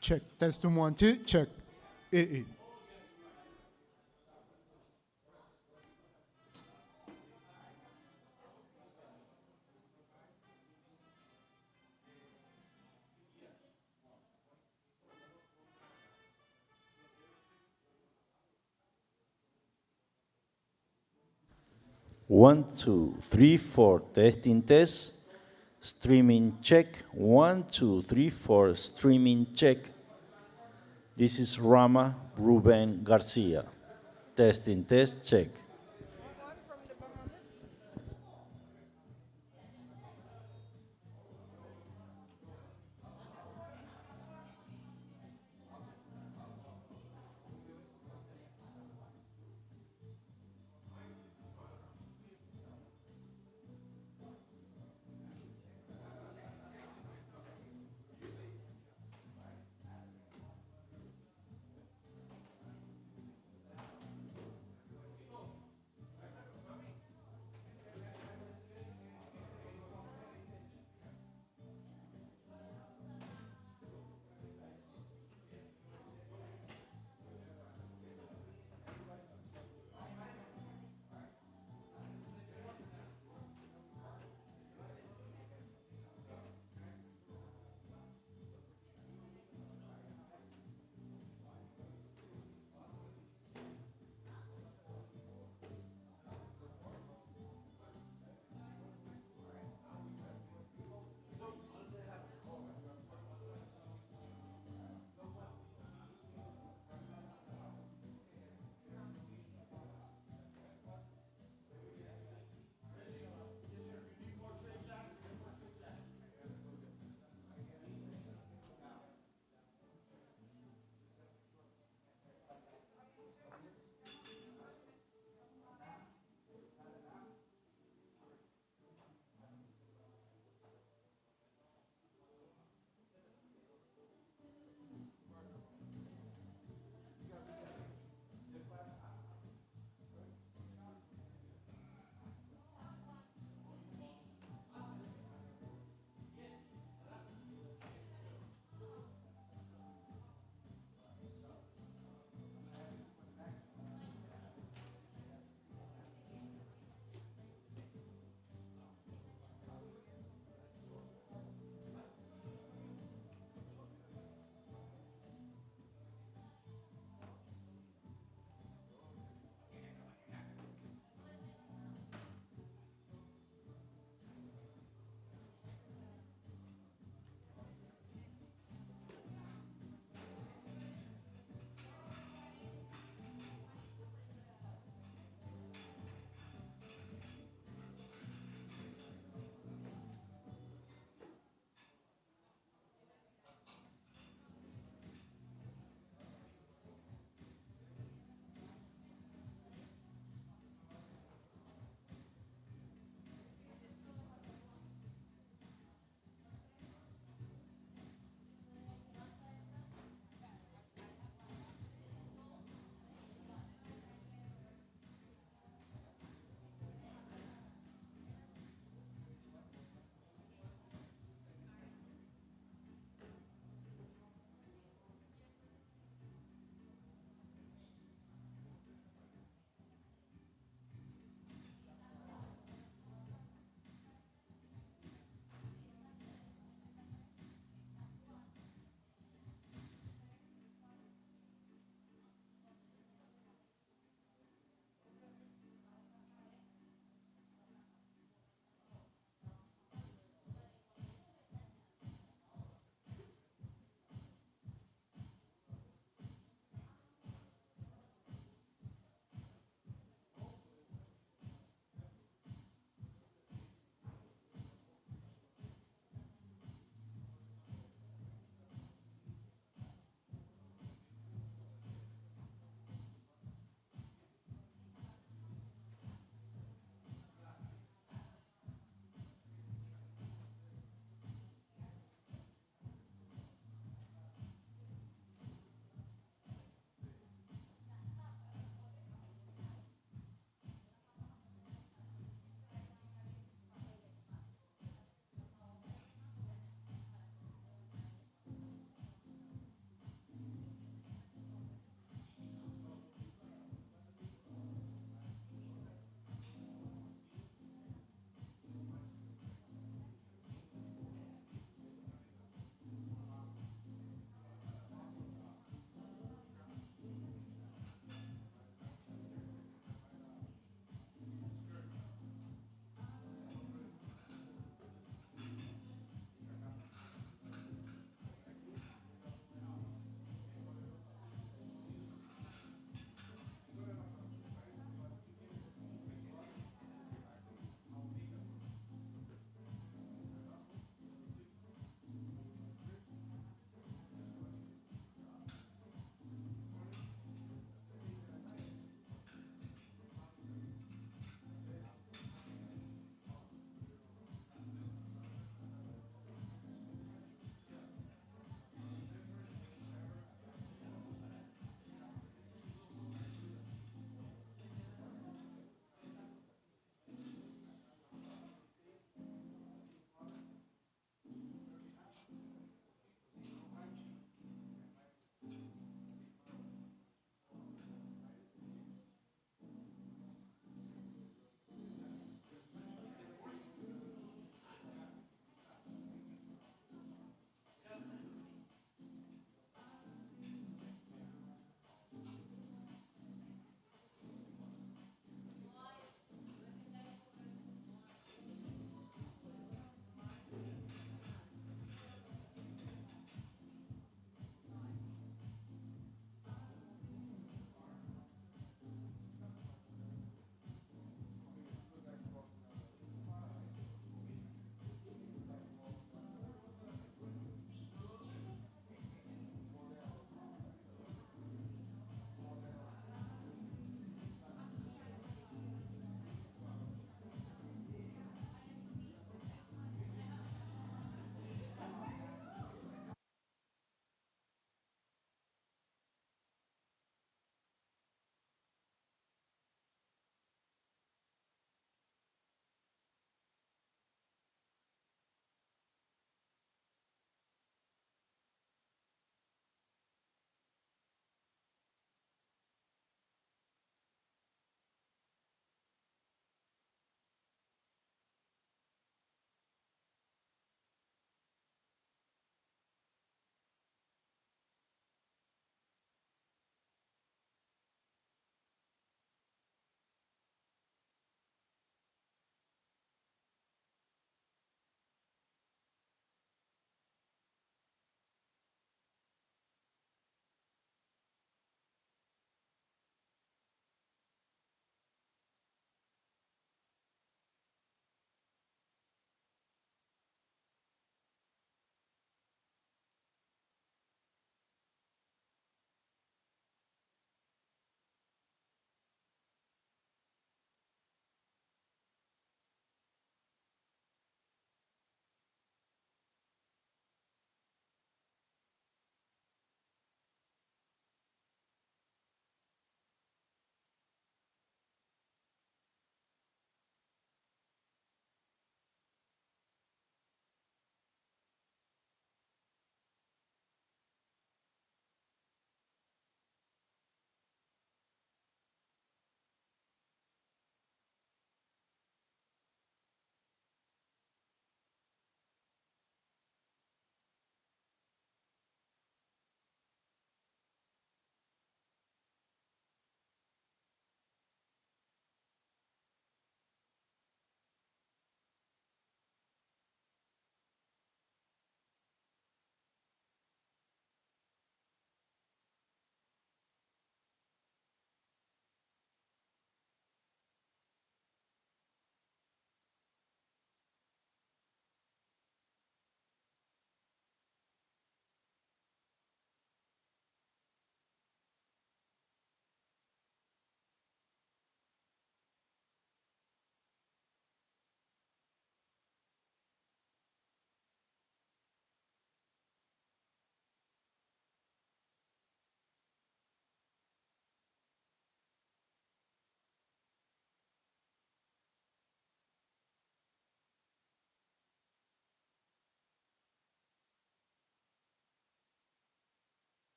Check. Testing 1, 2. Check. Eh. 1, 2, 3, 4, testing test, streaming check, 1, 2, 3, 4, streaming check. This is Rama Ruben Garcia. Testing test, check. From the Bahamas.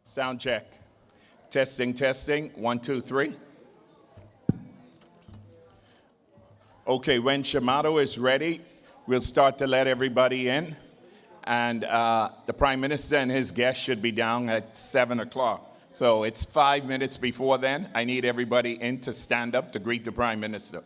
Sound check. Testing, testing. 1, 2, 3. Okay, when Shamato is ready, we'll start to let everybody in. And the Prime Minister and his guests should be down at 7 o'clock. So it's 5 minutes before then. I need everybody in to stand up to greet the Prime Minister.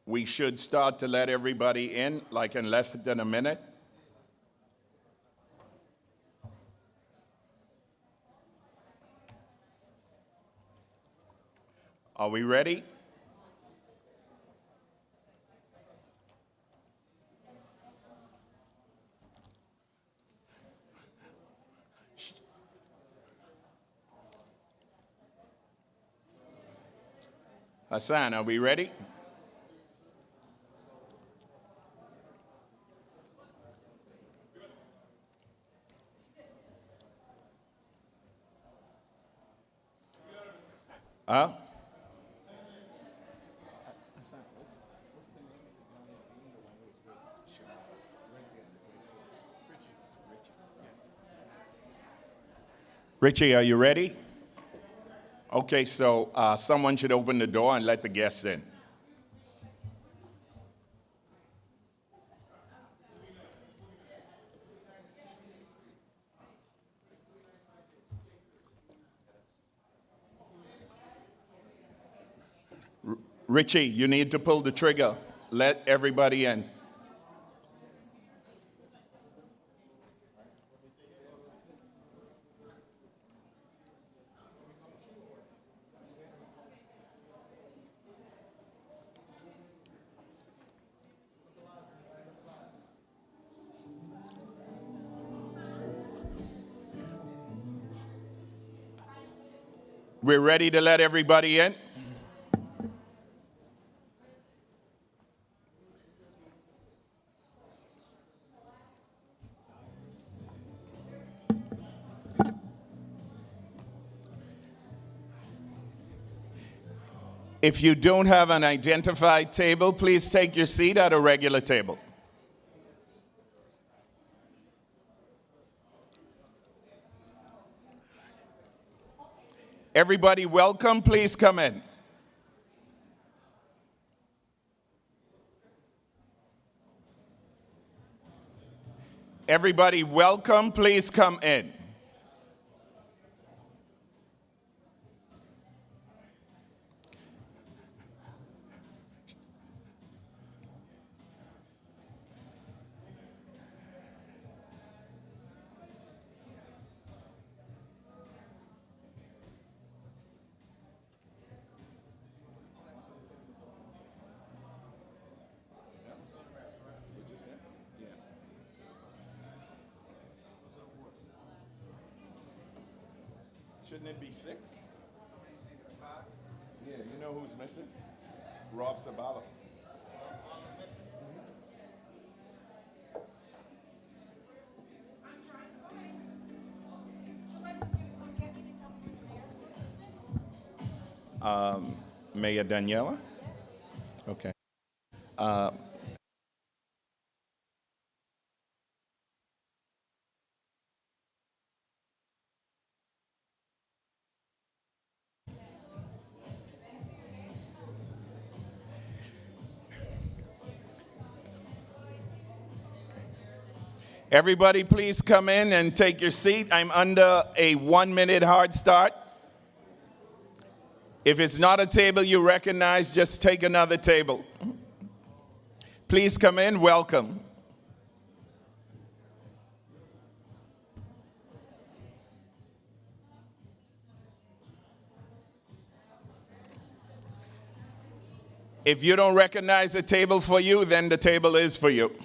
We should start to let everybody in, like in less than a minute. Are we ready? Hassan, are we ready? Huh? Richie, are you ready? Okay, so someone should open the door and let the guests in. Richie, you need to pull the trigger. Let everybody in. We're ready to let everybody in. If you don't have an identified table, please take your seat at a regular table. Everybody welcome, please come in. Everybody welcome, please come in. Shouldn't it be 6? Yeah, you know who's missing? Rob Sabalo. Mayor Daniella? Okay. Everybody please come in and take your seat. I'm under a 1-minute hard start. If it's not a table you recognize, just take another table. Please come in, welcome. If you don't recognize a table for you, then the table is for you.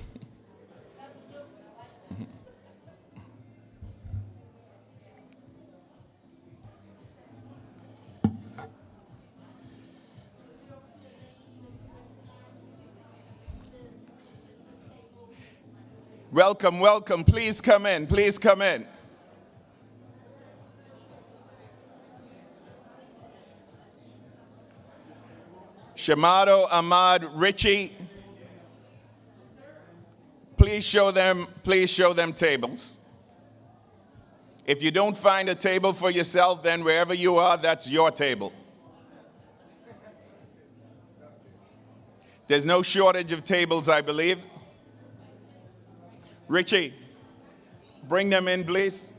Welcome, welcome. Please come in. Please come in. Shamato, Ahmad, Richie. Please show them tables. If you don't find a table for yourself, then wherever you are, that's your table. There's no shortage of tables, I believe. Richie, bring them in, please.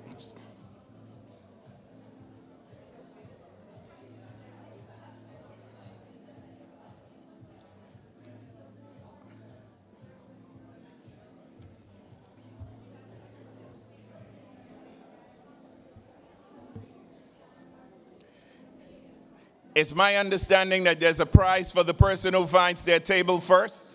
It's my understanding that there's a prize for the person who finds their table first.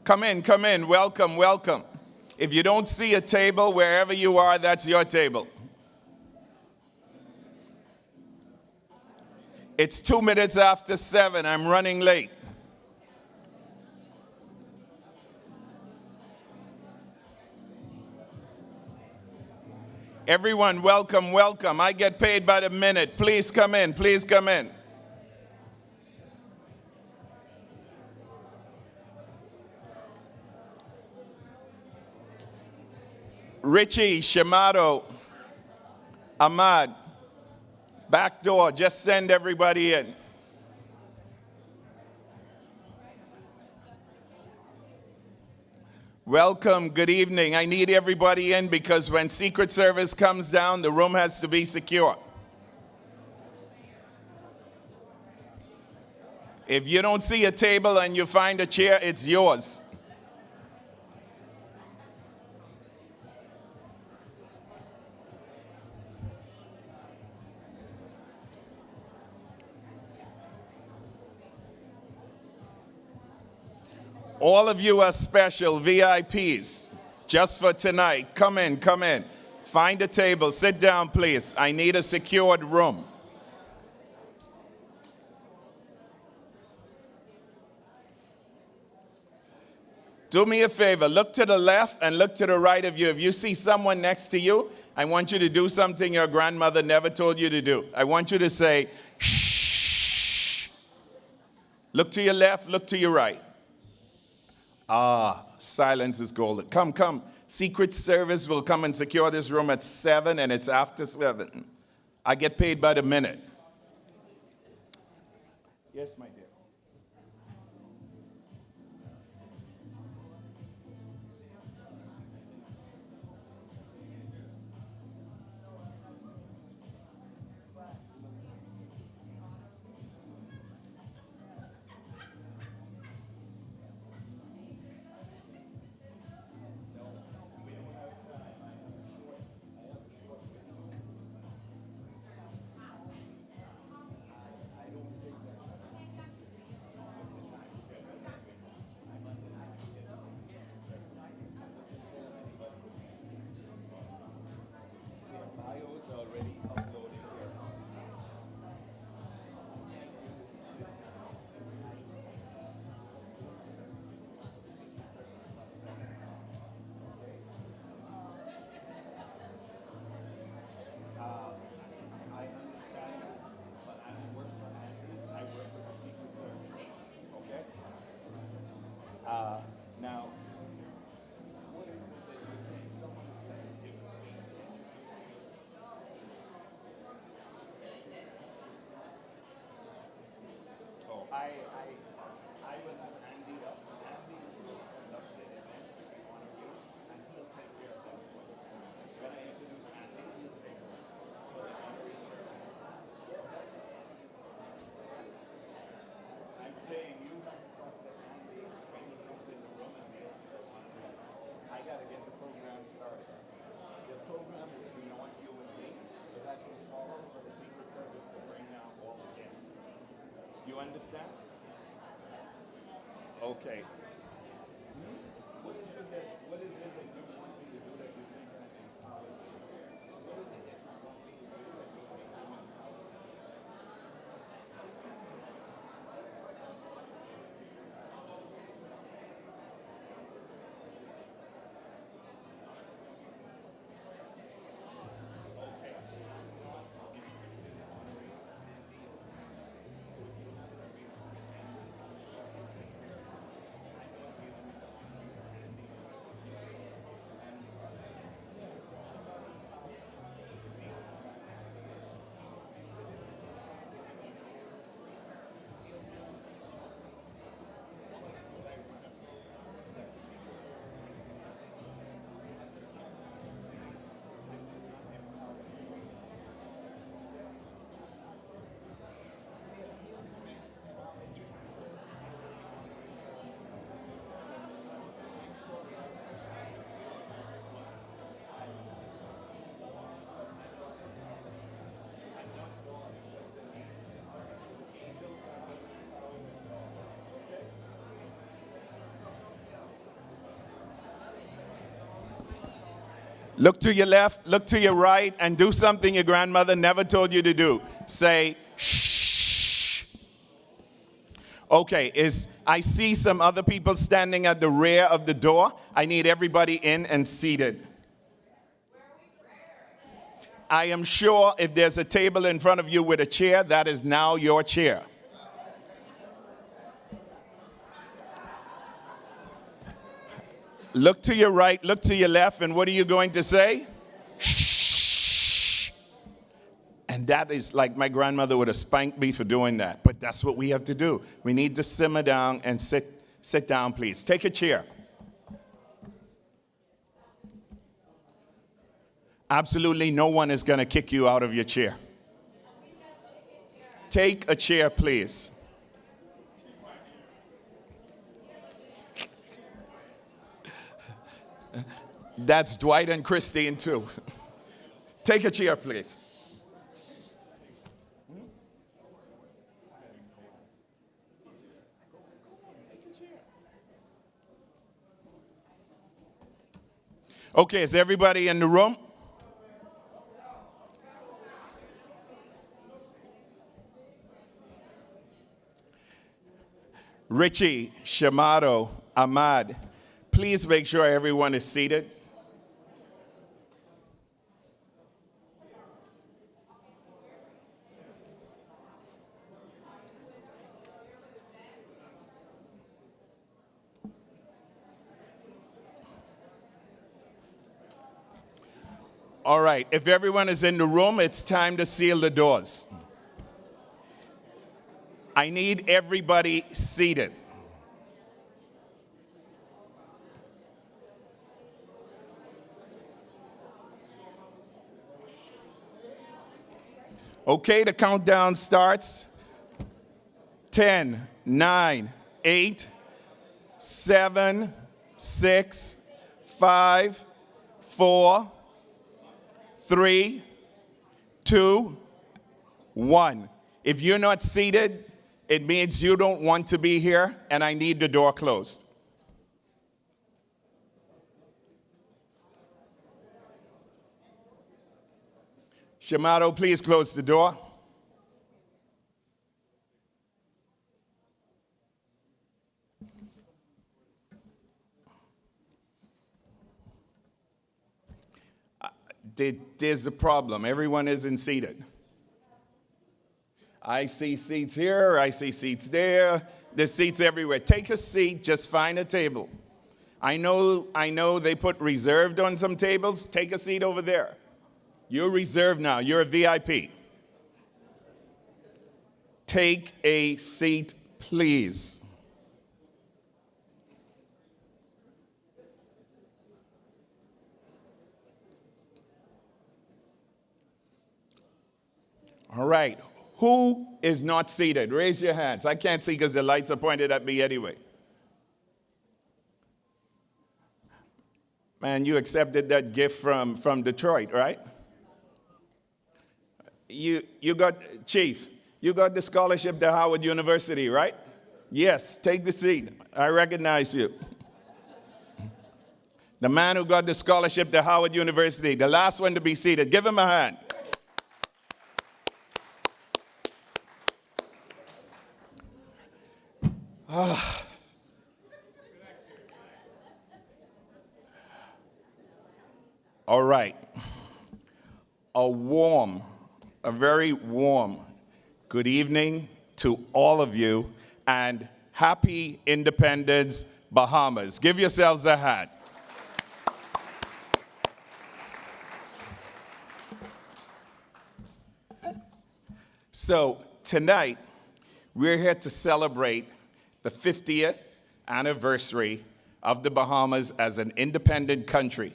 Come in, welcome, welcome. If you don't see a table, wherever you are, that's your table. It's 2 minutes after 7, I'm running late. Everyone, welcome, welcome. I get paid by the minute. Please come in, please come in. Richie, Shamato, Ahmad, back door, just send everybody in. Welcome, good evening. I need everybody in because when Secret Service comes down, the room has to be secure. If you don't see a table and you find a chair, it's yours. All of you are special VIPs just for tonight. Come in, come in. Find a table. Sit down, please. I need a secured room. Do me a favor. Look to the left and look to the right of you. If you see someone next to you, I want you to do something your grandmother never told you to do. I want you to say, shh. Look to your left, look to your right. Ah, silence is golden. Come, come. Secret Service will come and secure this room at 7, and it's after 7. I get paid by the minute. Yes, my dear. You understand? Okay. What is it that you want me to do that you think I can follow? What is it that you want me to do that you think I can follow? Look to your left, look to your right, and do something your grandmother never told you to do. Say, shh. Okay, I see some other people standing at the rear of the door. I need everybody in and seated. I am sure if there's a table in front of you with a chair, that is now your chair. Look to your right, look to your left, and what are you going to say? Shh. And that is like my grandmother would have spanked me for doing that. But that's what we have to do. We need to simmer down and sit down, please. Take a chair. Absolutely no one is going to kick you out of your chair. Take a chair, please. That's Dwight and Christine, too. Take a chair, please. Okay, is everybody in the room? Richie, Shamato, Ahmad, please make sure everyone is seated. All right, if everyone is in the room, it's time to seal the doors. I need everybody seated. Okay, the countdown starts. 10, 9, 8, 7, 6, 5, 4, 3, 2, 1. If you're not seated, it means you don't want to be here, and I need the door closed. Shamato, please close the door. There's a problem. Everyone isn't seated. I see seats here. I see seats there. There's seats everywhere. Take a seat. Just find a table. I know they put reserved on some tables. Take a seat over there. You're reserved now. You're a VIP. Take a seat, please. All right. Who is not seated? Raise your hands. I can't see because the lights are pointed at me anyway. Man, you accepted that gift from Detroit, right? You got, Chief, you got the scholarship to Howard University, right? Yes, take the seat. I recognize you. The man who got the scholarship to Howard University, the last one to be seated. Give him a hand. All right. A very warm good evening to all of you, and happy Independence, Bahamas. Give yourselves a hand. So tonight, we're here to celebrate the 50th anniversary of the Bahamas as an independent country.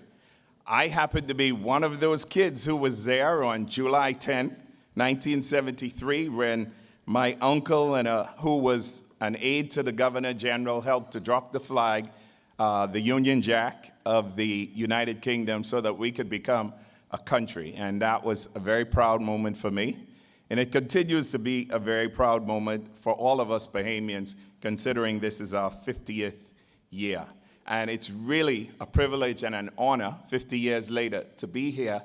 I happen to be one of those kids who was there on July 10th, 1973, when my uncle, who was an aide to the Governor General, helped to drop the flag, the Union Jack of the United Kingdom, so that we could become a country. And that was a very proud moment for me. And it continues to be a very proud moment for all of us Bahamians, considering this is our 50th year. And it's really a privilege and an honor, 50 years later, to be here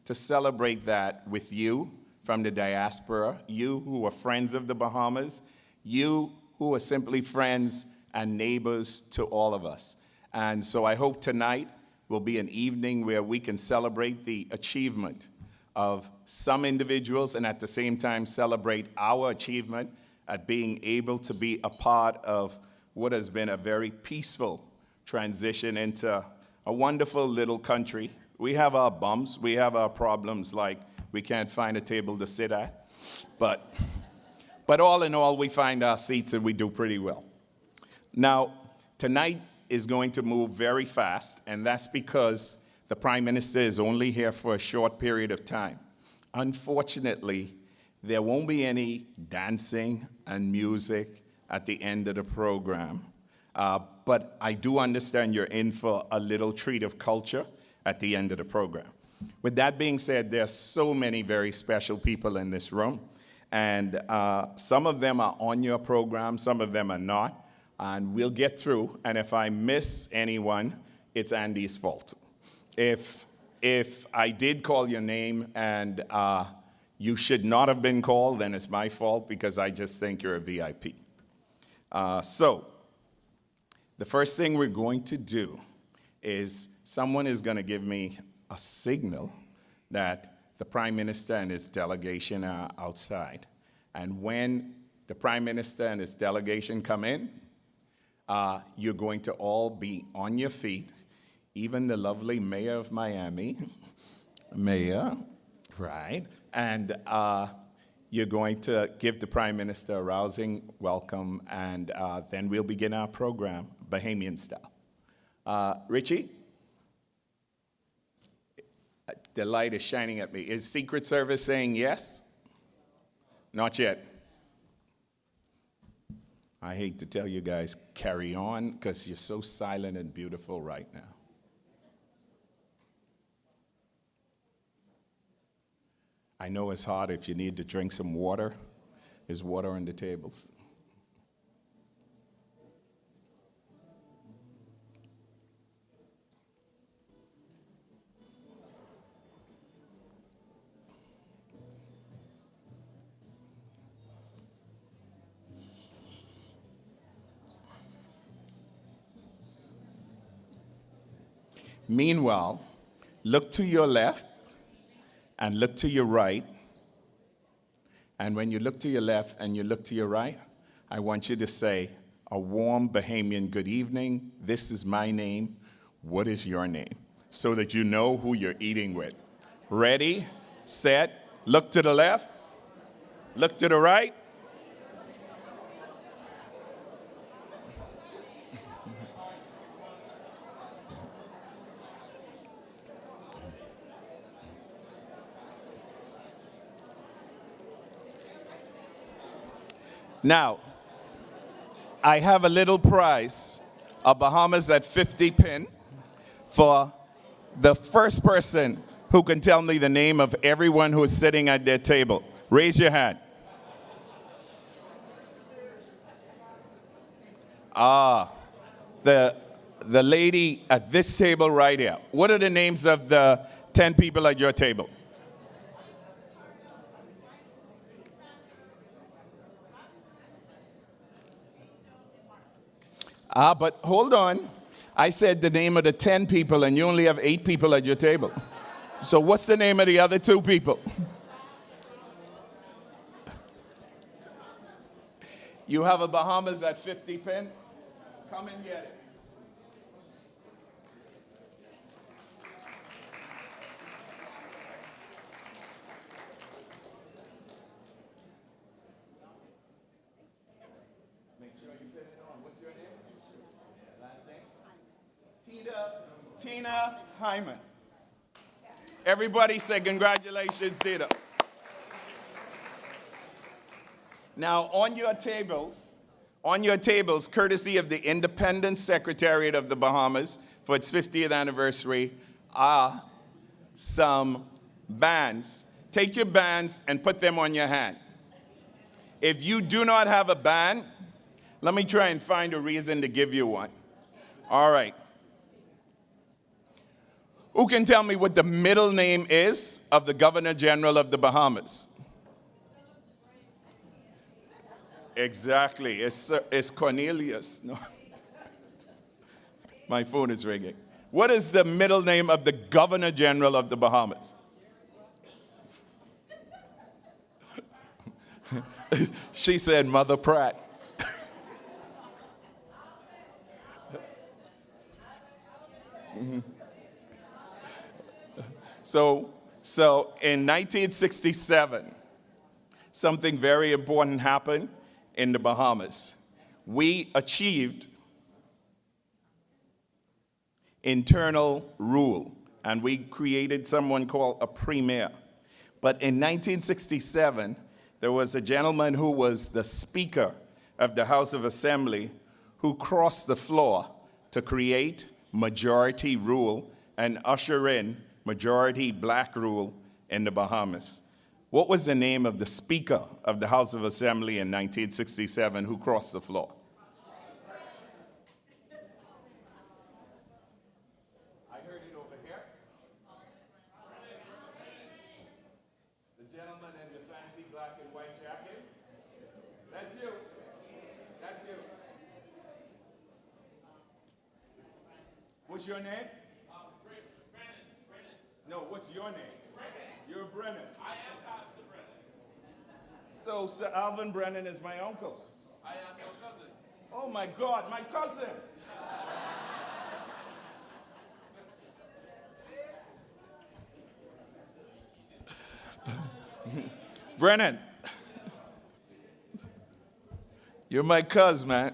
to celebrate that with you from the diaspora, you who are friends of the Bahamas, you who are simply friends and neighbors to all of us. And so I hope tonight will be an evening where we can celebrate the achievement of some individuals and at the same time celebrate our achievement at being able to be a part of what has been a very peaceful transition into a wonderful little country. We have our bumps, we have our problems like we can't find a table to sit at, but all in all, we find our seats and we do pretty well. Now, tonight is going to move very fast, and that's because the Prime Minister is only here for a short period of time. Unfortunately, there won't be any dancing and music at the end of the program, but I do understand you're in for a little treat of culture at the end of the program. With that being said, there are so many very special people in this room, and some of them are on your program, some of them are not, and we'll get through, and if I miss anyone, it's Andy's fault. If I did call your name and you should not have been called, then it's my fault because I just think you're a VIP. So the first thing we're going to do is someone is going to give me a signal that the Prime Minister and his delegation are outside. And when the Prime Minister and his delegation come in, you're going to all be on your feet. Even the lovely mayor of Miami, mayor, right? And you're going to give the Prime Minister a rousing welcome, and then we'll begin our program, Bahamian style. Richie? The light is shining at me. Is Secret Service saying yes? Not yet. I hate to tell you guys, carry on, because you're so silent and beautiful right now. I know it's hard. If you need to drink some water, there's water on the tables. Meanwhile, look to your left and look to your right. And when you look to your left and you look to your right, I want you to say a warm Bahamian good evening. This is my name. What is your name? So that you know who you're eating with. Ready, set, look to the left, look to the right. Now, I have a little prize, a Bahamas at 50 pin, for the first person who can tell me the name of everyone who is sitting at their table. Raise your hand. The lady at this table right here. What are the names of the 10 people at your table? But hold on. I said the name of the 10 people, and you only have 8 people at your table. So what's the name of the other 2 people? You have a Bahamas at 50 pin? Come and get it. Tina Hyman. Everybody say congratulations, Tina. Now, on your tables, courtesy of the Independent Secretariat of the Bahamas for its 50th anniversary, are some bands. Take your bands and put them on your hand. If you do not have a band, let me try and find a reason to give you one. All right. Who can tell me what the middle name is of the Governor General of the Bahamas? Exactly. It's Cornelius. No. My phone is ringing. What is the middle name of the Governor General of the Bahamas? She said Mother Pratt. So in 1967, something very important happened in the Bahamas. We achieved internal rule, and we created someone called a premier. But in 1967, there was a gentleman who was the Speaker of the House of Assembly who crossed the floor to create majority rule and usher in majority black rule in the Bahamas. What was the name of the Speaker of the House of Assembly in 1967 who crossed the floor? I heard it over here. The gentleman in the fancy black and white jacket. That's you. That's you. What's your name? Brennan. No, what's your name? Brennan. You're Brennan. I am Pastor Brennan. So Sir Alvin Brennan is my uncle. I am your cousin. Oh my God, my cousin. Brennan, you're my cuz, man.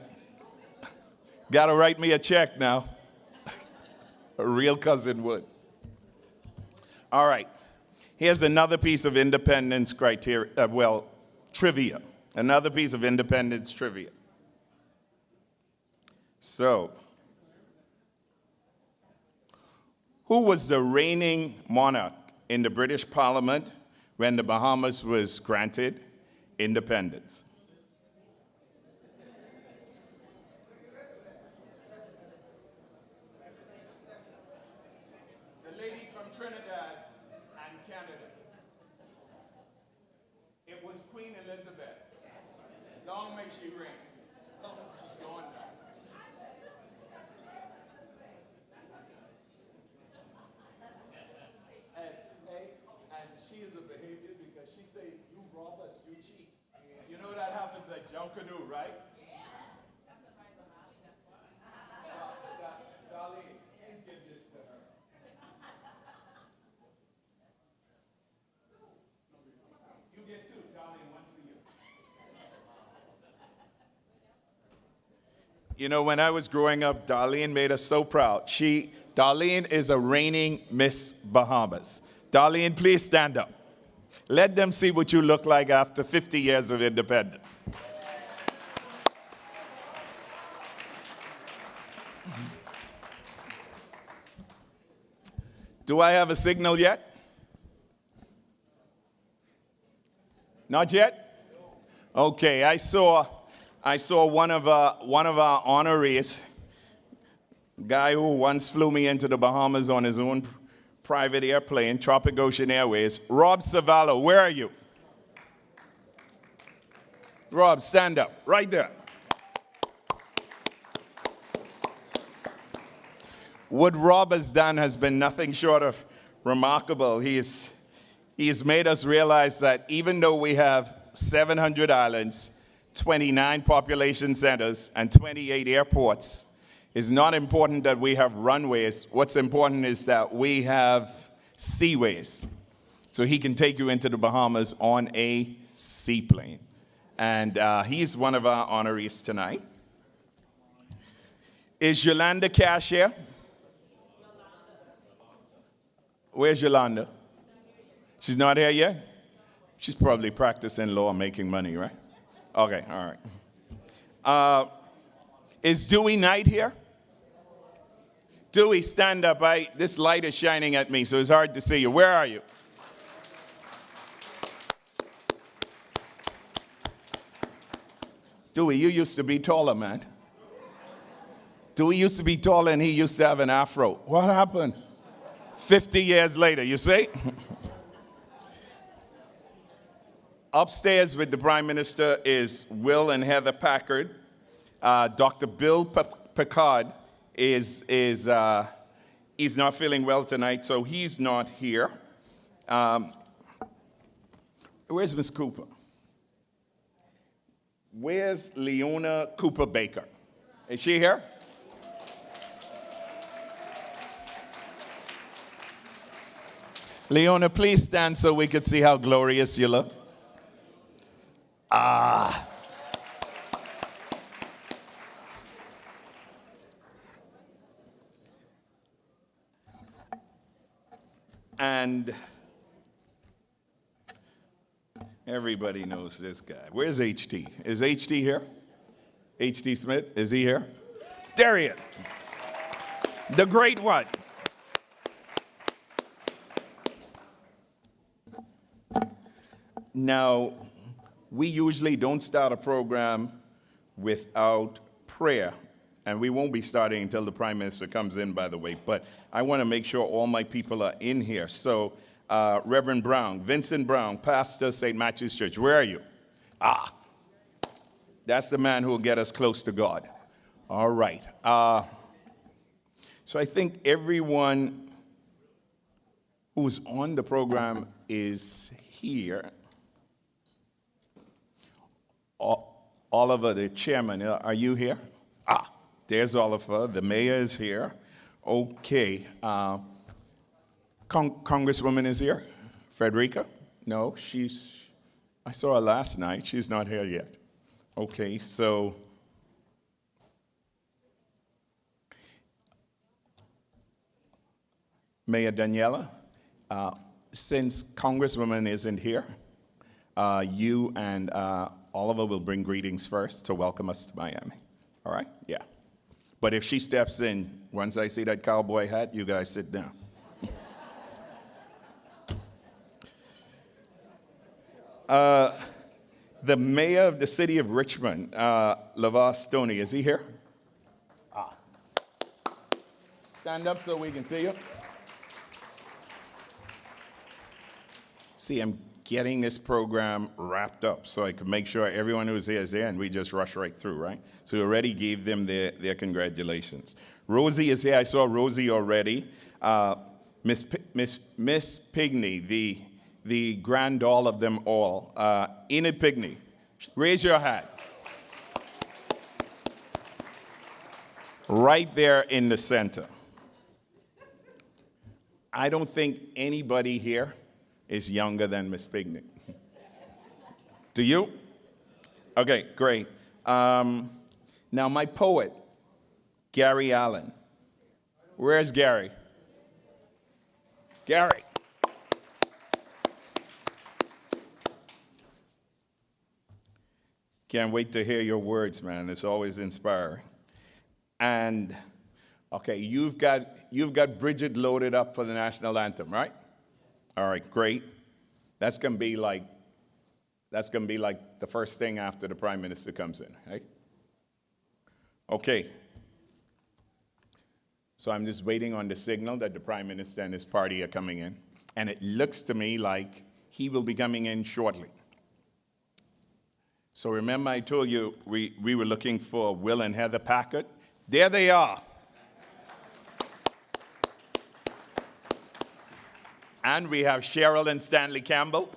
Gotta write me a check now. A real cousin would. All right. Here's another piece of independence criteria, trivia. Another piece of independence trivia. So, who was the reigning monarch in the British Parliament when the Bahamas was granted independence? The lady from Trinidad and Canada. It was Queen Elizabeth. Long may she reign. She's gone now. And she is a behavior because she say, you rob us, you cheat. You know that happens at Junkanoo, right? Darlene, please give this to her. You get two, Darlene, one for you. You know, when I was growing up, Darlene made us so proud. Darlene is a reigning Miss Bahamas. Darlene, please stand up. Let them see what you look like after 50 years of independence. Do I have a signal yet? Not yet? Okay, I saw one of our honorees, guy who once flew me into the Bahamas on his own private airplane, Tropic Ocean Airways. Rob Savallo, where are you? Rob, stand up, right there. What Rob has done has been nothing short of remarkable. He's made us realize that even though we have 700 islands, 29 population centers, and 28 airports, it's not important that we have runways. What's important is that we have seaways. So he can take you into the Bahamas on a seaplane. And he's one of our honorees tonight. Is Yolanda Cash here? Where's Yolanda? She's not here yet? She's probably practicing law, making money, right? Okay, all right. Is Dewey Knight here? Dewey, stand up. This light is shining at me, so it's hard to see you. Where are you? Dewey, you used to be taller, man. Dewey used to be taller and he used to have an afro. What happened? 50 years later, you see? Upstairs with the Prime Minister is Will and Heather Packard. Dr. Bill Picard he's not feeling well tonight, so he's not here. Where's Miss Cooper? Where's Leona Cooper Baker? Is she here? Leona, please stand so we could see how glorious you look. And everybody knows this guy. Where's HT? Is HT here? HT Smith, is he here? There he is. The great one. Now, we usually don't start a program without prayer, and we won't be starting until the Prime Minister comes in, by the way, but I want to make sure all my people are in here. So, Reverend Brown, Vincent Brown, pastor, St. Matthew's Church, where are you? That's the man who will get us close to God. All right. So I think everyone who's on the program is here. Oliver, the chairman, are you here? There's Oliver. The mayor is here. Okay. Congresswoman is here. Frederica? No, I saw her last night. She's not here yet. Okay, so Mayor Daniella, since Congresswoman isn't here, you and Oliver will bring greetings first to welcome us to Miami. All right? Yeah. But if she steps in, once I see that cowboy hat, you guys sit down. The mayor of the city of Richmond, Levar Stoney, is he here? Stand up so we can see you. See, I'm getting this program wrapped up so I can make sure everyone who's here is here and we just rush right through, right? So we already gave them their congratulations. Rosie is here. I saw Rosie already. Miss Pigney, the grand doll of them all. Enid Pigney, raise your hand. Right there in the center. I don't think anybody here is younger than Miss Pigney. Do you? Okay, great. Now my poet, Gary Allen. Where's Gary? Gary. Can't wait to hear your words, man. It's always inspiring. And okay, you've got Bridgette loaded up for the national anthem, right? All right, great. That's gonna be like the first thing after the Prime Minister comes in, right? Okay. So I'm just waiting on the signal that the Prime Minister and his party are coming in. And it looks to me like he will be coming in shortly. So remember I told you we were looking for Will and Heather Packard? There they are. And we have Cheryl and Stanley Campbell.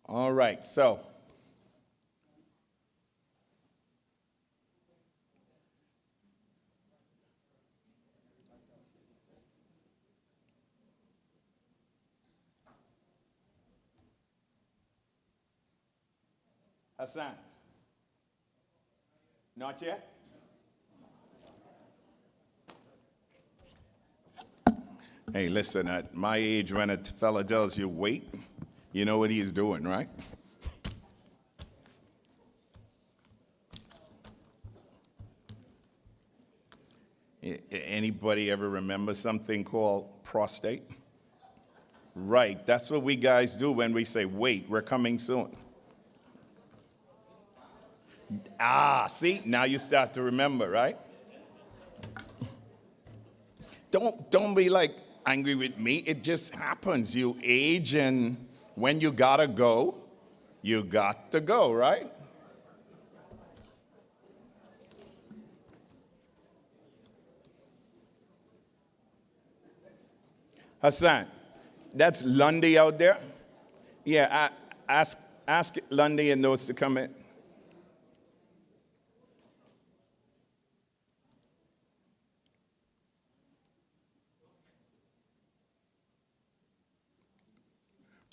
All right, so Hassan, not yet? Hey, listen, at my age, when a fella tells you wait, you know what he's doing, right? Anybody ever remember something called prostate? Right, that's what we guys do when we say, wait, we're coming soon. Ah, see, now you start to remember, right? Don't be like angry with me. It just happens. You age, and when you gotta go, you got to go, right? Hassan, that's Lundy out there? Yeah, ask Lundy and those to come in.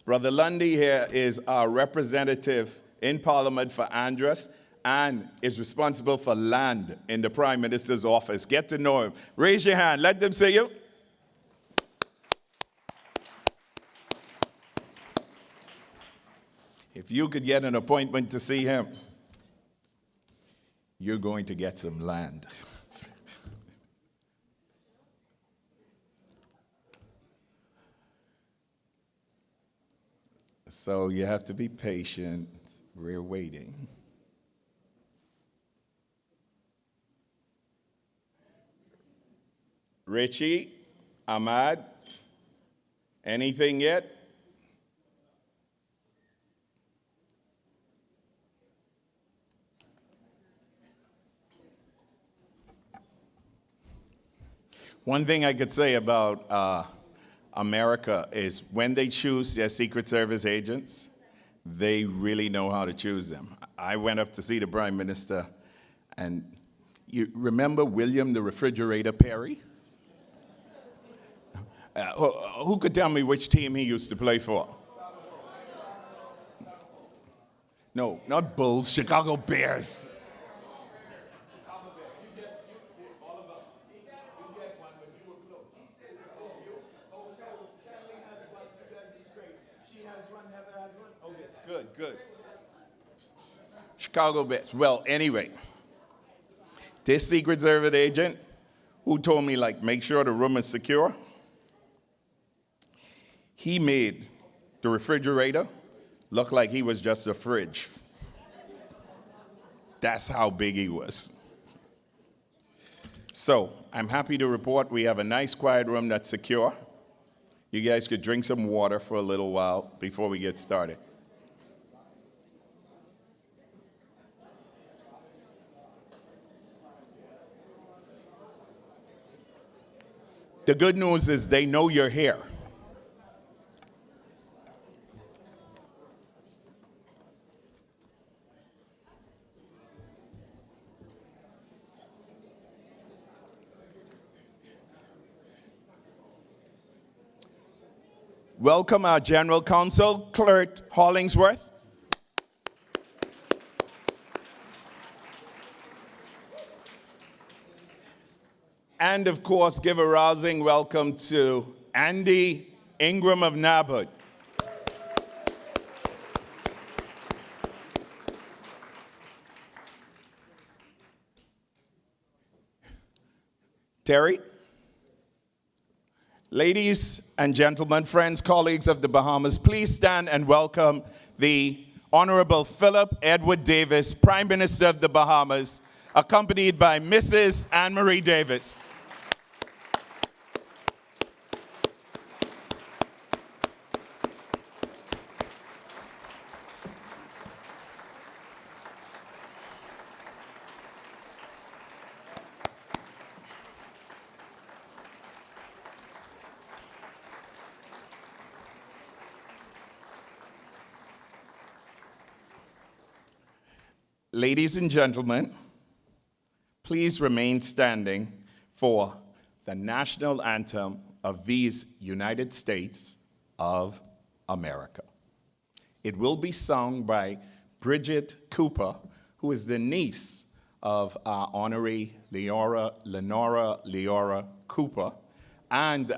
Brother Lundy here is our representative in Parliament for Andros and is responsible for land in the Prime Minister's office. Get to know him. Raise your hand. Let them see you. If you could get an appointment to see him, you're going to get some land. So you have to be patient. We're waiting. Richie, Ahmad, anything yet? One thing I could say about America is when they choose their Secret Service agents, they really know how to choose them. I went up to see the Prime Minister, and you remember William the Refrigerator Perry? Who could tell me which team he used to play for? No, not Bulls, Chicago Bears. Good. Chicago Bears. Well, anyway, this Secret Service agent who told me, like, make sure the room is secure, he made the refrigerator look like he was just a fridge. That's how big he was. So I'm happy to report we have a nice quiet room that's secure. You guys could drink some water for a little while before we get started. The good news is they know you're here. Welcome our General Counsel, Curt Hollingsworth. And of course, give a rousing welcome to Andy Ingram of NABHOOD. Terry? Ladies and gentlemen, friends, colleagues of the Bahamas, please stand and welcome the Honorable Philip Edward Davis, Prime Minister of the Bahamas, accompanied by Mrs. Anne-Marie Davis. Ladies and gentlemen, please remain standing for the national anthem of these United States of America. It will be sung by Bridgette Cooper, who is the niece of our honoree Lenora Cooper, and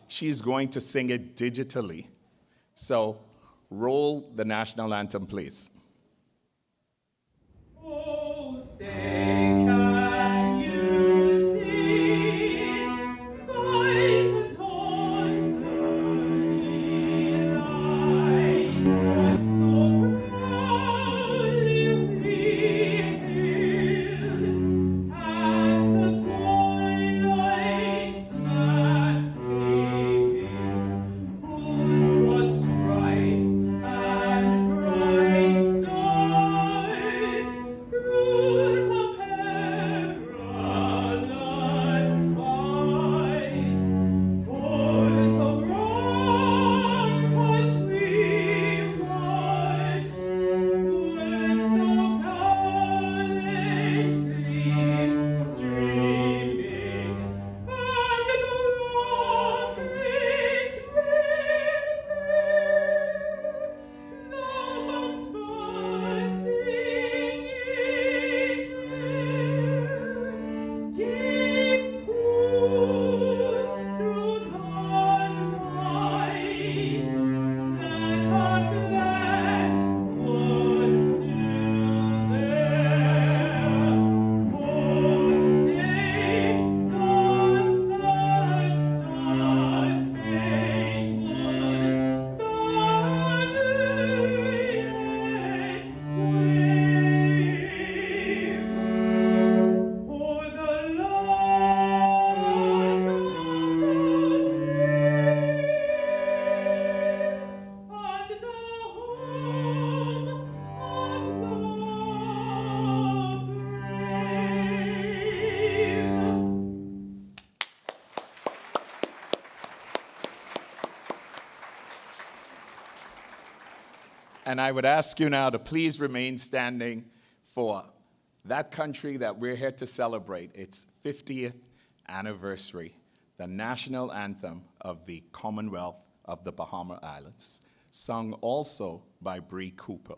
she's going to sing it digitally. So roll the national anthem, please. Oh, say can you see by the dawn's early And I would ask you now to please remain standing for that country that we're here to celebrate, its 50th anniversary, the national anthem of the Commonwealth of the Bahamas Islands, sung also by Bree Cooper.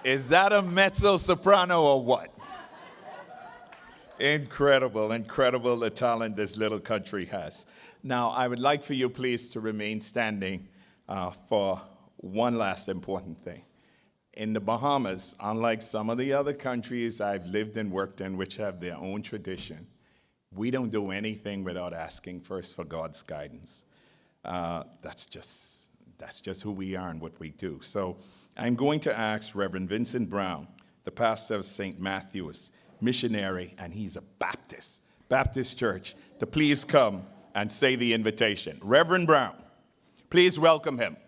Is that a mezzo soprano or what? Incredible, incredible the talent this little country has. Now, I would like for you, please, to remain standing for one last important thing. In the Bahamas, unlike some of the other countries I've lived and worked in, which have their own tradition, we don't do anything without asking first for God's guidance. That's just who we are and what we do. So I'm going to ask Reverend Vincent Brown, the pastor of St. Matthew's, Missionary, and he's a Baptist church, to please come and say the invitation. Reverend Brown, please welcome him.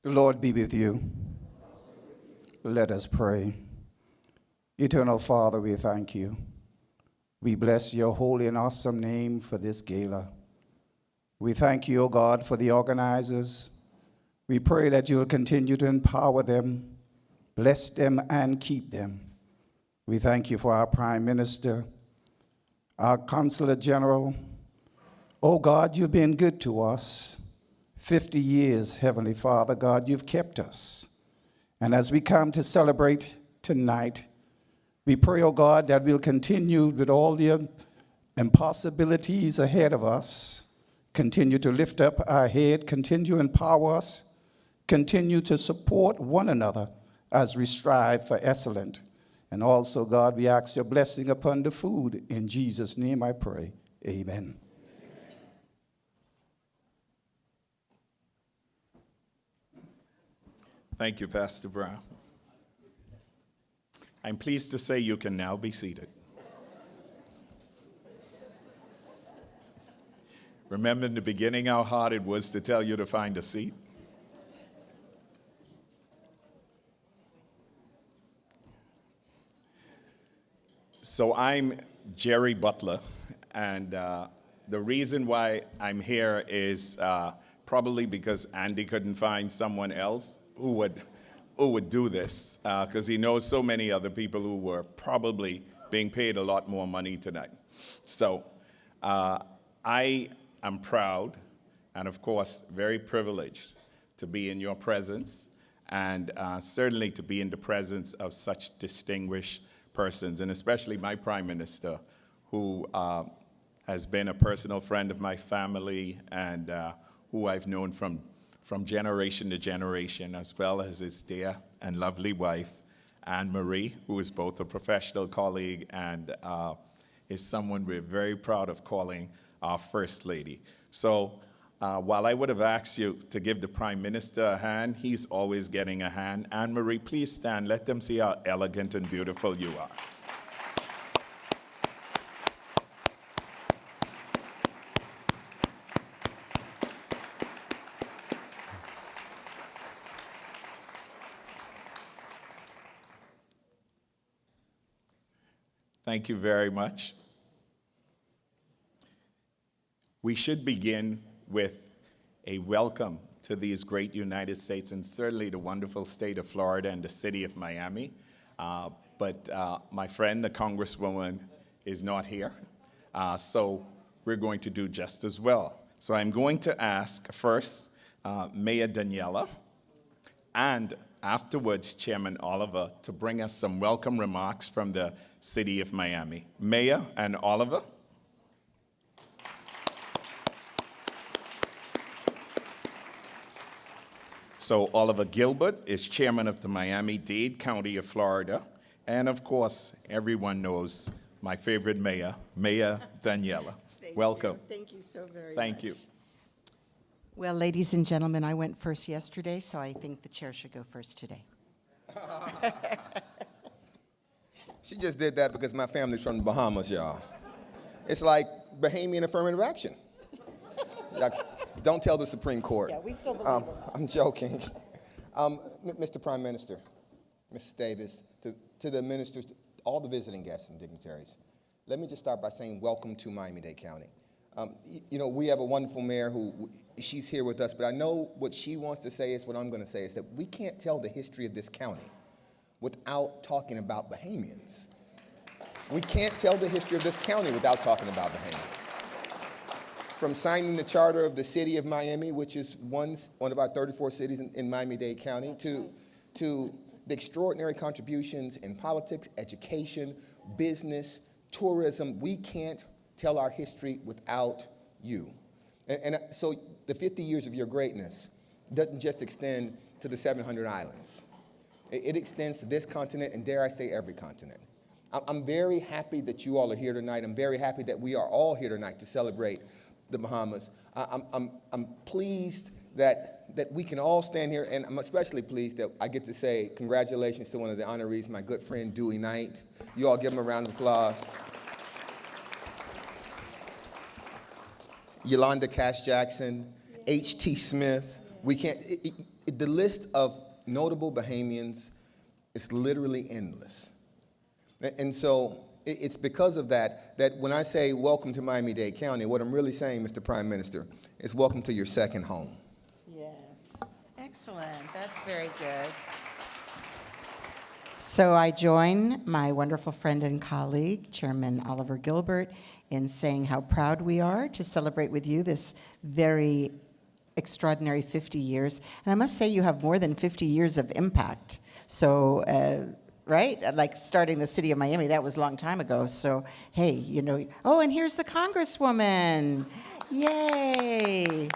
The Lord be with you. Let us pray. Eternal Father, we thank you. We bless your holy and awesome name for this gala. We thank you, O God, for the organizers. We pray that you will continue to empower them, bless them, and keep them. We thank you for our Prime Minister, our Consul-General. O God, you've been good to us. 50 years, Heavenly Father, God, you've kept us. And as we come to celebrate tonight, we pray, oh God, that we'll continue with all the impossibilities ahead of us, continue to lift up our head, continue to empower us, continue to support one another as we strive for excellence. And also, God, we ask your blessing upon the food. In Jesus' name I pray. Amen. Thank you, Pastor Brown. I'm pleased to say you can now be seated. Remember in the beginning how hard it was to tell you to find a seat? So I'm Jerry Butler, and the reason why I'm here is probably because Andy couldn't find someone else who would do this, because he knows so many other people who were probably being paid a lot more money tonight. So I am proud and, of course, very privileged to be in your presence and certainly to be in the presence of such distinguished persons, and especially my Prime Minister, who has been a personal friend of my family and who I've known from generation to generation, as well as his dear and lovely wife, Anne-Marie, who is both a professional colleague and is someone we're very proud of calling our First Lady. So while I would have asked you to give the Prime Minister a hand, he's always getting a hand. Anne-Marie, please stand. Let them see how elegant and beautiful you are. Thank you very much. We should begin with a welcome to these great United States and certainly the wonderful state of Florida and the city of Miami. But my friend, the Congresswoman, is not here. So we're going to do just as well. So I'm going to ask first Mayor Daniella and afterwards Chairman Oliver to bring us some welcome remarks from the city of Miami. Mayor and Oliver. So Oliver Gilbert is chairman of the Miami-Dade County of Florida. And of course, everyone knows my favorite mayor, Mayor Daniella. Welcome. Thank you so very much. Thank you. Well, ladies and gentlemen, I went first yesterday, so I think the chair should go first today. She just did that because my family's from the Bahamas, y'all. It's like Bahamian affirmative action. Don't tell the Supreme Court. Yeah, we still believe it. I'm joking. Mr. Prime Minister, Mrs. Davis, to the ministers, all the visiting guests and dignitaries, let me just start by saying welcome to Miami-Dade County. You know, we have a wonderful mayor who, she's here with us, but I know what she wants to say is what I'm going to say, is that we can't tell the history of this county without talking about Bahamians. We can't tell the history of this county without talking about Bahamians. From signing the charter of the city of Miami, which is one of our 34 cities in Miami-Dade County, to the extraordinary contributions in politics, education, business, tourism. We can't tell our history without you. And so the 50 years of your greatness doesn't just extend to the 700 islands. It extends to this continent, and dare I say every continent. I'm very happy that you all are here tonight. I'm very happy that we are all here tonight to celebrate the Bahamas. I'm pleased that we can all stand here, and I'm especially pleased that I get to say congratulations to one of the honorees, my good friend Dewey Knight. You all give him a round of applause. Yolanda Cash-Jackson, H.T. Smith. We can't, the list of notable Bahamians is literally endless. And so it's because of that when I say welcome to Miami-Dade County, what I'm really saying, Mr. Prime Minister, is welcome to your second home. Yes. Excellent. That's very good. So I join my wonderful friend and colleague, Chairman Oliver Gilbert, in saying how proud we are to celebrate with you this very extraordinary 50 years. And I must say you have more than 50 years of impact. So, right? Like starting the city of Miami, that was a long time ago. So, hey, you know, oh, and here's the Congresswoman. Yay.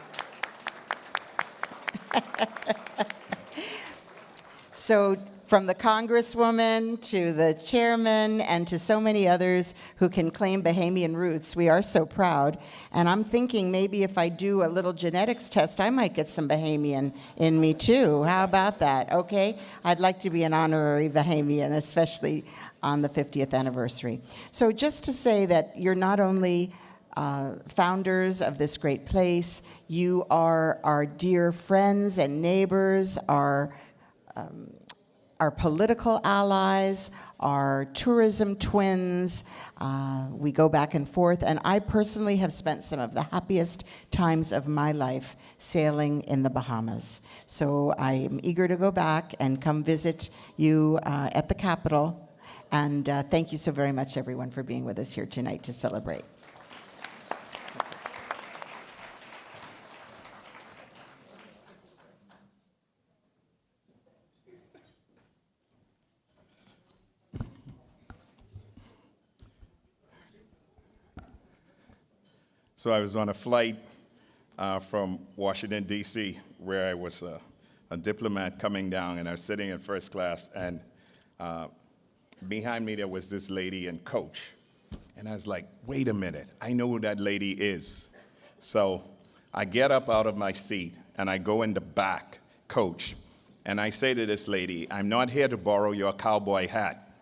So from the Congresswoman to the chairman and to so many others who can claim Bahamian roots, we are so proud. And I'm thinking maybe if I do a little genetics test, I might get some Bahamian in me too. How about that? Okay? I'd like to be an honorary Bahamian, especially on the 50th anniversary. So just to say that you're not only founders of this great place. You are our dear friends and neighbors, our political allies, our tourism twins. We go back and forth, and I personally have spent some of the happiest times of my life sailing in the Bahamas. So I am eager to go back and come visit you at the Capitol. And thank you so very much, everyone, for being with us here tonight to celebrate. So I was on a flight from Washington, D.C., where I was a diplomat coming down, and I was sitting in first class, and behind me there was this lady and coach. And I was like, wait a minute, I know who that lady is. So I get up out of my seat, and I go in the back, coach, and I say to this lady, I'm not here to borrow your cowboy hat,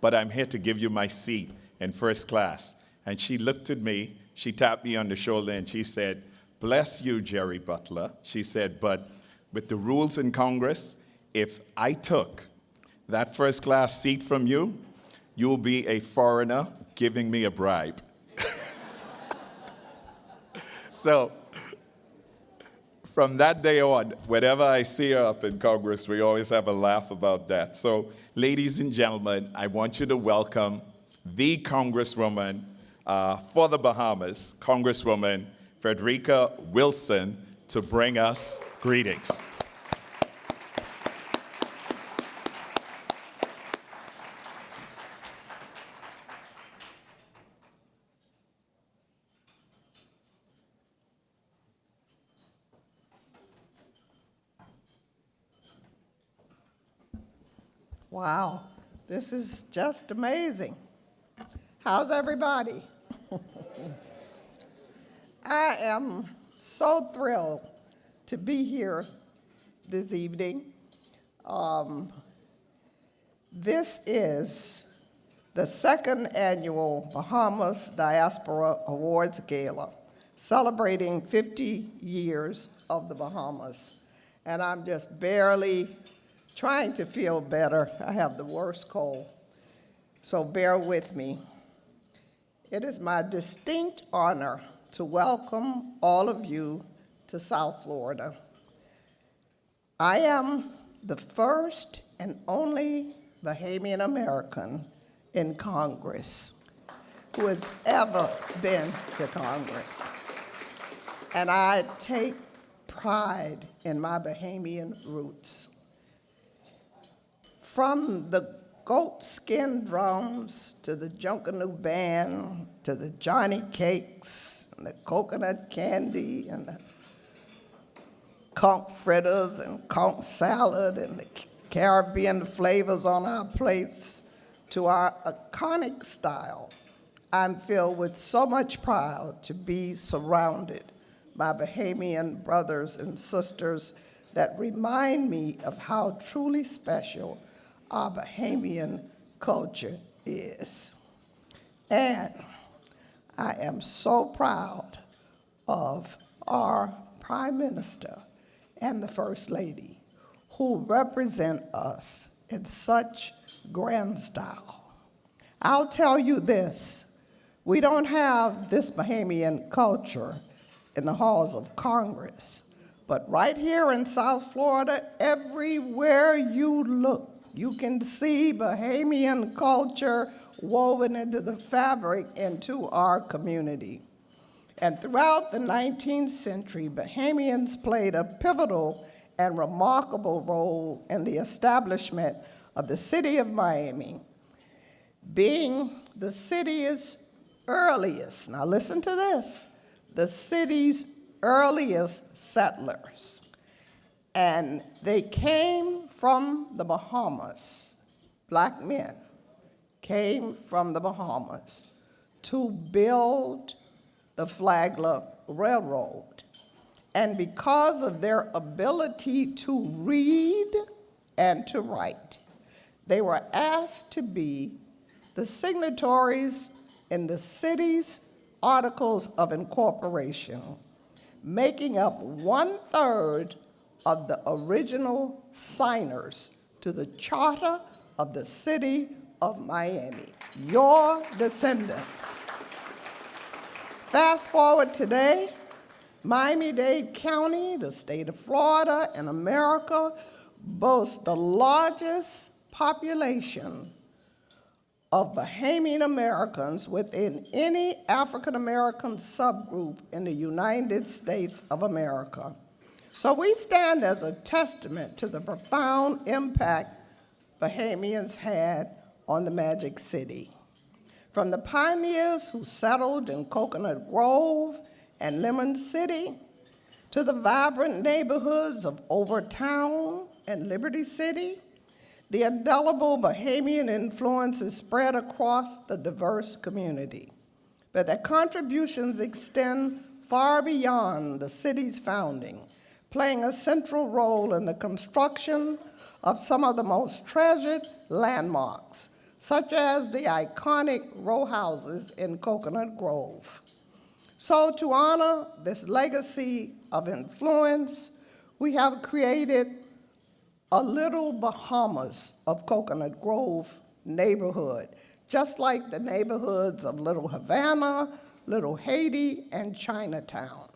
but I'm here to give you my seat in first class. And she looked at me, she tapped me on the shoulder, and she said, bless you, Jerry Butler. She said, but with the rules in Congress, if I took that first class seat from you, you'll be a foreigner giving me a bribe. So from that day on, whenever I see her up in Congress, we always have a laugh about that. So ladies and gentlemen, I want you to welcome the Congresswoman for the Bahamas, Congresswoman Frederica Wilson, to bring us greetings. Wow, this is just amazing. How's everybody? I am so thrilled to be here this evening. This is the second annual Bahamas Diaspora Awards Gala, celebrating 50 years of the Bahamas. And I'm just barely trying to feel better. I have the worst cold, so bear with me. It is my distinct honor to welcome all of you to South Florida. I am the first and only Bahamian American in Congress who has ever been to Congress. And I take pride in my Bahamian roots. From the goat skin drums to the Junkanoo band to the Johnny cakes and the coconut candy and the conch fritters and conch salad and the Caribbean flavors on our plates to our iconic style, I'm filled with so much pride to be surrounded by Bahamian brothers and sisters that remind me of how truly special our Bahamian culture is. And I am so proud of our Prime Minister and the First Lady who represent us in such grand style. I'll tell you this, we don't have this Bahamian culture in the halls of Congress, but right here in South Florida, everywhere you look, you can see Bahamian culture woven into the fabric into our community. And throughout the 19th century, Bahamians played a pivotal and remarkable role in the establishment of the city of Miami, being the city's earliest, now listen to this, the city's earliest settlers. And they came from the Bahamas. Black men came from the Bahamas to build the Flagler Railroad. And because of their ability to read and to write, they were asked to be the signatories in the city's articles of incorporation, making up 1/3 of the original signers to the Charter of the City of Miami, your descendants. Fast forward today, Miami-Dade County, the state of Florida in America, boasts the largest population of Bahamian Americans within any African American subgroup in the United States of America. So we stand as a testament to the profound impact Bahamians had on the Magic City. From the pioneers who settled in Coconut Grove and Lemon City, to the vibrant neighborhoods of Overtown and Liberty City, the indelible Bahamian influence is spread across the diverse community. But their contributions extend far beyond the city's founding, playing a central role in the construction of some of the most treasured landmarks, such as the iconic row houses in Coconut Grove. So to honor this legacy of influence, we have created a little Bahamas of Coconut Grove neighborhood, just like the neighborhoods of Little Havana, Little Haiti, and Chinatown.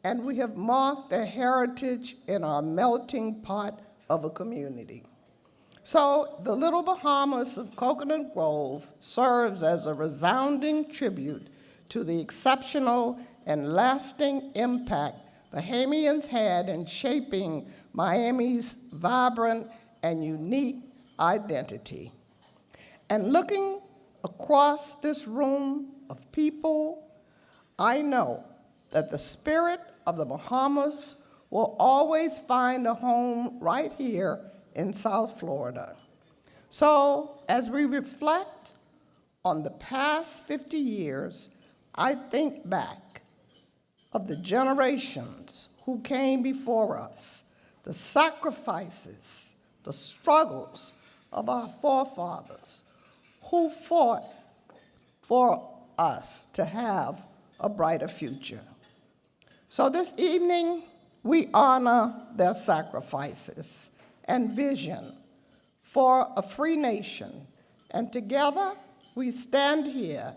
And we have marked their heritage in our melting pot of a community. So the Little Bahamas of Coconut Grove serves as a resounding tribute to the exceptional and lasting impact Bahamians had in shaping Miami's vibrant and unique identity. And looking across this room of people, I know that the spirit of the Bahamas will always find a home right here in South Florida. So as we reflect on the past 50 years, I think back of the generations who came before us, the sacrifices, the struggles of our forefathers who fought for us to have a brighter future. So this evening, we honor their sacrifices and vision for a free nation, and together we stand here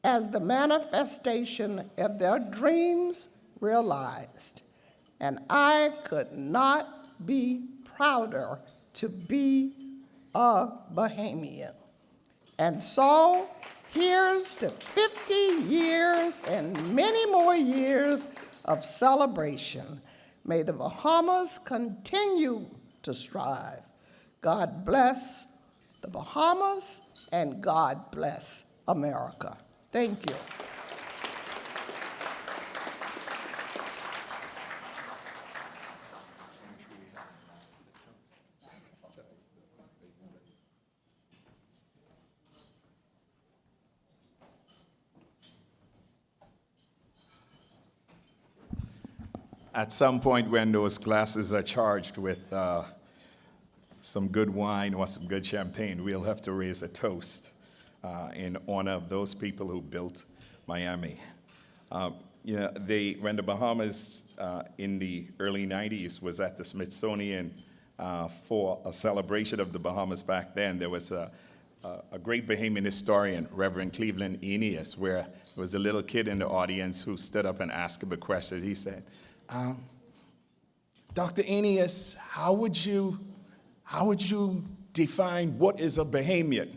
as the manifestation of their dreams realized. And I could not be prouder to be a Bahamian. And so here's to 50 years and many more years of celebration. May the Bahamas continue to strive. God bless the Bahamas, and God bless America. Thank you. At some point when those glasses are charged with some good wine or some good champagne, we'll have to raise a toast in honor of those people who built Miami. When the Bahamas in the early 90s was at the Smithsonian for a celebration of the Bahamas back then, there was a great Bahamian historian, Reverend Cleveland Aeneas, where there was a little kid in the audience who stood up and asked him a question. He said, Dr. Aeneas, how would you define what is a Bahamian?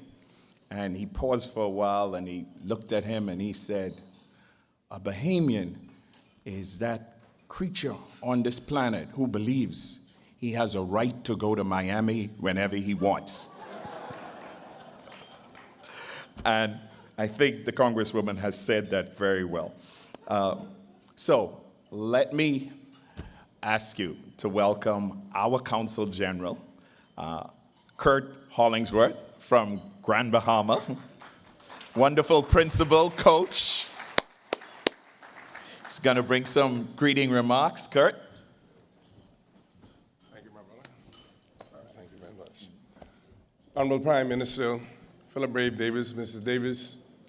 And he paused for a while and he looked at him and he said, a Bahamian is that creature on this planet who believes he has a right to go to Miami whenever he wants. And I think the Congresswoman has said that very well. So let me ask you to welcome our Consul-General, Curt Hollingsworth from Grand Bahama. Wonderful principal, coach. He's going to bring some greeting remarks. Curt? Thank you, my brother. Thank you very much. Honorable Prime Minister, Philip Brave Davis, Mrs. Davis,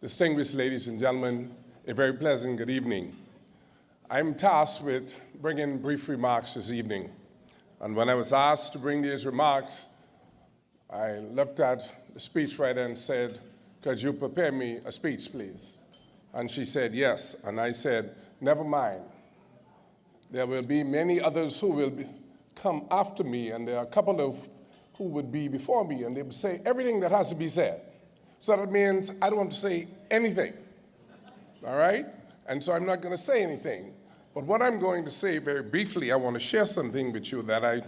distinguished ladies and gentlemen, a very pleasant good evening. I'm tasked with bringing brief remarks this evening. And when I was asked to bring these remarks, I looked at the speechwriter and said, could you prepare me a speech, please? And she said, yes. And I said, never mind. There will be many others who will come after me, and there are a couple of who would be before me, and they would say everything that has to be said. So that means I don't want to say anything, all right? And so I'm not going to say anything. But what I'm going to say very briefly, I want to share something with you that I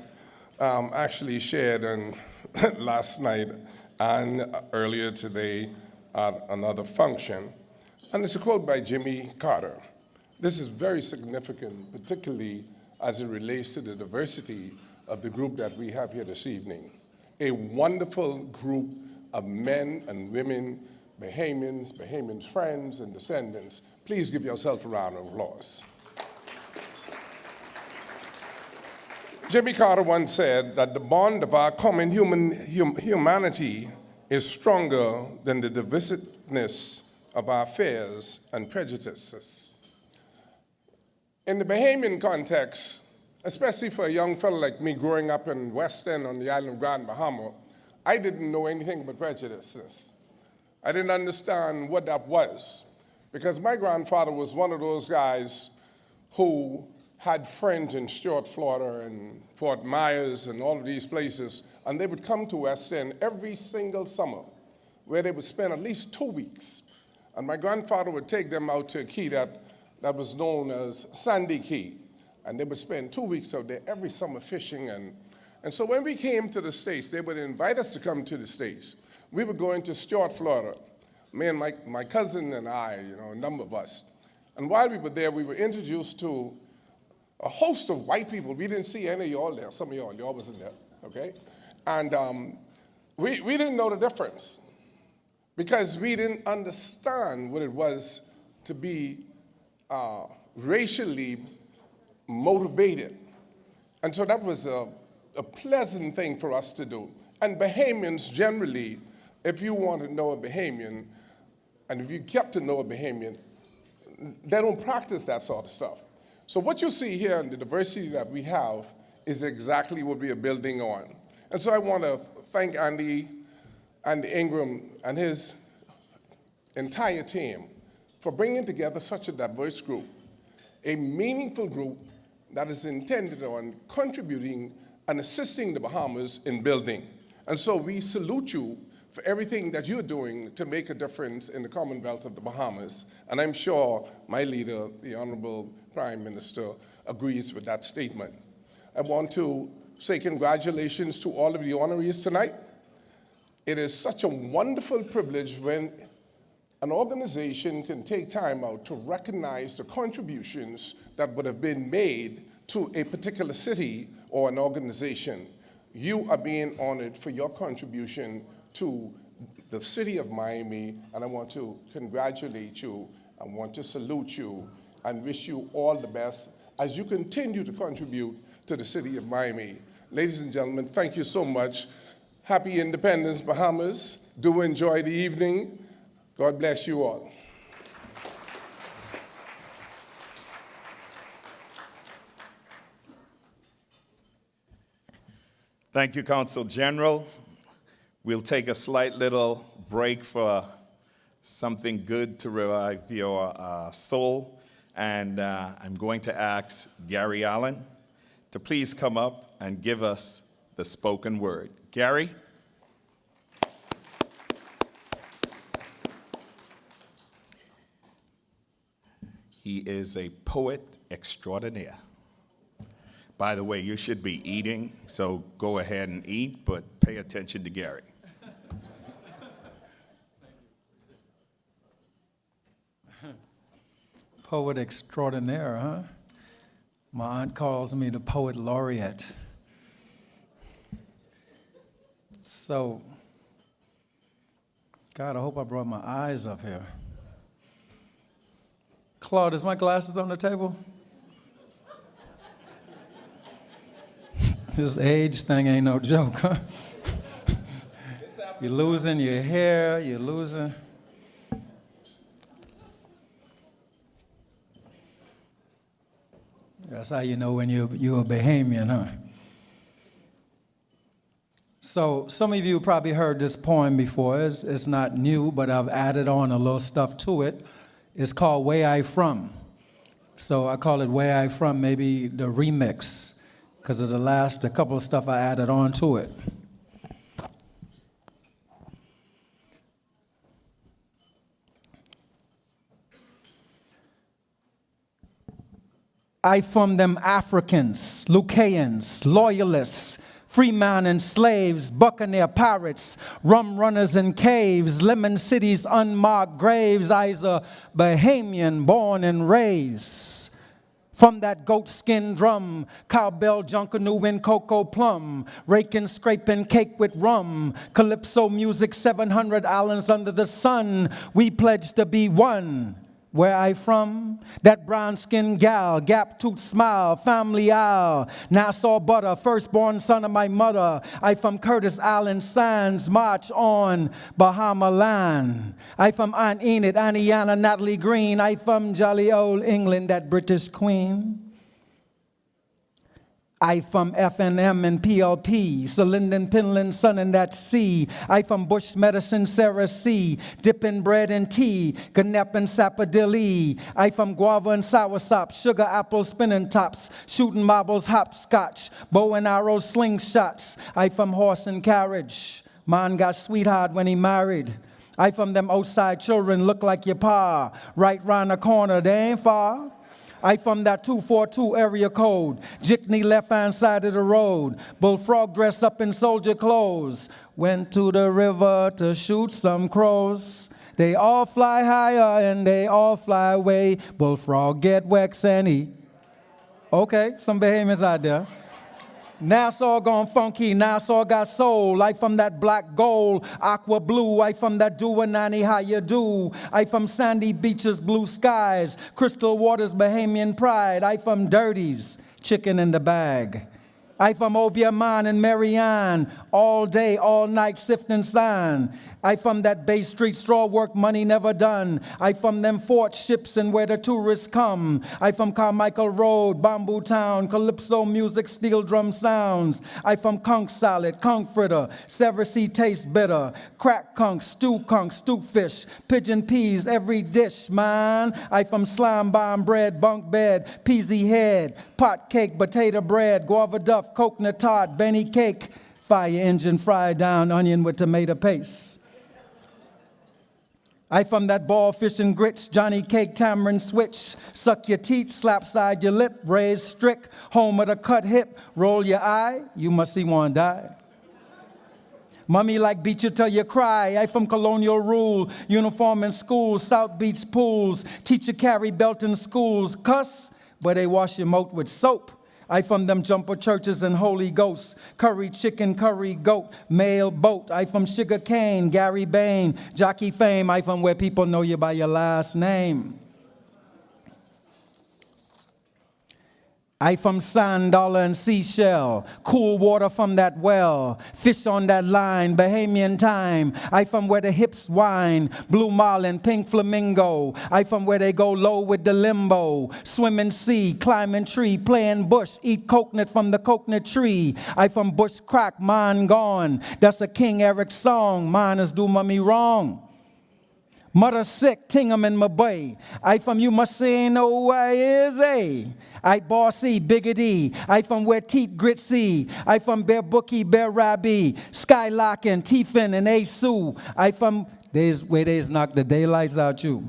actually shared last night and earlier today at another function. And it's a quote by Jimmy Carter. This is very significant, particularly as it relates to the diversity of the group that we have here this evening. A wonderful group of men and women, Bahamians, friends, and descendants. Please give yourself a round of applause. Jimmy Carter once said that the bond of our common humanity is stronger than the divisiveness of our fears and prejudices. In the Bahamian context, especially for a young fellow like me growing up in West End on the island of Grand Bahama, I didn't know anything about prejudices. I didn't understand what that was, because my grandfather was one of those guys who had friends in Stuart, Florida, and Fort Myers, and all of these places, and they would come to West End every single summer, where they would spend at least 2 weeks. And my grandfather would take them out to a key that was known as Sandy Key, and they would spend 2 weeks out there every summer fishing. And so when we came to the States, they would invite us to come to the States. We were going to Stuart, Florida, me and my cousin and I, a number of us. And while we were there, we were introduced to a host of white people. We didn't see any of y'all there. Some of y'all wasn't there, okay? And we didn't know the difference because we didn't understand what it was to be racially motivated. And so that was a pleasant thing for us to do. And Bahamians generally, if you want to know a Bahamian, and if you get to know a Bahamian, they don't practice that sort of stuff. So what you see here in the diversity that we have is exactly what we are building on. And so I want to thank Andy Ingram and his entire team for bringing together such a diverse group, a meaningful group that is intended on contributing and assisting the Bahamas in building. And so we salute you for everything that you're doing to make a difference in the Commonwealth of the Bahamas. And I'm sure my leader, the Honorable Prime Minister, agrees with that statement. I want to say congratulations to all of the honorees tonight. It is such a wonderful privilege when an organization can take time out to recognize the contributions that would have been made to a particular city or an organization. You are being honored for your contribution to the city of Miami, and I want to congratulate you, I want to salute you, and wish you all the best as you continue to contribute to the city of Miami. Ladies and gentlemen, thank you so much. Happy Independence, Bahamas. Do enjoy the evening. God bless you all. Thank you, Consul-General. We'll take a slight little break for something good to revive your soul. And I'm going to ask Gary Allen to please come up and give us the spoken word. Gary? He is a poet extraordinaire. By the way, you should be eating, so go ahead and eat, but pay attention to Gary. Poet extraordinaire, huh? My aunt calls me the poet laureate. So, God, I hope I brought my eyes up here. Claude, is my glasses on the table? This age thing ain't no joke, huh? You're losing your hair, you're losing. That's how you know when you're a Bahamian, huh? So some of you probably heard this poem before. It's not new, but I've added on a little stuff to it. It's called Where I From. So I call it Where I From, maybe the remix, because of the couple of stuff I added on to it. I from them Africans, Lucayans, loyalists, freeman and slaves, buccaneer pirates, rum runners in caves, lemon cities, unmarked graves. I's a Bahamian born and raised. From that goat skin drum, cowbell, junkanoo, and cocoa plum, raking, scraping cake with rum, calypso music, 700 islands under the sun, we pledge to be one. Where I from? That brown-skinned gal, gap-toothed smile, family aisle, Nassau butter, firstborn son of my mother. I from Curtis Island sands, march on Bahama land. I from Aunt Enid, Anniana, Natalie Green. I from jolly old England, that British queen. I from FNM and PLP, Salinden, Pinland, sun in that sea. I from Bush Medicine, Sarah C, dipping bread and tea, Ganep and Sappadilly. I from guava and soursop, sugar apple spinning tops, shooting marbles, hopscotch, bow and arrow slingshots. I from horse and carriage, man got sweetheart when he married. I from them outside children look like your pa, right round the corner, they ain't far. I from that 242 area code, Jickney left-hand side of the road, bullfrog dressed up in soldier clothes, went to the river to shoot some crows. They all fly higher and they all fly away, bullfrog get wax and he. Okay, some Bahamians out there. Nassau gone funky, Nassau got soul. I from that black gold, aqua blue. I from that Duanani, how you do? I from sandy beaches, blue skies, crystal waters, Bahamian pride. I from dirties, chicken in the bag. I from Obiaman and Marianne, all day, all night, sifting sand. I from that Bay Street straw work, money never done. I from them fort ships and where the tourists come. I from Carmichael Road, Bamboo Town, Calypso music, steel drum sounds. I from conch salad, conch fritter, Seversea taste bitter, crack conch, stew fish, pigeon peas, every dish, man. I from slime bomb bread, bunk bed, peasy head, pot cake, potato bread, guava duff, coconut tart, Benny cake, fire engine, fried down onion with tomato paste. I from that ball fish and grits, Johnny cake, tamarind switch, suck your teeth, slap side your lip, raise strick, home of the cut hip, roll your eye, you must see one die. Mummy like beat you till you cry. I from colonial rule, uniform in schools, South Beach pools, teacher carry belt in schools, cuss, but they wash your mouth with soap. I from them jumper churches and Holy Ghosts, curry chicken, curry goat, mail boat. I from sugar cane, Gary Bain, jockey fame. I from where people know you by your last name. I from sand, dollar, and seashell, cool water from that well, fish on that line, Bahamian time. I from where the hips whine, blue marlin, pink flamingo. I from where they go low with the limbo, swim in sea, climbing tree, playing bush, eat coconut from the coconut tree. I from bush crack, mine gone. That's a King Eric song, mine is do mummy wrong. Mother sick, Tingham in my bay. I from you must say no why is a. I bossy, biggity. I from where teeth gritsy. I from Bear Bookie, Bear Rabbi, Skylocking, Tiefin, and Asu. I from days where days knock the daylights out you.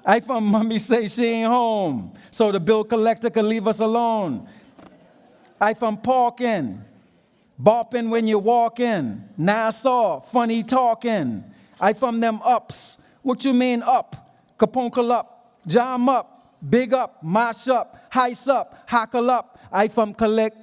I from mommy say she ain't home, so the bill collector can leave us alone. I from parking, bopping when you walk in. Nassau, funny talking. I from them ups. What you mean up? Kaponkle up, jam up, big up, mash up, heist up, hackle up. I from collect.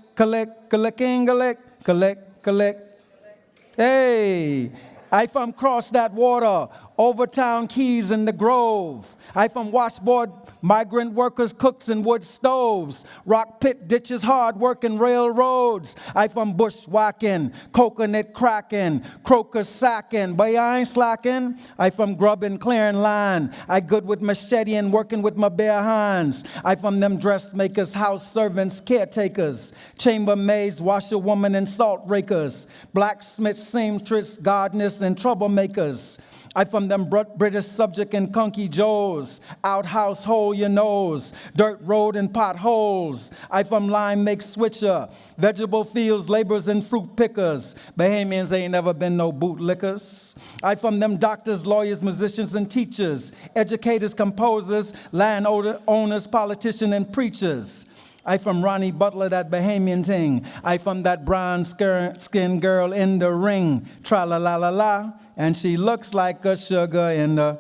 Hey, I from cross that water, Overtown Keys in the Grove. I from washboard migrant workers, cooks in wood stoves. Rock pit ditches, hard working railroads. I from bushwhacking, coconut cracking, crocus sacking. But I ain't slacking. I from grubbing, clearing line. I good with machete and working with my bare hands. I from them dressmakers, house servants, caretakers. Chambermaids, washerwoman and salt rakers. Blacksmiths, seamstress, gardeners and troublemakers. I from them British subject and conky Joes, outhouse hole your nose, dirt road and potholes. I from lime make switcher, vegetable fields, laborers and fruit pickers. Bahamians ain't never been no bootlickers. I from them doctors, lawyers, musicians and teachers, educators, composers, land owners, politicians and preachers. I from Ronnie Butler, that Bahamian ting. I from that brown skin girl in the ring. Tra-la-la-la-la. And she looks like a sugar in the...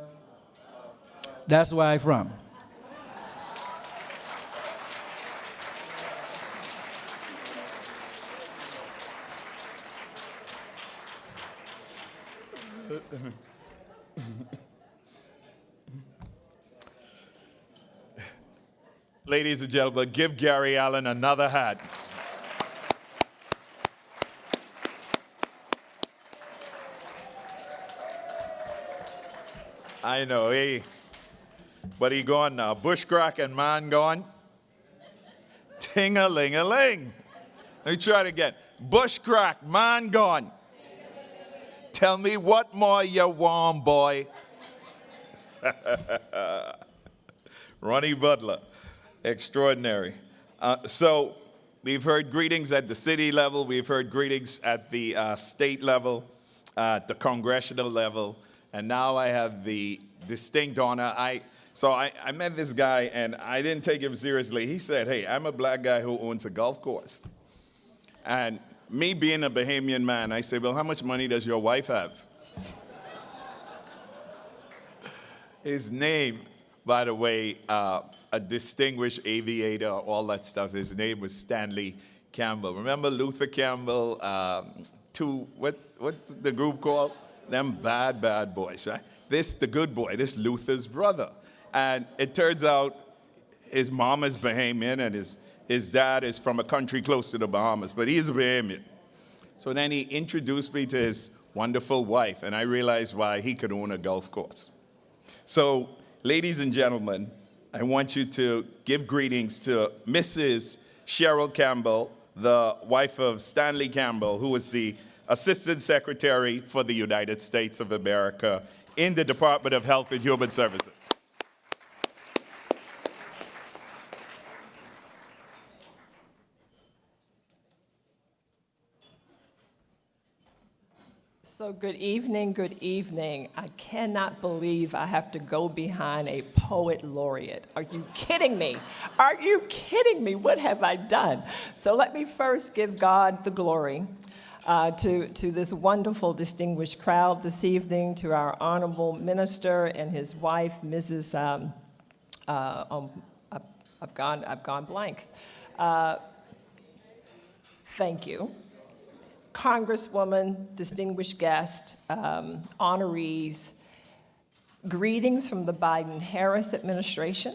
That's where I'm from. Ladies and gentlemen, give Gary Allen another hat. I know, but he gone now. Bushcrack and man gone. Ting-a-ling-a-ling. Let me try it again. Bushcrack, man gone. Tell me what more you want, boy. Ronnie Butler, extraordinary. So we've heard greetings at the city level. We've heard greetings at the state level, at the congressional level. And now I have the distinct honor. I met this guy, and I didn't take him seriously. He said, hey, I'm a black guy who owns a golf course. And me being a Bahamian man, I said, well, how much money does your wife have? His name, by the way, a distinguished aviator, all that stuff, his name was Stanley Campbell. Remember Luther Campbell, what's the group called? Them bad boys, right? This, the good boy, this Luther's brother. And it turns out his mom is Bahamian and his dad is from a country close to the Bahamas, but he's a Bahamian. So then he introduced me to his wonderful wife, and I realized why he could own a golf course. So, ladies and gentlemen, I want you to give greetings to Mrs. Cheryl Campbell, the wife of Stanley Campbell, who was the Assistant Secretary for the United States of America in the Department of Health and Human Services. So good evening. I cannot believe I have to go behind a poet laureate. Are you kidding me? Are you kidding me? What have I done? So let me first give God the glory. To this wonderful, distinguished crowd this evening, to our honorable minister and his wife, Mrs. I've gone blank. Thank you. Congresswoman, distinguished guest, honorees, greetings from the Biden-Harris administration.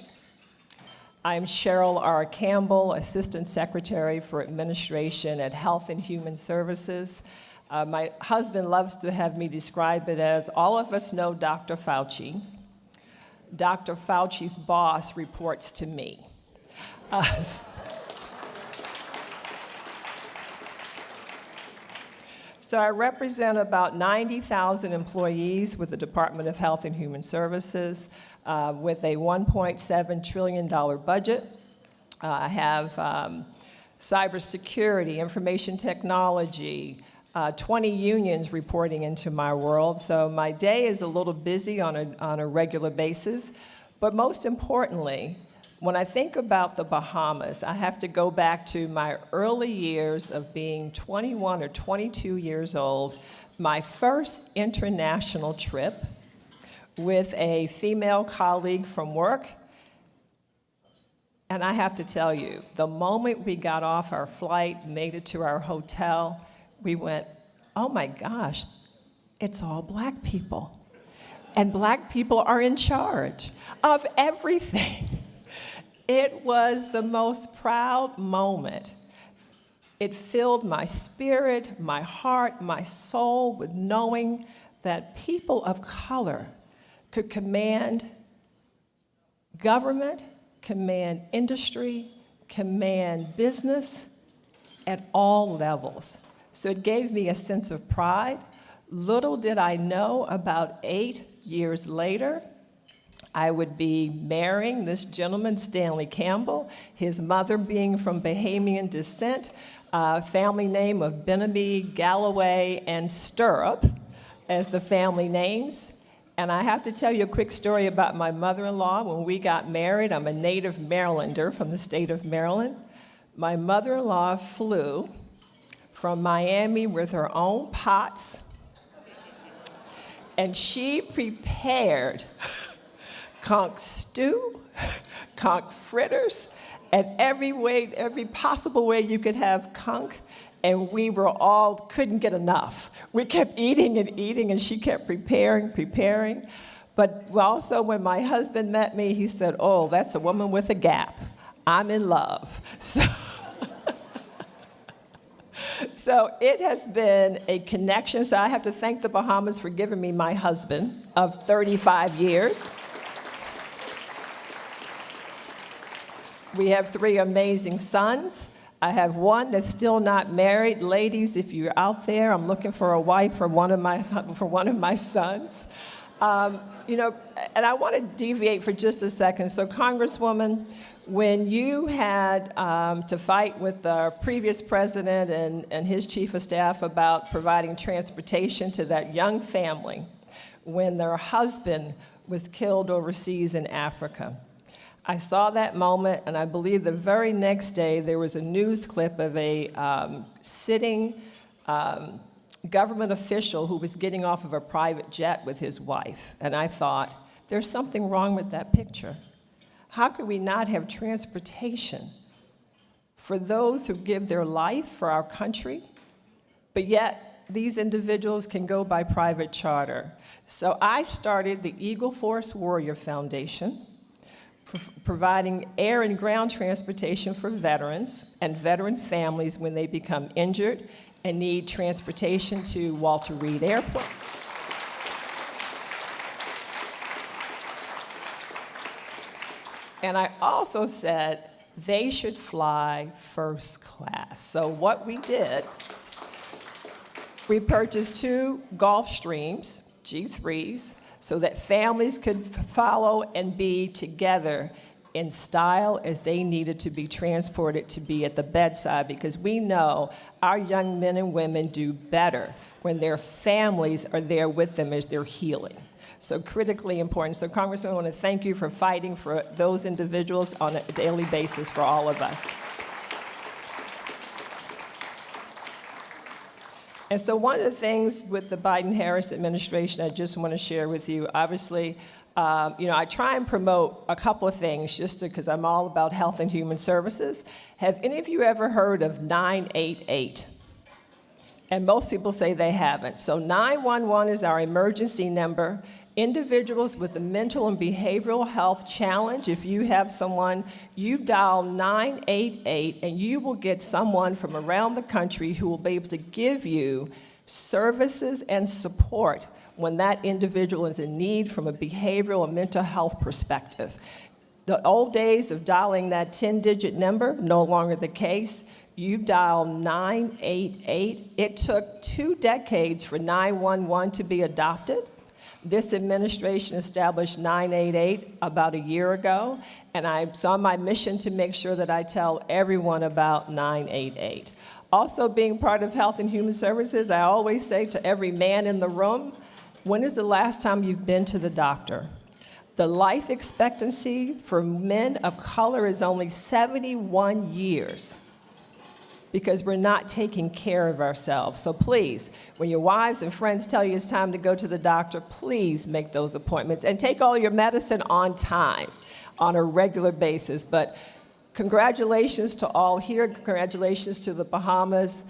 I'm Cheryl R. Campbell, Assistant Secretary for Administration at Health and Human Services. My husband loves to have me describe it as, all of us know Dr. Fauci. Dr. Fauci's boss reports to me. So I represent about 90,000 employees with the Department of Health and Human Services. With a $1.7 trillion budget. I have cybersecurity, information technology, 20 unions reporting into my world. So my day is a little busy on a regular basis. But most importantly, when I think about the Bahamas, I have to go back to my early years of being 21 or 22 years old, my first international trip with a female colleague from work. And I have to tell you, the moment we got off our flight, made it to our hotel, we went, oh my gosh, it's all black people. and black people are in charge of everything. It was the most proud moment. It filled my spirit, my heart, my soul with knowing that people of color could command government, command industry, command business at all levels. So it gave me a sense of pride. Little did I know, about 8 years later, I would be marrying this gentleman, Stanley Campbell, his mother being from Bahamian descent, family name of Benamy, Galloway, and Stirrup as the family names. And I have to tell you a quick story about my mother-in-law. When we got married, I'm a native Marylander from the state of Maryland. My mother-in-law flew from Miami with her own pots, and she prepared conch stew, conch fritters, and every possible way you could have conch, and we were all, couldn't get enough. We kept eating and eating, and she kept preparing. But also, when my husband met me, he said, "Oh, that's a woman with a gap. I'm in love." So it has been a connection. So I have to thank the Bahamas for giving me my husband of 35 years. We have 3 amazing sons. I have one that's still not married. Ladies, if you're out there, I'm looking for a wife for one of my sons. And I want to deviate for just a second. So, Congresswoman, when you had to fight with the previous president and his chief of staff about providing transportation to that young family when their husband was killed overseas in Africa, I saw that moment, and I believe the very next day there was a news clip of a sitting government official who was getting off of a private jet with his wife. And I thought, there's something wrong with that picture. How could we not have transportation for those who give their life for our country, but yet these individuals can go by private charter? So I started the Eagle Force Warrior Foundation, providing air and ground transportation for veterans and veteran families when they become injured and need transportation to Walter Reed Airport. And I also said they should fly first class. So what we did, we purchased 2 Gulfstreams, G3s, so that families could follow and be together in style as they needed to be transported to be at the bedside, because we know our young men and women do better when their families are there with them as they're healing. So critically important. So Congressman, I want to thank you for fighting for those individuals on a daily basis for all of us. And so one of the things with the Biden-Harris administration I just want to share with you, obviously, I try and promote a couple of things just because I'm all about health and human services. Have any of you ever heard of 988? And most people say they haven't. So 911 is our emergency number. Individuals with a mental and behavioral health challenge, if you have someone, you dial 988 and you will get someone from around the country who will be able to give you services and support when that individual is in need from a behavioral and mental health perspective. The old days of dialing that 10-digit number, no longer the case. You dial 988. It took 2 decades for 911 to be adopted. This administration established 988 about a year ago, and it's on my mission to make sure that I tell everyone about 988. Also, being part of Health and Human Services, I always say to every man in the room, when is the last time you've been to the doctor? The life expectancy for men of color is only 71 years. Because we're not taking care of ourselves. So please, when your wives and friends tell you it's time to go to the doctor, please make those appointments and take all your medicine on time, on a regular basis. But Congratulations to all here. Congratulations to the Bahamas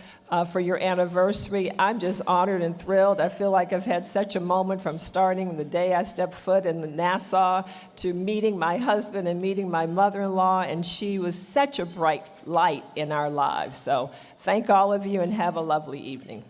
for your anniversary. I'm just honored and thrilled. I feel like I've had such a moment from starting the day I stepped foot in Nassau to meeting my husband and meeting my mother-in-law, and she was such a bright light in our lives. So thank all of you and have a lovely evening.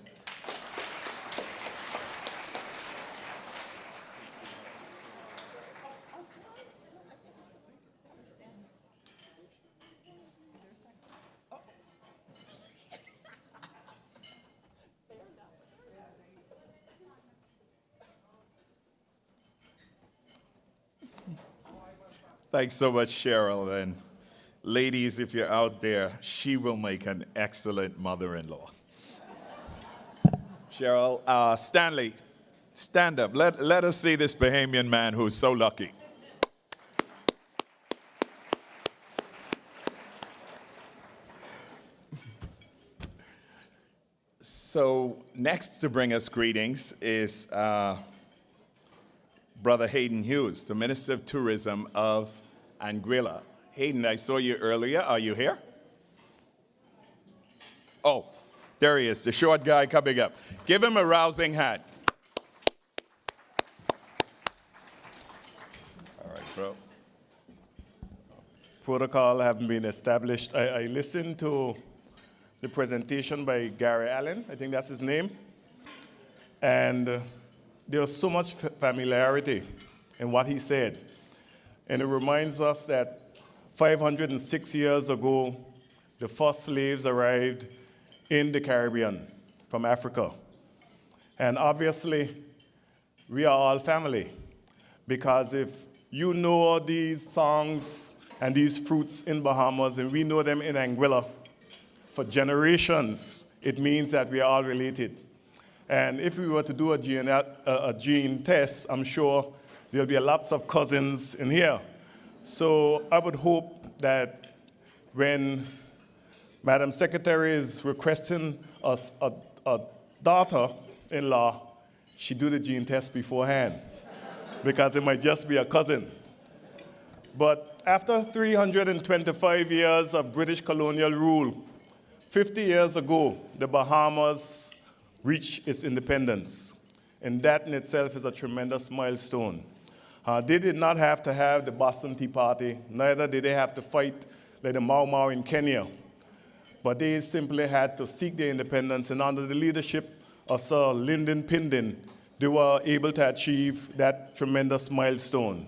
Thanks so much, Cheryl. And ladies, if you're out there, she will make an excellent mother-in-law. Cheryl, Stanley, stand up. Let us see this Bahamian man who's so lucky. So next to bring us greetings is Brother Haydn Hughes, the Minister of Tourism of Anguilla. Haydn, I saw you earlier. Are you here? Oh, there he is, the short guy coming up. Give him a rousing hand. All right, bro. Protocol haven't been established. I listened to the presentation by Gary Allen, I think that's his name, and there was so much familiarity in what he said. And it reminds us that 506 years ago, the first slaves arrived in the Caribbean from Africa. And obviously, we are all family, because if you know these songs and these fruits in Bahamas, and we know them in Anguilla for generations, it means that we are all related. And if we were to do a gene test, I'm sure there'll be lots of cousins in here. So I would hope that when Madam Secretary is requesting us a daughter-in-law, she do the gene test beforehand, because it might just be a cousin. But after 325 years of British colonial rule, 50 years ago, the Bahamas reached its independence, and that in itself is a tremendous milestone. They did not have to have the Boston Tea Party, neither did they have to fight like the Mau Mau in Kenya, but they simply had to seek their independence, and under the leadership of Sir Lyndon Pindon, they were able to achieve that tremendous milestone.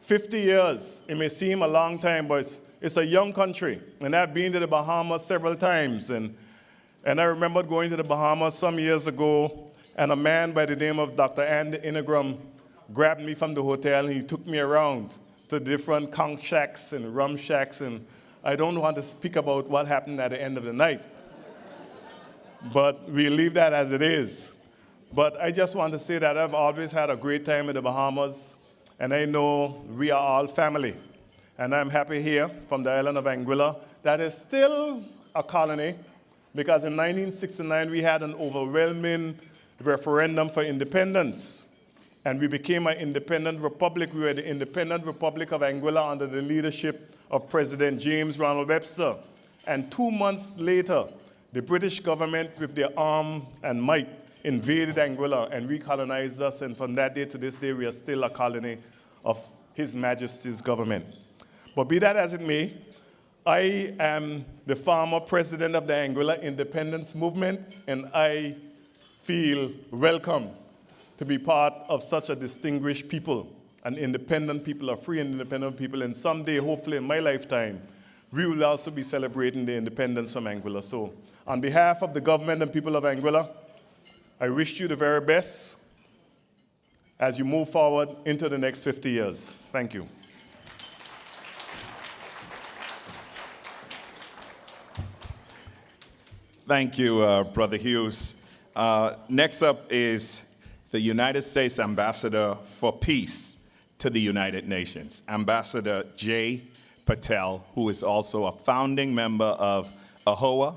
50 years, it may seem a long time, but it's a young country, and I've been to the Bahamas several times, and I remember going to the Bahamas some years ago, and a man by the name of Dr. Andy Ingram grabbed me from the hotel, and he took me around to different conch shacks and rum shacks, and I don't want to speak about what happened at the end of the night, but we leave that as it is. But I just want to say that I've always had a great time in the Bahamas, and I know we are all family. And I'm happy here from the island of Anguilla that is still a colony, because in 1969 we had an overwhelming referendum for independence, and we became an independent republic. We were the Independent Republic of Anguilla under the leadership of President James Ronald Webster. And 2 months later, the British government, with their arm and might, invaded Anguilla and recolonized us, and from that day to this day, we are still a colony of His Majesty's government. But be that as it may, I am the former president of the Anguilla Independence Movement, and I feel welcome to be part of such a distinguished people, an independent people, a free and independent people, and someday, hopefully in my lifetime, we will also be celebrating the independence from Anguilla. So on behalf of the government and people of Anguilla, I wish you the very best as you move forward into the next 50 years. Thank you. Thank you, Brother Hughes. Next up is the United States Ambassador for Peace to the United Nations, Ambassador Jay Patel, who is also a founding member of AHOA,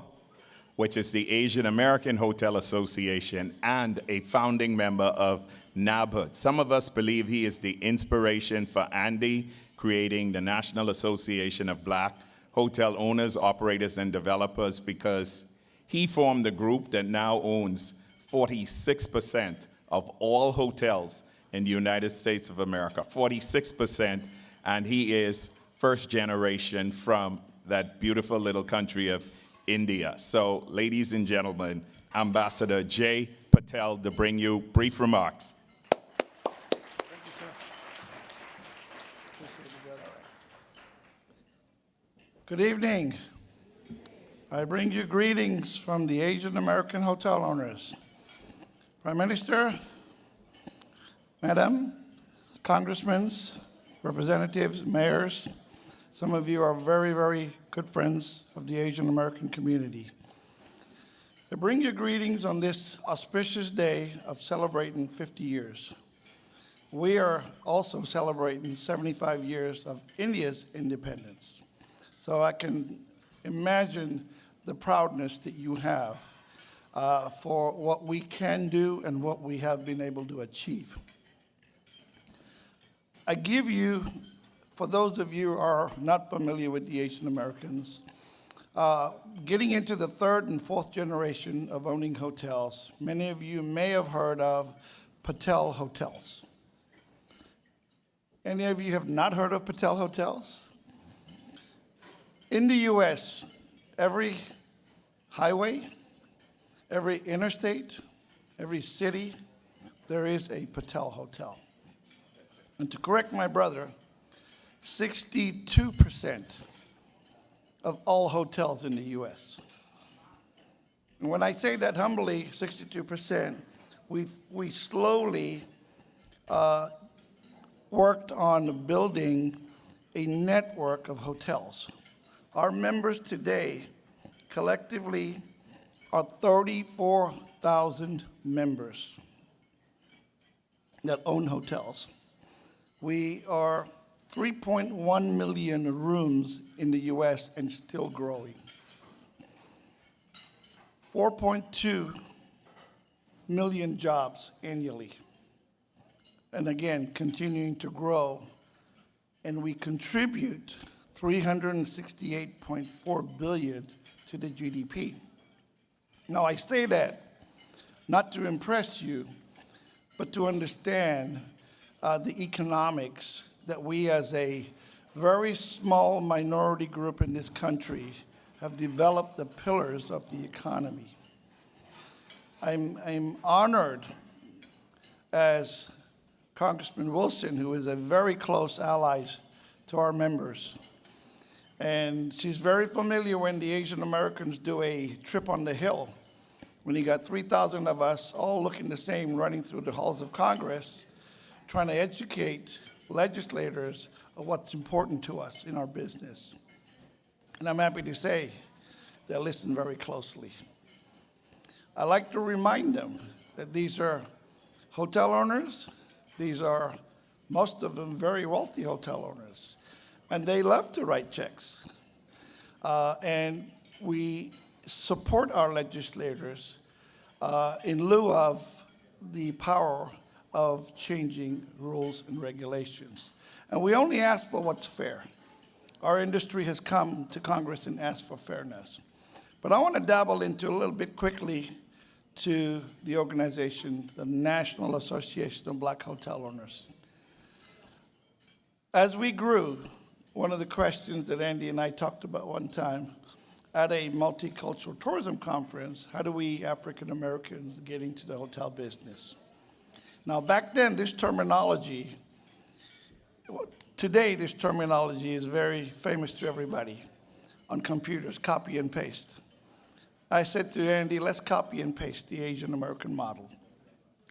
which is the Asian American Hotel Association, and a founding member of NABHOOD. Some of us believe he is the inspiration for Andy creating the National Association of Black hotel owners, operators, and developers because he formed a group that now owns 46% of all hotels in the United States of America, 46%, and he is first generation from that beautiful little country of India. So, ladies and gentlemen, Ambassador Jay Patel to bring you brief remarks. Good evening. I bring you greetings from the Asian American hotel owners. Prime Minister, Madam, Congressmen, representatives, mayors, some of you are very, very good friends of the Asian American community. I bring you greetings on this auspicious day of celebrating 50 years. We are also celebrating 75 years of India's independence. So I can imagine the proudness that you have for what we can do and what we have been able to achieve. I give you, for those of you who are not familiar with the Asian Americans, getting into the third and fourth generation of owning hotels, many of you may have heard of Patel hotels. Any of you have not heard of Patel hotels? In the US, every highway, every interstate, every city, there is a Patel hotel. And to correct my brother, 62% of all hotels in the US. And when I say that humbly, 62%, we slowly worked on building a network of hotels. Our members today, collectively, are 34,000 members that own hotels. We are 3.1 million rooms in the US and still growing. 4.2 million jobs annually. And again, continuing to grow. And we contribute $368.4 billion to the GDP. Now, I say that not to impress you, but to understand the economics that we as a very small minority group in this country have developed the pillars of the economy. I'm honored as Congressman Wilson, who is a very close ally to our members. And she's very familiar when the Asian Americans do a trip on the Hill, when you got 3,000 of us all looking the same running through the halls of Congress, trying to educate legislators of what's important to us in our business. And I'm happy to say they listen very closely. I like to remind them that these are hotel owners. These are, most of them, very wealthy hotel owners. And they love to write checks. And we support our legislators in lieu of the power of changing rules and regulations. And we only ask for what's fair. Our industry has come to Congress and asked for fairness. But I want to dabble into a little bit quickly to the organization, the National Association of Black Hotel Owners. As we grew, one of the questions that Andy and I talked about one time at a multicultural tourism conference, how do we African Americans get into the hotel business? Now, back then, this terminology, today this terminology is very famous to everybody on computers, copy and paste. I said to Andy, let's copy and paste the Asian American model.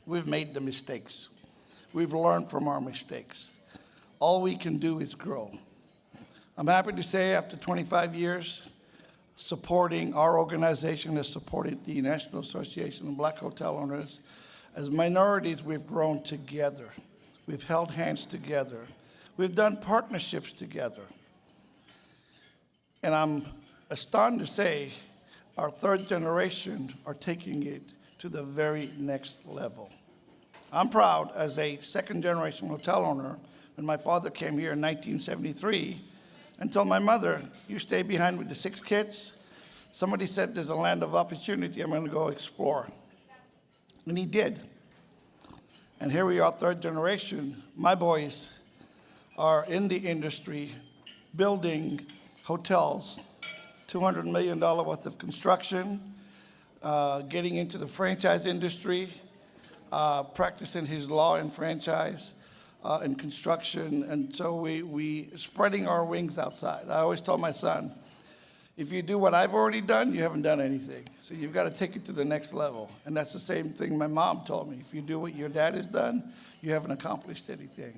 We've made the mistakes. We've learned from our mistakes. All we can do is grow. I'm happy to say after 25 years, supporting our organization has supported the National Association of Black Hotel Owners. As minorities, we've grown together. We've held hands together. We've done partnerships together. And I'm astounded to say our third generation are taking it to the very next level. I'm proud as a second generation hotel owner, when my father came here in 1973, and told my mother, you stay behind with the 6 kids. Somebody said there's a land of opportunity, I'm gonna go explore. And he did. And here we are, 3rd generation. My boys are in the industry, building hotels, $200 million worth of construction, getting into the franchise industry, practicing his law in franchise and construction. And so we spreading our wings outside. I always told my son, if you do what I've already done, you haven't done anything. So you've got to take it to the next level. And that's the same thing my mom told me. If you do what your dad has done, you haven't accomplished anything.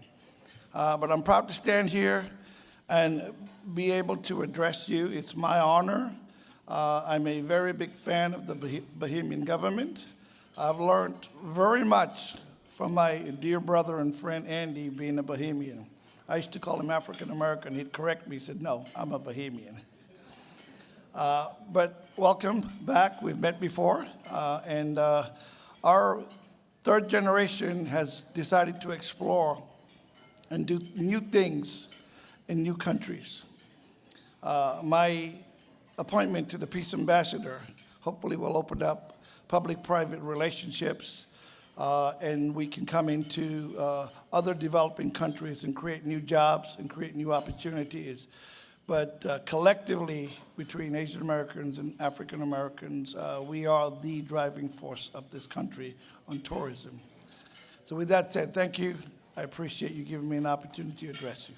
But I'm proud to stand here and be able to address you. It's my honor. I'm a very big fan of the Bahamian government. I've learned very much from my dear brother and friend Andy being a Bahamian. I used to call him African American. He'd correct me. He said, no, I'm a Bahamian. But welcome back. We've met before. And our 3rd generation has decided to explore and do new things in new countries. My appointment to the Peace Ambassador hopefully will open up public-private relationships and we can come into other developing countries and create new jobs and create new opportunities. But collectively, between Asian Americans and African Americans, we are the driving force of this country on tourism. So with that said, thank you. I appreciate you giving me an opportunity to address you.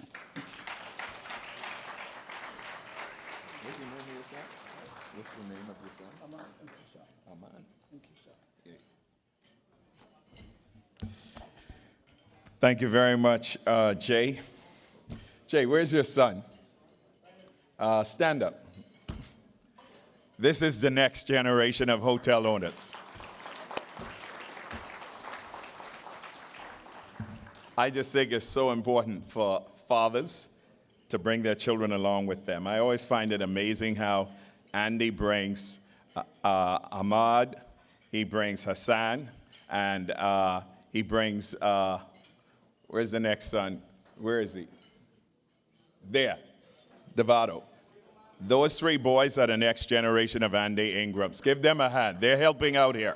What's the name of your son? What's the name of your son? Aman. Thank you very much, Jay. Jay, where's your son? Stand up. This is the next generation of hotel owners. I just think it's so important for fathers to bring their children along with them. I always find it amazing how Andy brings Ahmad, he brings Hassan, and he brings, where's the next son? Where is he? There, Devado. Those 3 boys are the next generation of Andy Ingrams. Give them a hand. They're helping out here.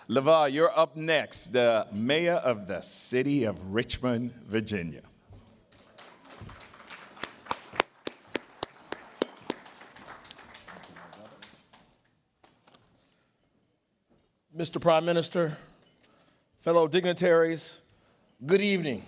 Levar, you're up next, the mayor of the city of Richmond, Virginia. Mr. Prime Minister, fellow dignitaries, good evening.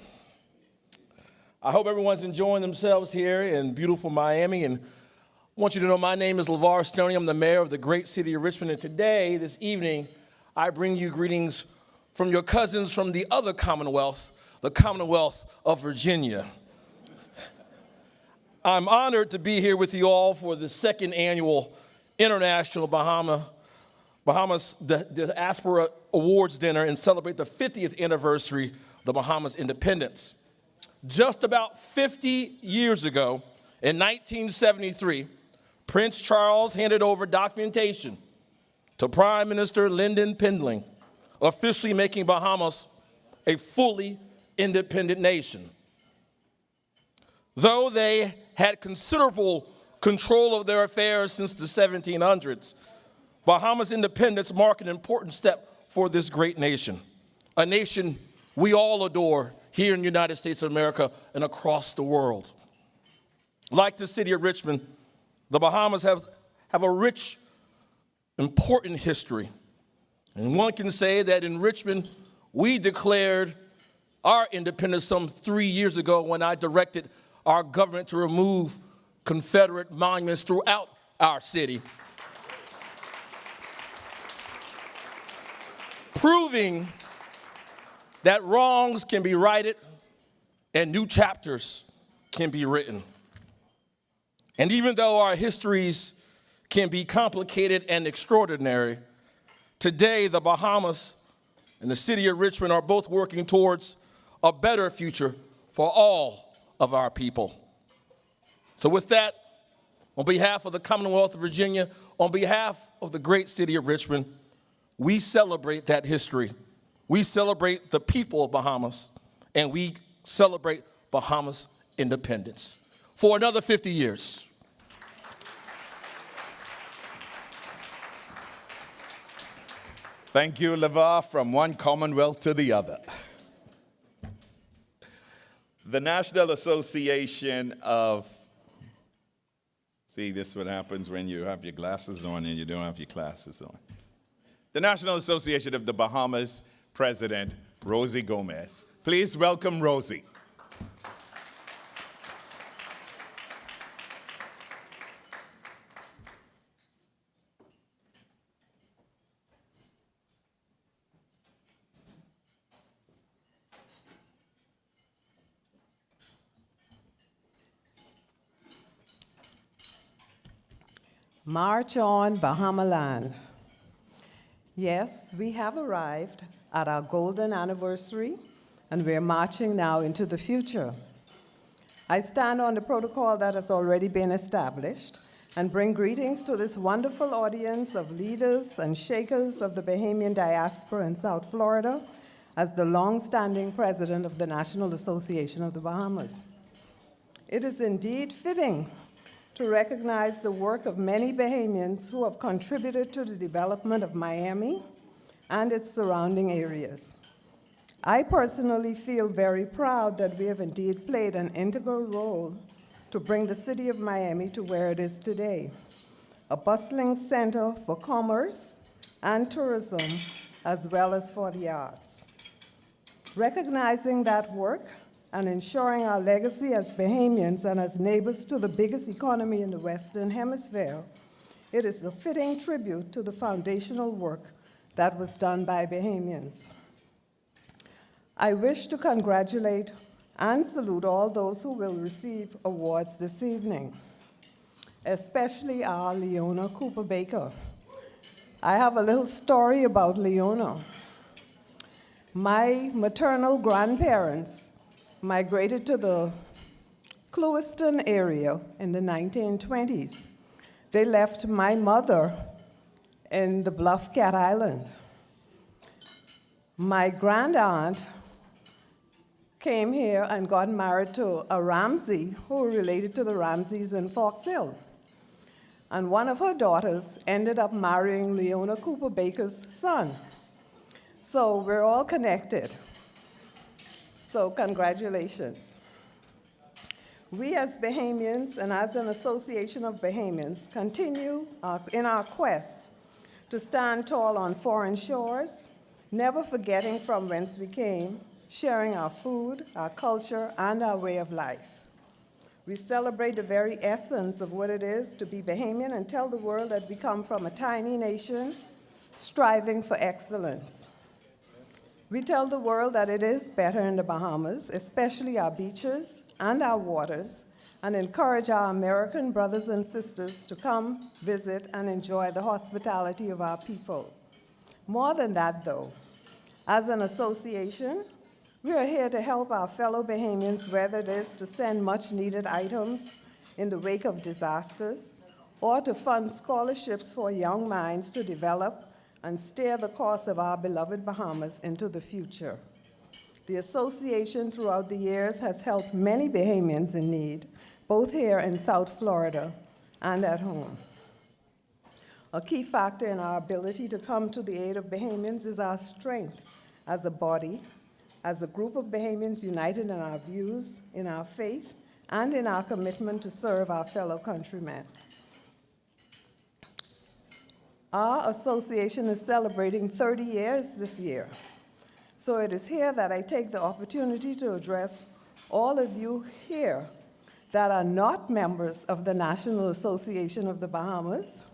I hope everyone's enjoying themselves here in beautiful Miami, and I want you to know my name is Levar Stoney. I'm the mayor of the great city of Richmond, and today, this evening, I bring you greetings from your cousins from the other Commonwealth, the Commonwealth of Virginia. I'm honored to be here with you all for the 2nd annual International Bahamas Diaspora Awards Dinner and celebrate the 50th anniversary of the Bahamas independence. Just about 50 years ago, in 1973, Prince Charles handed over documentation to Prime Minister Lyndon Pindling, officially making Bahamas a fully independent nation. Though they had considerable control of their affairs since the 1700s, Bahamas independence marked an important step for this great nation, a nation we all adore here in the United States of America and across the world. Like the city of Richmond, the Bahamas have a rich, important history. And one can say that in Richmond, we declared our independence some 3 years ago when I directed our government to remove Confederate monuments throughout our city, proving that wrongs can be righted and new chapters can be written. And even though our histories can be complicated and extraordinary, today the Bahamas and the city of Richmond are both working towards a better future for all of our people. So with that, on behalf of the Commonwealth of Virginia, on behalf of the great city of Richmond, we celebrate that history. We celebrate the people of Bahamas, and we celebrate Bahamas independence for another 50 years. Thank you, Levar, from one Commonwealth to the other. The National Association of, see, this is what happens when you have your glasses on and you don't have your glasses on. The National Association of the Bahamas President, Rosie Gomez. Please welcome Rosie. March on, Bahamaland. Yes, we have arrived at our golden anniversary, and we're marching now into the future. I stand on the protocol that has already been established and bring greetings to this wonderful audience of leaders and shakers of the Bahamian diaspora in South Florida as the long-standing president of the National Association of the Bahamas. It is indeed fitting to recognize the work of many Bahamians who have contributed to the development of Miami and its surrounding areas. I personally feel very proud that we have indeed played an integral role to bring the city of Miami to where it is today, a bustling center for commerce and tourism, as well as for the arts. Recognizing that work and ensuring our legacy as Bahamians and as neighbors to the biggest economy in the Western Hemisphere, it is a fitting tribute to the foundational work that was done by Bahamians. I wish to congratulate and salute all those who will receive awards this evening, especially our Leona Cooper Baker. I have a little story about Leona. My maternal grandparents migrated to the Clewiston area in the 1920s. They left my mother in the Bluff Cat Island. My grandaunt came here and got married to a Ramsey who were related to the Ramseys in Fox Hill. And one of her daughters ended up marrying Leona Cooper Baker's son. So we're all connected. So congratulations. We as Bahamians and as an association of Bahamians continue in our quest to stand tall on foreign shores, never forgetting from whence we came, sharing our food, our culture, and our way of life. We celebrate the very essence of what it is to be Bahamian and tell the world that we come from a tiny nation striving for excellence. We tell the world that it is better in the Bahamas, especially our beaches and our waters, and encourage our American brothers and sisters to come, visit, and enjoy the hospitality of our people. More than that, though, as an association, we are here to help our fellow Bahamians, whether it is to send much-needed items in the wake of disasters, or to fund scholarships for young minds to develop and steer the course of our beloved Bahamas into the future. The association throughout the years has helped many Bahamians in need, both here in South Florida and at home. A key factor in our ability to come to the aid of Bahamians is our strength as a body, as a group of Bahamians united in our views, in our faith, and in our commitment to serve our fellow countrymen. Our association is celebrating 30 years this year. So it is here that I take the opportunity to address all of you here that are not members of the National Association of the Bahamas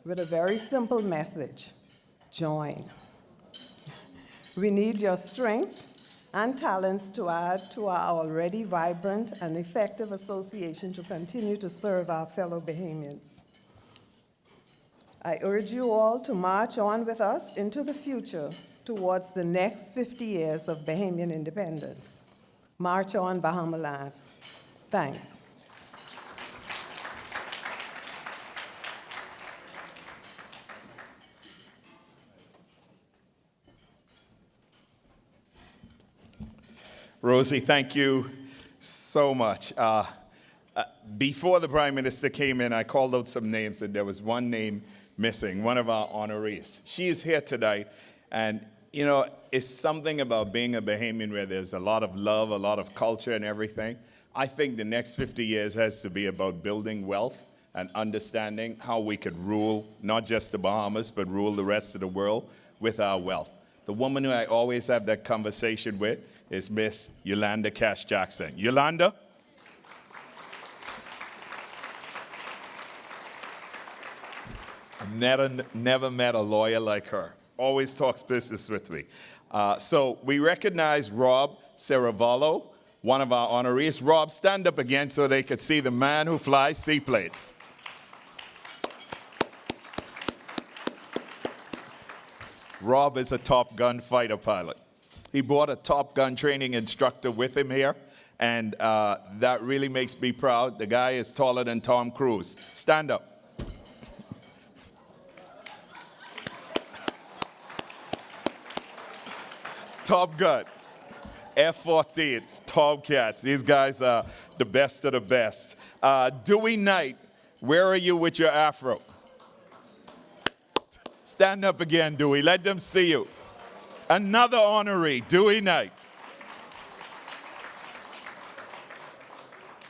with a very simple message: join. We need your strength and talents to add to our already vibrant and effective association to continue to serve our fellow Bahamians. I urge you all to march on with us into the future towards the next 50 years of Bahamian independence. March on, Bahamaland. Thanks. Rosie, thank you so much. Before the Prime Minister came in, I called out some names, and there was one name missing, one of our honorees. She is here tonight, and you know, it's something about being a Bahamian where there's a lot of love, a lot of culture and everything. I think the next 50 years has to be about building wealth and understanding how we could rule not just the Bahamas, but rule the rest of the world with our wealth. The woman who I always have that conversation with is Miss Yolanda Cash Jackson. Yolanda? I've never met a lawyer like her. Always talks business with me. So we recognize Rob Saravallo, one of our honorees. Rob, stand up again so they could see the man who flies seaplanes. Rob is a Top Gun fighter pilot. He brought a Top Gun training instructor with him here, and that really makes me proud. The guy is taller than Tom Cruise. Stand up. Top Gun, F-14s, Tomcats. These guys are the best of the best. Dewey Knight, where are you with your afro? Stand up again, Dewey. Let them see you. Another honoree, Dewey Knight.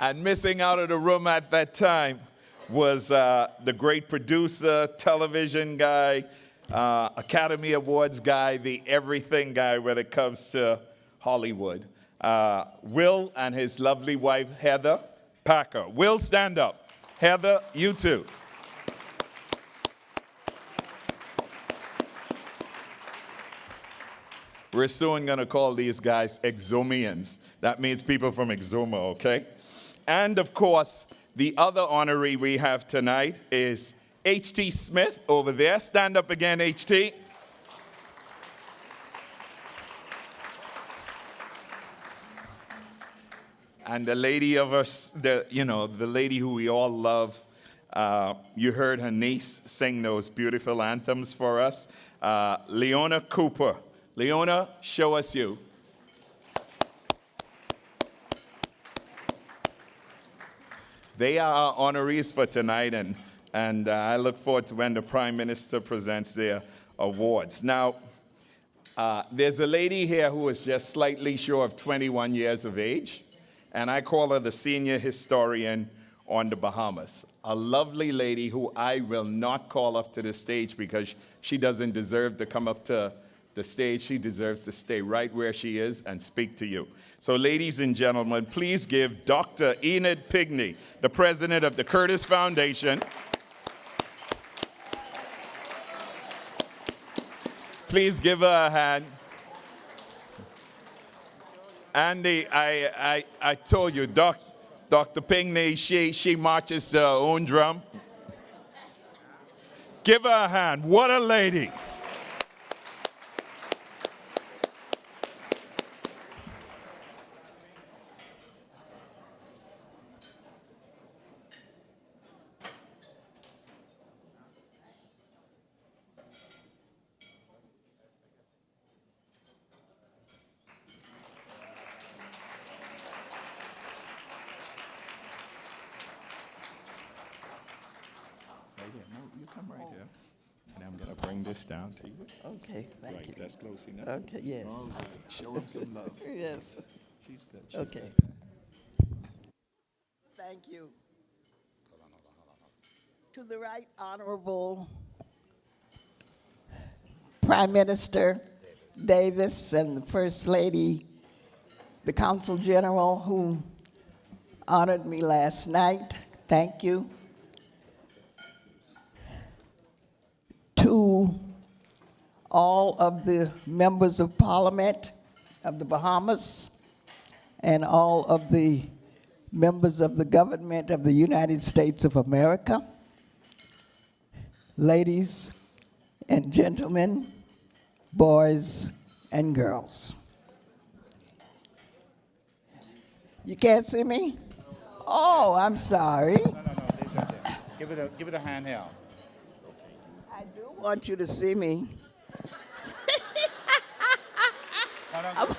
And missing out of the room at that time was the great producer, television guy, Academy Awards guy, the everything guy when it comes to Hollywood. Will and his lovely wife, Heather Packer. Will, stand up. Heather, you too. We're soon going to call these guys Exomians. That means people from Exuma, okay? And of course, the other honoree we have tonight is H.T. Smith over there. Stand up again, H.T. And the lady of us, the lady who we all love, you heard her niece sing those beautiful anthems for us, Leona Cooper. Leona, show us you. They are our honorees for tonight, and I look forward to when the Prime Minister presents their awards. Now, there's a lady here who is just slightly short of 21 years of age, and I call her the senior historian on the Bahamas. A lovely lady who I will not call up to the stage because she doesn't deserve to come up to the stage. She deserves to stay right where she is and speak to you. So ladies and gentlemen, please give Dr. Enid Pigney, the president of the Curtis Foundation. Please give her a hand. Andy, I told you, Dr. Pigney, she marches to her own drum. Give her a hand. What a lady. This down to you. Okay, thank you. That's close enough. Okay, yes. All right. Show him some love. Yes. She's good. Okay. Thank you. To the Right Honorable Prime Minister Davis and the First Lady, the Consul-General who honored me last night, thank you. To all of the members of Parliament of the Bahamas and all of the members of the government of the United States of America, ladies and gentlemen, boys and girls. You can't see me? Oh, I'm sorry. No. Give it a handheld. I do want you to see me. That's good.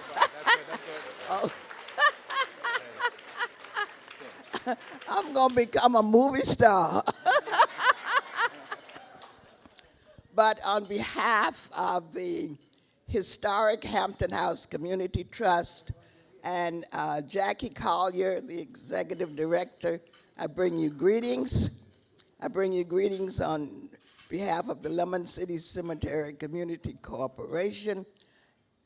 Oh, I'm going to become a movie star. But on behalf of the Historic Hampton House Community Trust and Jackie Collier, the executive director, I bring you greetings. I bring you greetings on behalf of the Lemon City Cemetery Community Corporation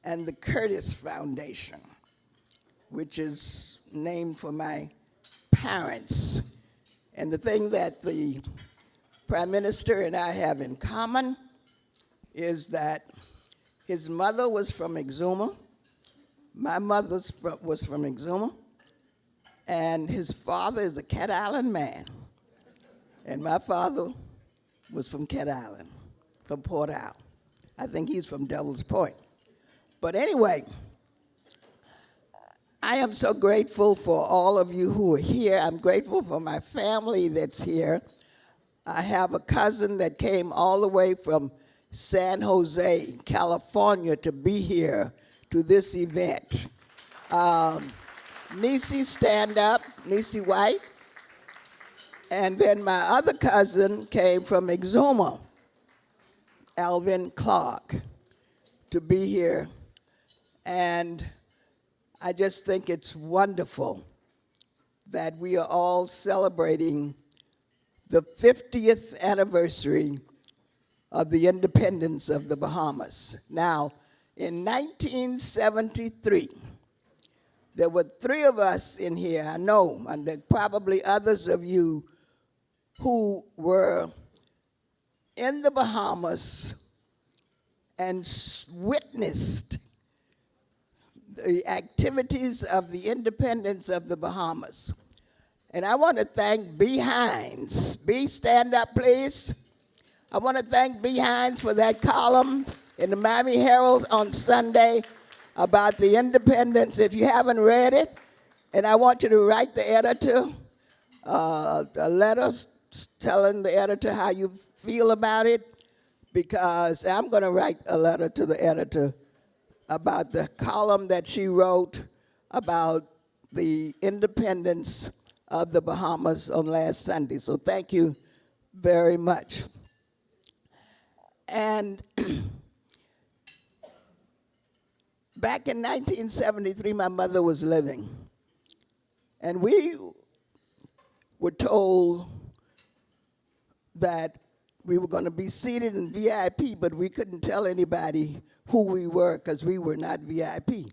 and the Curtis Foundation, which is named for my parents. And the thing that the Prime Minister and I have in common is that his mother was from Exuma, my mother was from Exuma, and his father is a Cat Island man. And my father was from Cat Island, from Port Al. I think he's from Devil's Point. But anyway, I am so grateful for all of you who are here. I'm grateful for my family that's here. I have a cousin that came all the way from San Jose, California, to be here to this event. Niecy, stand up, Niecy White. And then my other cousin came from Exuma, Alvin Clark, to be here. And I just think it's wonderful that we are all celebrating the 50th anniversary of the independence of the Bahamas. Now, in 1973, there were 3 of us in here, I know, and there are probably others of you who were in the Bahamas and witnessed the activities of the independence of the Bahamas. And I want to thank B. Hines. B, stand up, please. I want to thank B. Hines for that column in the Miami Herald on Sunday about the independence. If you haven't read it, and I want you to write the editor a letter telling the editor how you feel about it, because I'm going to write a letter to the editor about the column that she wrote about the independence of the Bahamas on last Sunday. So thank you very much. And back in 1973, my mother was living. And we were told that we were going to be seated in VIP, but we couldn't tell anybody who we were because we were not VIP.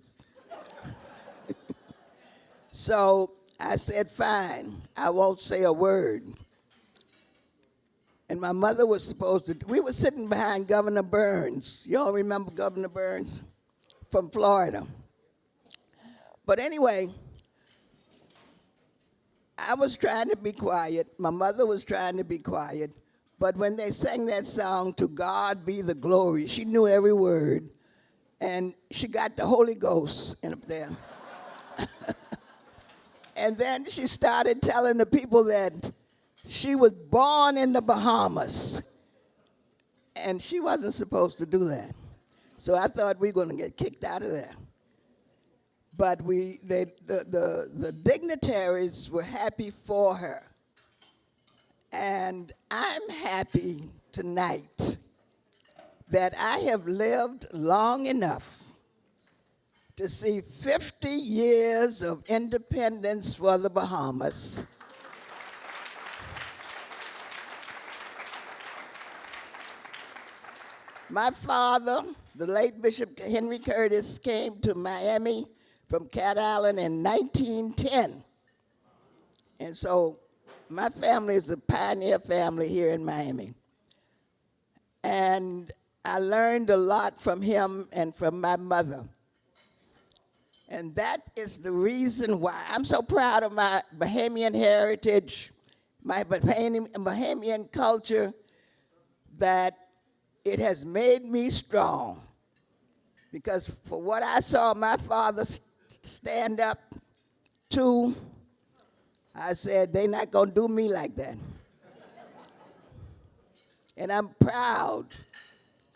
So I said, fine, I won't say a word. And my mother was supposed to, we were sitting behind Governor Burns. Y'all remember Governor Burns from Florida? But anyway, I was trying to be quiet. My mother was trying to be quiet. But when they sang that song, "To God Be the Glory," she knew every word. And she got the Holy Ghost up there. And then she started telling the people that she was born in the Bahamas. And she wasn't supposed to do that. So I thought we were going to get kicked out of there. But the dignitaries were happy for her. And I'm happy tonight that I have lived long enough to see 50 years of independence for the Bahamas. My father, the late Bishop Henry Curtis, came to Miami from Cat Island in 1910. And so my family is a pioneer family here in Miami. And I learned a lot from him and from my mother. And that is the reason why I'm so proud of my Bahamian heritage, my Bahamian culture, that it has made me strong. Because for what I saw my father stand up to, I said, they're not going to do me like that. And I'm proud.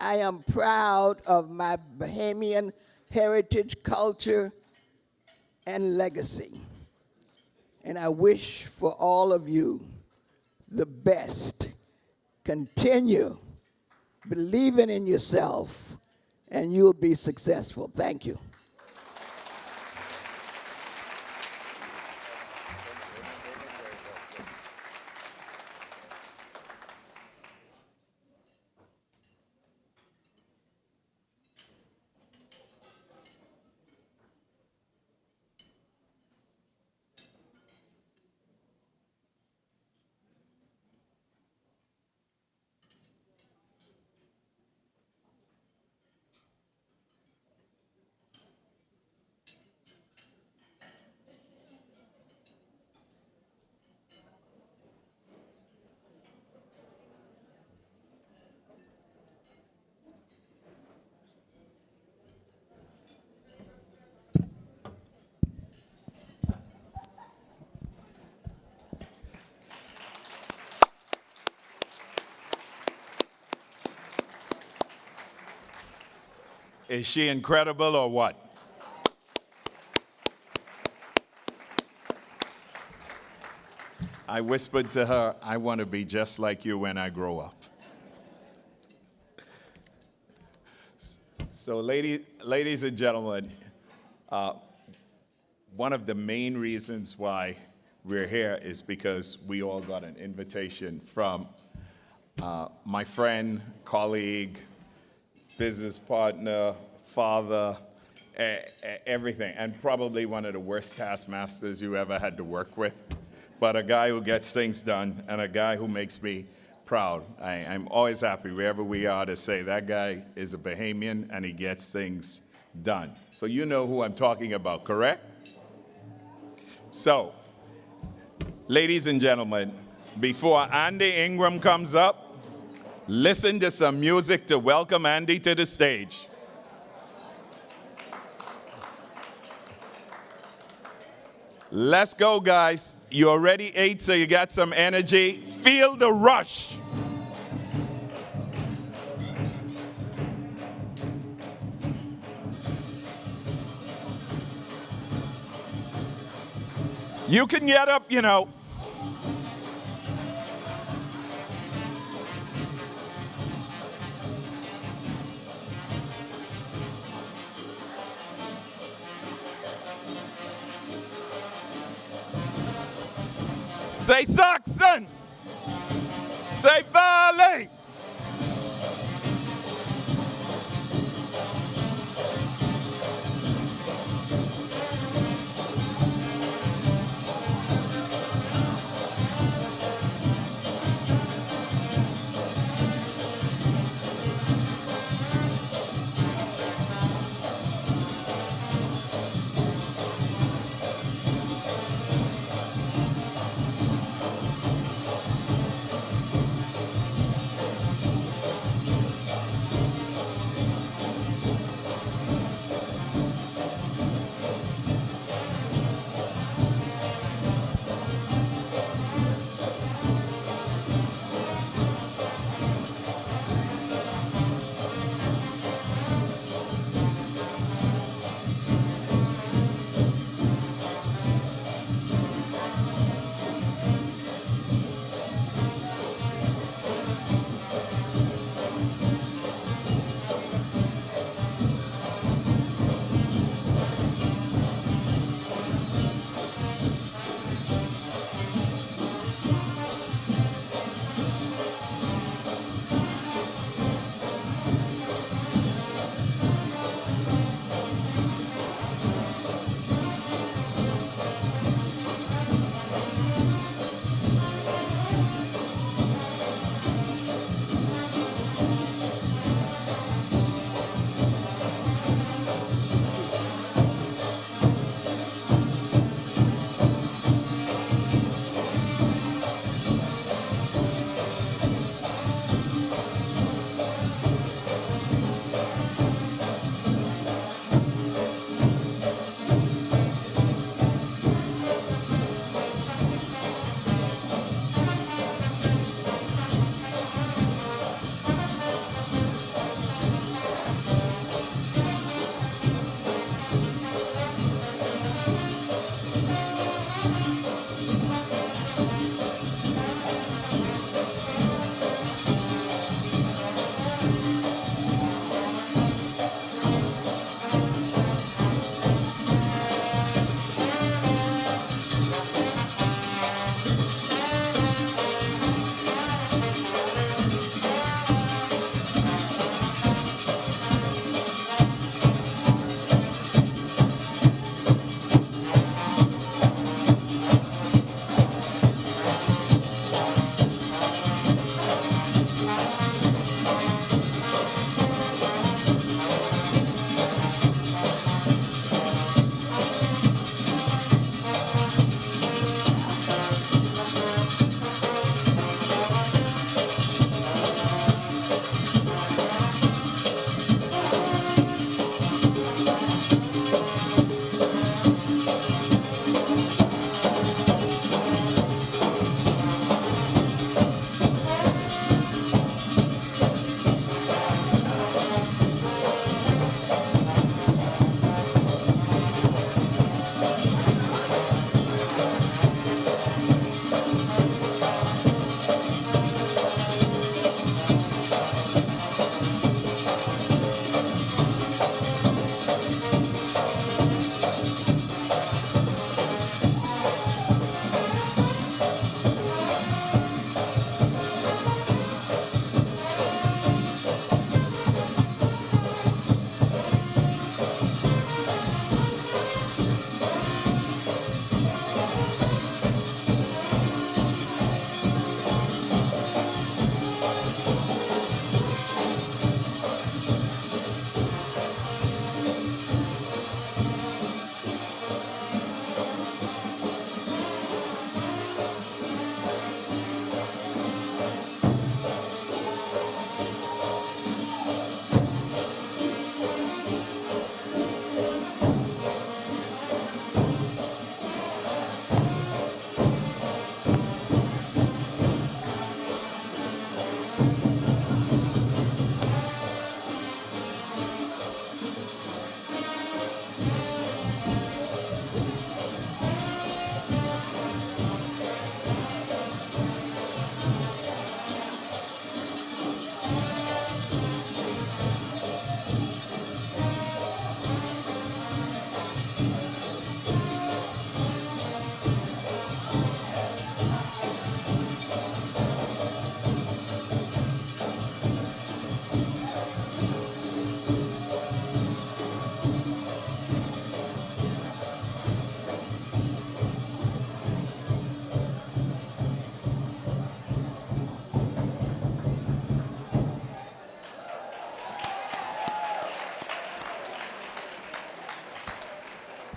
I am proud of my Bahamian heritage, culture, and legacy. and I wish for all of you the best. Continue believing in yourself, and you'll be successful. Thank you. Is she incredible or what? I whispered to her, I want to be just like you when I grow up. So ladies and gentlemen, one of the main reasons why we're here is because we all got an invitation from my friend, colleague, business partner, father, everything, and probably one of the worst taskmasters you ever had to work with, but a guy who gets things done and a guy who makes me proud. I'm always happy wherever we are to say that guy is a Bahamian and he gets things done. So you know who I'm talking about, correct? So, ladies and gentlemen, before Andy Ingram comes up, listen to some music to welcome Andy to the stage. Let's go, guys. You already ate, so you got some energy. Feel the rush. You can get up, you know. Say Saxon. Say Valley.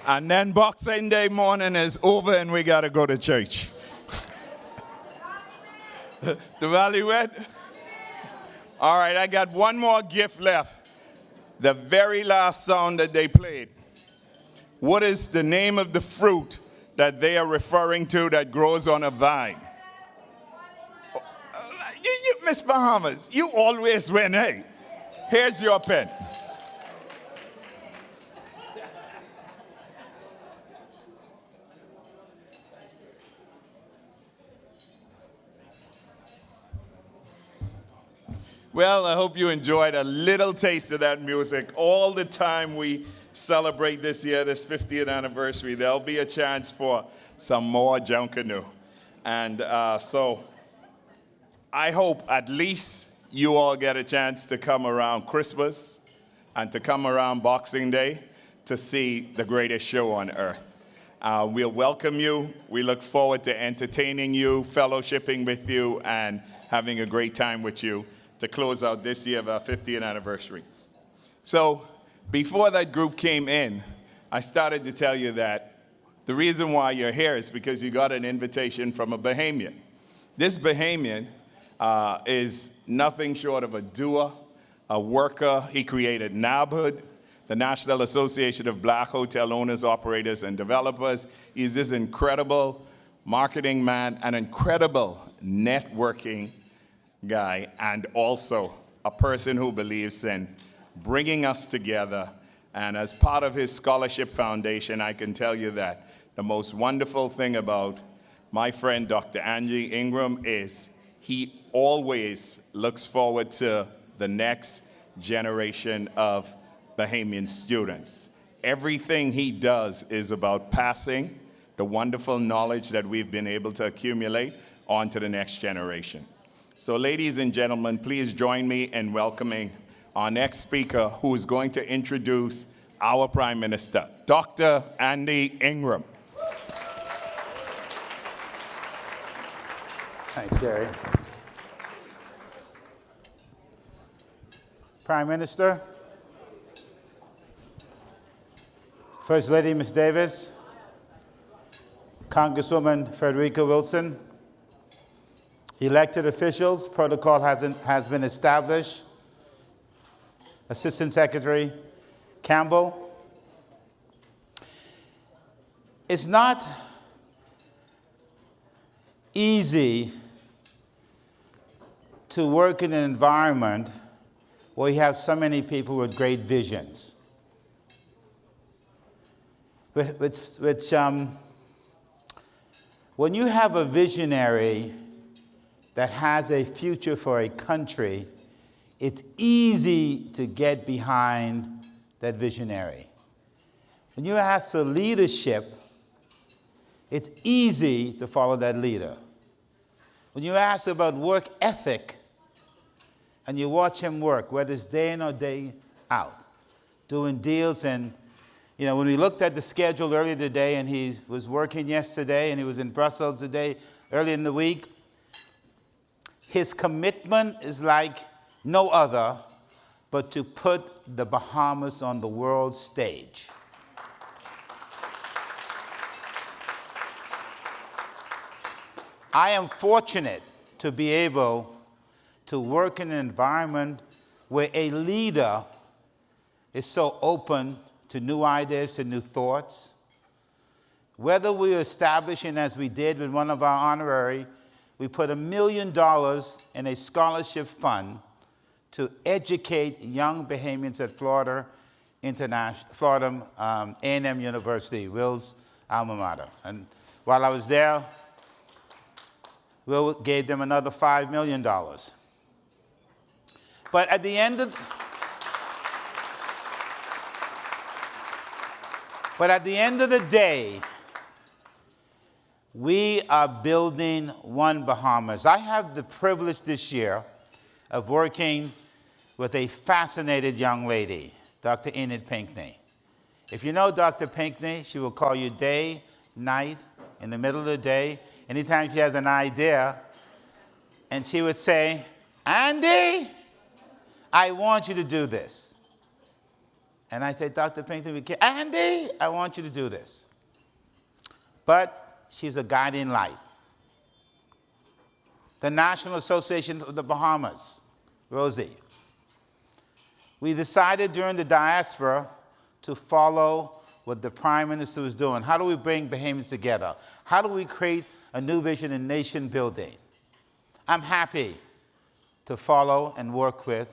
And then Boxing Day morning is over and we got to go to church. The Valley Wet? All right, I got one more gift left. The very last song that they played. What is the name of the fruit that they are referring to that grows on a vine? Miss Bahamas, you always win, hey? Here's your pen. Well, I hope you enjoyed a little taste of that music. All the time we celebrate this year, this 50th anniversary, there'll be a chance for some more Junkanoo. And so I hope at least you all get a chance to come around Christmas and to come around Boxing Day to see the greatest show on earth. We'll welcome you. We look forward to entertaining you, fellowshipping with you, and having a great time with you to close out this year of our 50th anniversary. So before that group came in, I started to tell you that the reason why you're here is because you got an invitation from a Bahamian. This Bahamian is nothing short of a doer, a worker. He created NABHOOD, the National Association of Black Hotel Owners, Operators, and Developers. He's this incredible marketing man, an incredible networking guy, and also a person who believes in bringing us together. And as part of his scholarship foundation, I can tell you that the most wonderful thing about my friend Dr. Angie Ingram is he always looks forward to the next generation of Bahamian students. Everything he does is about passing the wonderful knowledge that we've been able to accumulate on to the next generation. So ladies and gentlemen, please join me in welcoming our next speaker, who is going to introduce our Prime Minister, Dr. Andy Ingram. Thanks, Jerry. Prime Minister, First Lady Ms. Davis, Congresswoman Frederica Wilson, elected officials, protocol has been established, Assistant Secretary Campbell. It's not easy to work in an environment where you have so many people with great visions. When you have a visionary that has a future for a country, it's easy to get behind that visionary. When you ask for leadership, it's easy to follow that leader. When you ask about work ethic and you watch him work, whether it's day in or day out, doing deals, and when we looked at the schedule earlier today, and he was working yesterday and he was in Brussels today, early in the week, his commitment is like no other but to put the Bahamas on the world stage. I am fortunate to be able to work in an environment where a leader is so open to new ideas and new thoughts. Whether we're establishing, as we did with one of our honorary, we put $1 million in a scholarship fund to educate young Bahamians at Florida A&M University, Will's alma mater. And while I was there, Will gave them another $5 million. But at the end of the day, we are building one Bahamas. I have the privilege this year of working with a fascinated young lady, Dr. Enid Pinckney. If you know Dr. Pinckney, she will call you day, night, in the middle of the day, anytime she has an idea, and she would say, Andy, I want you to do this. And I said, Dr. Pinkton, we can't. Andy, I want you to do this. But she's a guiding light. The National Association of the Bahamas, Rosie. We decided during the diaspora to follow what the Prime Minister was doing. How do we bring Bahamians together? How do we create a new vision in nation building? I'm happy to follow and work with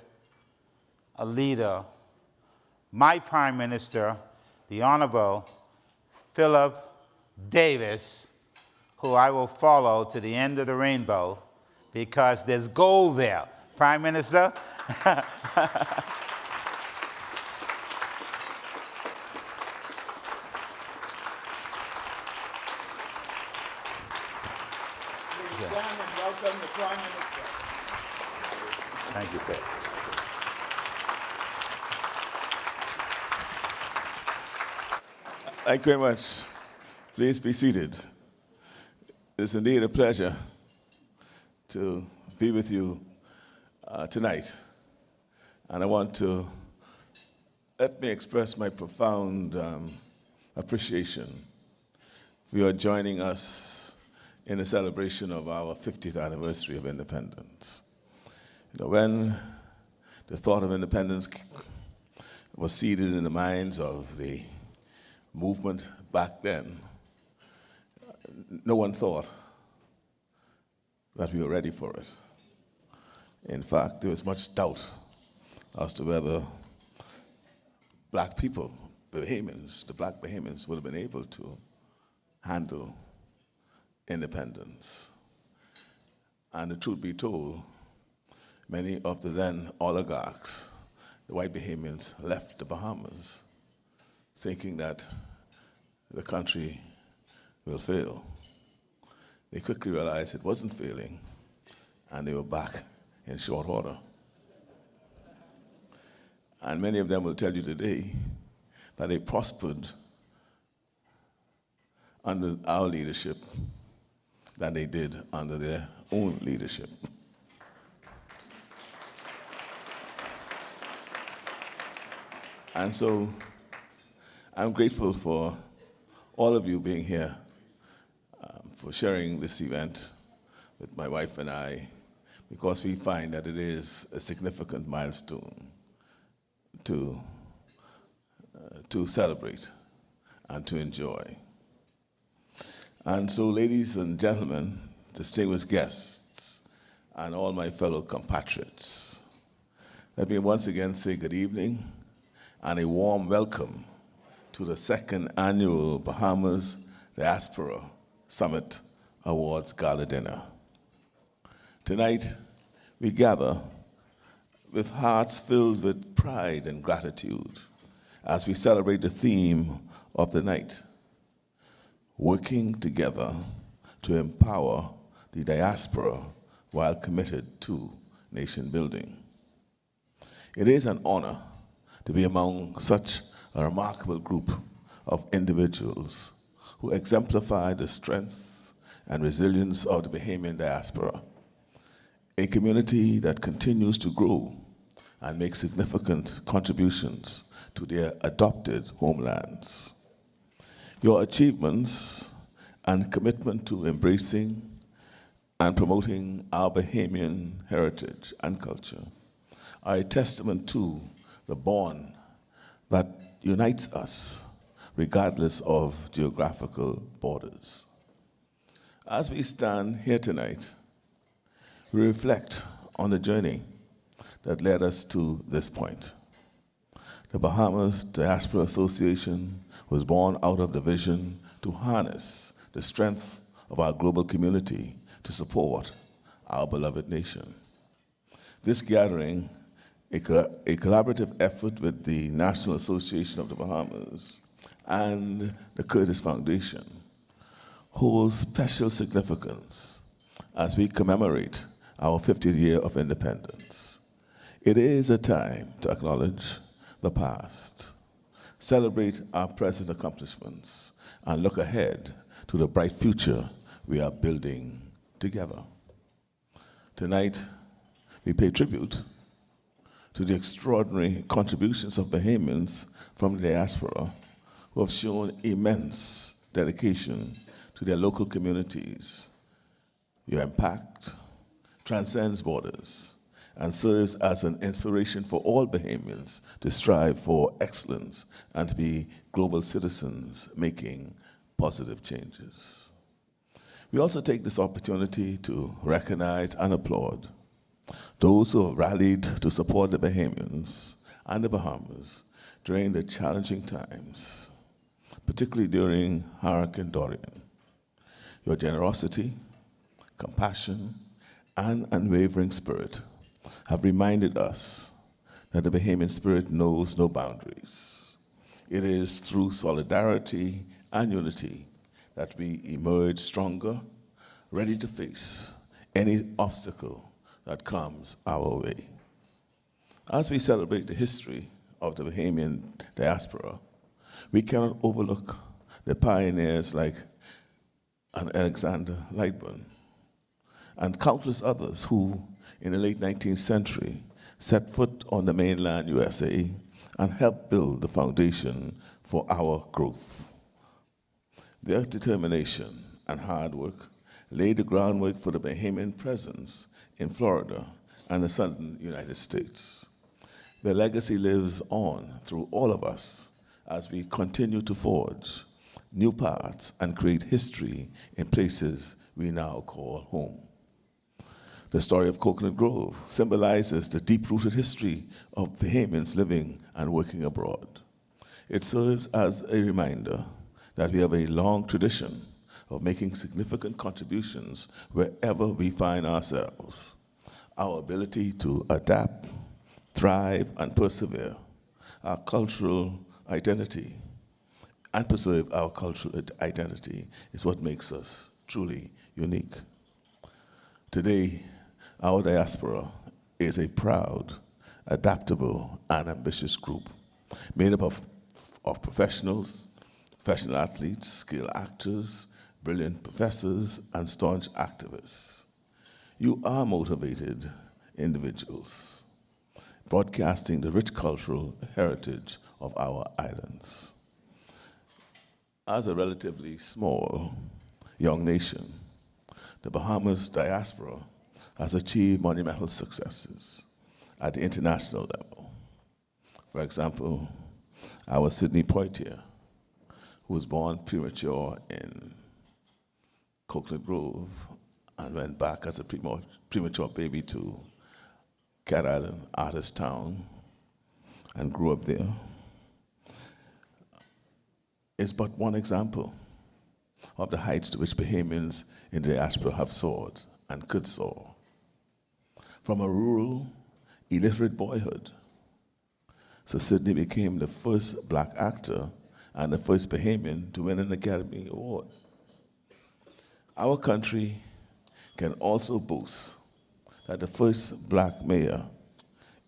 a leader, my Prime Minister, the Honorable Philip Davis, who I will follow to the end of the rainbow because there's gold there. Prime Minister? Welcome the Prime Minister. Thank you, sir. Thank you very much. Please be seated. It's indeed a pleasure to be with you tonight. And I want to let me express my profound appreciation for your joining us in the celebration of our 50th anniversary of independence. You know, when the thought of independence was seeded in the minds of the movement back then, no one thought that we were ready for it. In fact, there was much doubt as to whether black people, Bahamians, the black Bahamians, would have been able to handle independence. And the truth be told, many of the then oligarchs, the white Bahamians, left the Bahamas thinking that the country will fail. They quickly realized it wasn't failing, and they were back in short order. And many of them will tell you today that they prospered under our leadership than they did under their own leadership. And so I'm grateful for all of you being here, for sharing this event with my wife and I, because we find that it is a significant milestone to celebrate and to enjoy. And so, ladies and gentlemen, distinguished guests, and all my fellow compatriots, let me once again say good evening and a warm welcome to the second annual Bahamas Diaspora Summit Awards Gala Dinner. Tonight, we gather with hearts filled with pride and gratitude as we celebrate the theme of the night, working together to empower the diaspora while committed to nation building. It is an honor to be among such a remarkable group of individuals who exemplify the strength and resilience of the Bahamian diaspora, a community that continues to grow and make significant contributions to their adopted homelands. Your achievements and commitment to embracing and promoting our Bahamian heritage and culture are a testament to the bond that unites us regardless of geographical borders. As we stand here tonight, we reflect on the journey that led us to this point. The Bahamas Diaspora Association was born out of the vision to harness the strength of our global community to support our beloved nation. This gathering, a collaborative effort with the National Association of the Bahamas and the Curtis Foundation, holds special significance as we commemorate our 50th year of independence. It is a time to acknowledge the past, celebrate our present accomplishments, and look ahead to the bright future we are building together. Tonight, we pay tribute to the extraordinary contributions of Bahamians from the diaspora who have shown immense dedication to their local communities. Your impact transcends borders and serves as an inspiration for all Bahamians to strive for excellence and to be global citizens making positive changes. We also take this opportunity to recognize and applaud those who have rallied to support the Bahamians and the Bahamas during the challenging times, particularly during Hurricane Dorian. Your generosity, compassion, and unwavering spirit have reminded us that the Bahamian spirit knows no boundaries. It is through solidarity and unity that we emerge stronger, ready to face any obstacle that comes our way. As we celebrate the history of the Bahamian diaspora, we cannot overlook the pioneers like Alexander Lightburn and countless others who, in the late 19th century, set foot on the mainland USA and helped build the foundation for our growth. Their determination and hard work laid the groundwork for the Bahamian presence in Florida and the southern United States. Their legacy lives on through all of us as we continue to forge new paths and create history in places we now call home. The story of Coconut Grove symbolizes the deep-rooted history of Bahamians living and working abroad. It serves as a reminder that we have a long tradition of making significant contributions wherever we find ourselves. Our ability to adapt, thrive, and persevere our cultural identity and preserve our cultural identity is what makes us truly unique. Today, our diaspora is a proud, adaptable, and ambitious group made up of professionals, professional athletes, skilled actors, brilliant professors, and staunch activists. You are motivated individuals, broadcasting the rich cultural heritage of our islands. As a relatively small young nation, the Bahamas diaspora has achieved monumental successes at the international level. For example, our Sidney Poitier, who was born premature in Coconut Grove and went back as a premature baby to Cat Island, Artist Town, and grew up there, is but one example of the heights to which Bahamians in the diaspora have soared and could soar. From a rural, illiterate boyhood, Sir Sidney became the first black actor and the first Bahamian to win an Academy Award. Our country can also boast that the first black mayor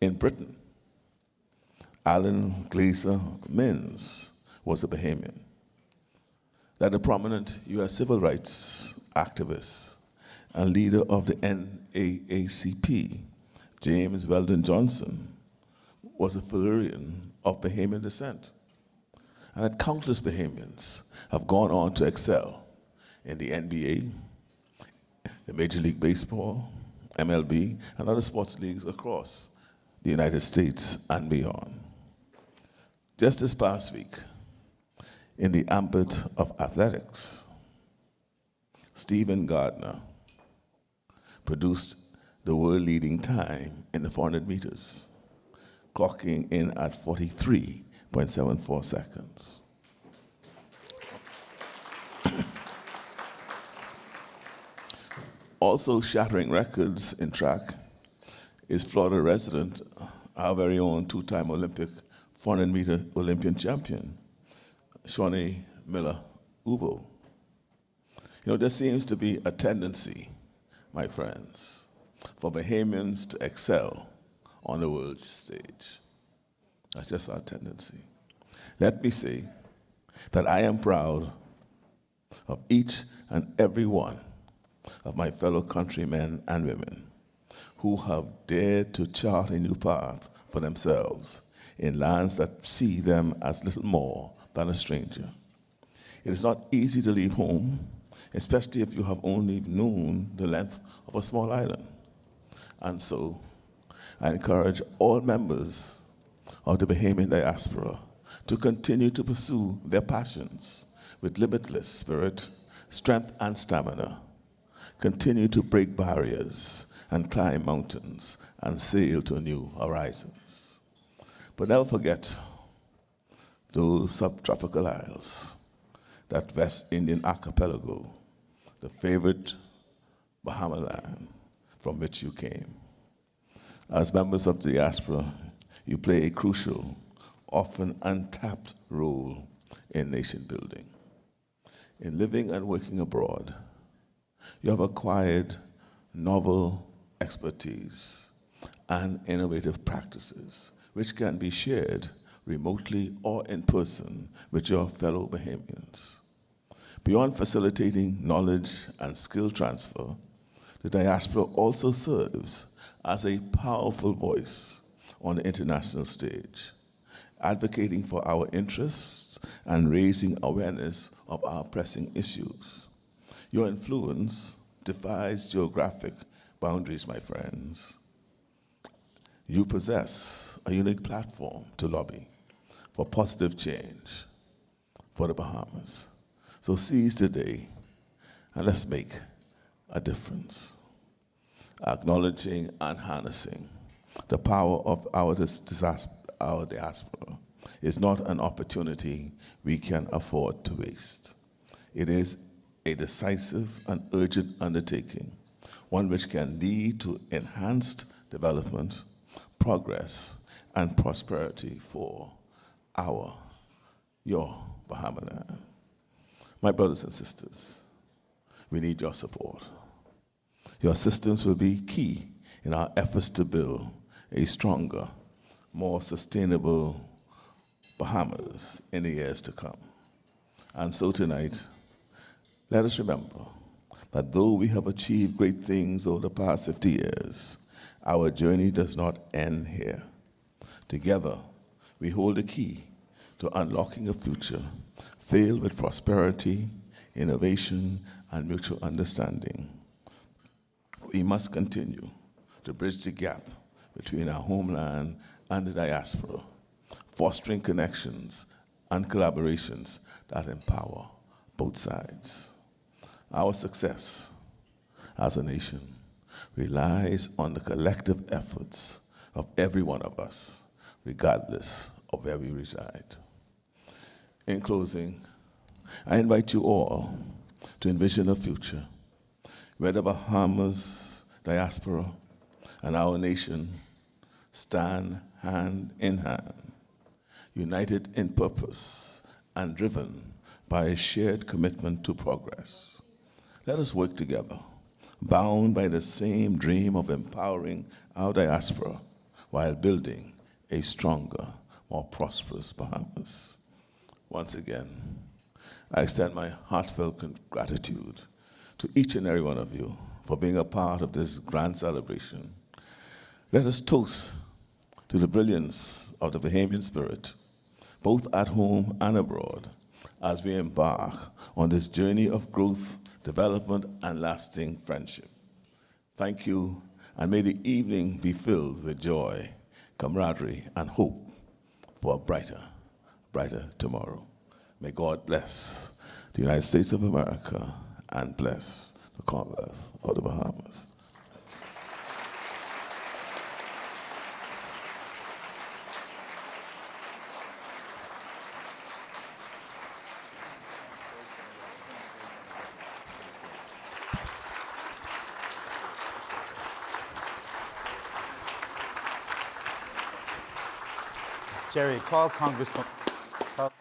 in Britain, Alan Glaser Minns, was a Bahamian. That a prominent U.S. civil rights activist and leader of the NAACP, James Weldon Johnson, was a Floridian of Bahamian descent. And that countless Bahamians have gone on to excel in the NBA, the Major League Baseball, MLB, and other sports leagues across the United States and beyond. Just this past week, in the ambit of athletics, Stephen Gardner produced the world-leading time in the 400 meters, clocking in at 43.74 seconds. Also shattering records in track is Florida resident, our very own two-time Olympic 400-meter Olympian champion, Shawnee Miller-Ubo. You know, there seems to be a tendency, my friends, for Bahamians to excel on the world stage. That's just our tendency. Let me say that I am proud of each and every one of my fellow countrymen and women who have dared to chart a new path for themselves in lands that see them as little more than a stranger. It is not easy to leave home, especially if you have only known the length of a small island. And so, I encourage all members of the Bahamian diaspora to continue to pursue their passions with limitless spirit, strength, and stamina. Continue to break barriers and climb mountains and sail to new horizons. But never forget those subtropical isles, that West Indian archipelago, the favorite Bahama land from which you came. As members of the diaspora, you play a crucial, often untapped role in nation building. In living and working abroad, you have acquired novel expertise and innovative practices which can be shared remotely or in person with your fellow Bahamians. Beyond facilitating knowledge and skill transfer, the diaspora also serves as a powerful voice on the international stage, advocating for our interests and raising awareness of our pressing issues. Your influence defies geographic boundaries, my friends. You possess a unique platform to lobby for positive change for the Bahamas. So seize the day and let's make a difference. Acknowledging and harnessing the power of our diaspora is not an opportunity we can afford to waste. It is a decisive and urgent undertaking, one which can lead to enhanced development, progress, and prosperity for your Bahama land. My brothers and sisters, we need your support. Your assistance will be key in our efforts to build a stronger, more sustainable Bahamas in the years to come. And so tonight, let us remember that though we have achieved great things over the past 50 years, our journey does not end here. Together, we hold the key to unlocking a future filled with prosperity, innovation, and mutual understanding. We must continue to bridge the gap between our homeland and the diaspora, fostering connections and collaborations that empower both sides. Our success as a nation relies on the collective efforts of every one of us, regardless of where we reside. In closing, I invite you all to envision a future where the Bahamas diaspora and our nation stand hand in hand, united in purpose and driven by a shared commitment to progress. Let us work together, bound by the same dream of empowering our diaspora while building a stronger, more prosperous Bahamas. Once again, I extend my heartfelt gratitude to each and every one of you for being a part of this grand celebration. Let us toast to the brilliance of the Bahamian spirit, both at home and abroad, as we embark on this journey of growth, development, and lasting friendship. Thank you, and may the evening be filled with joy, camaraderie, and hope for a brighter tomorrow. May God bless the United States of America and bless the Commonwealth of the Bahamas. Jerry, call Congresswoman.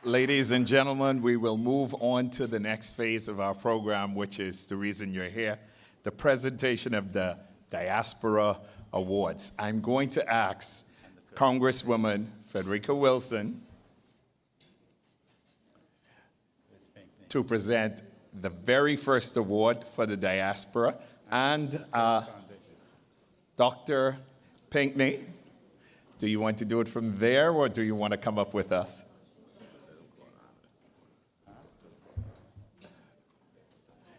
Ladies and gentlemen, we will move on to the next phase of our program, which is the reason you're here, the presentation of the Diaspora Awards. I'm going to ask Congresswoman Frederica Wilson to present the very first award for the diaspora, and Dr. Pinkney Do you want to do it from there, or do you want to come up with us?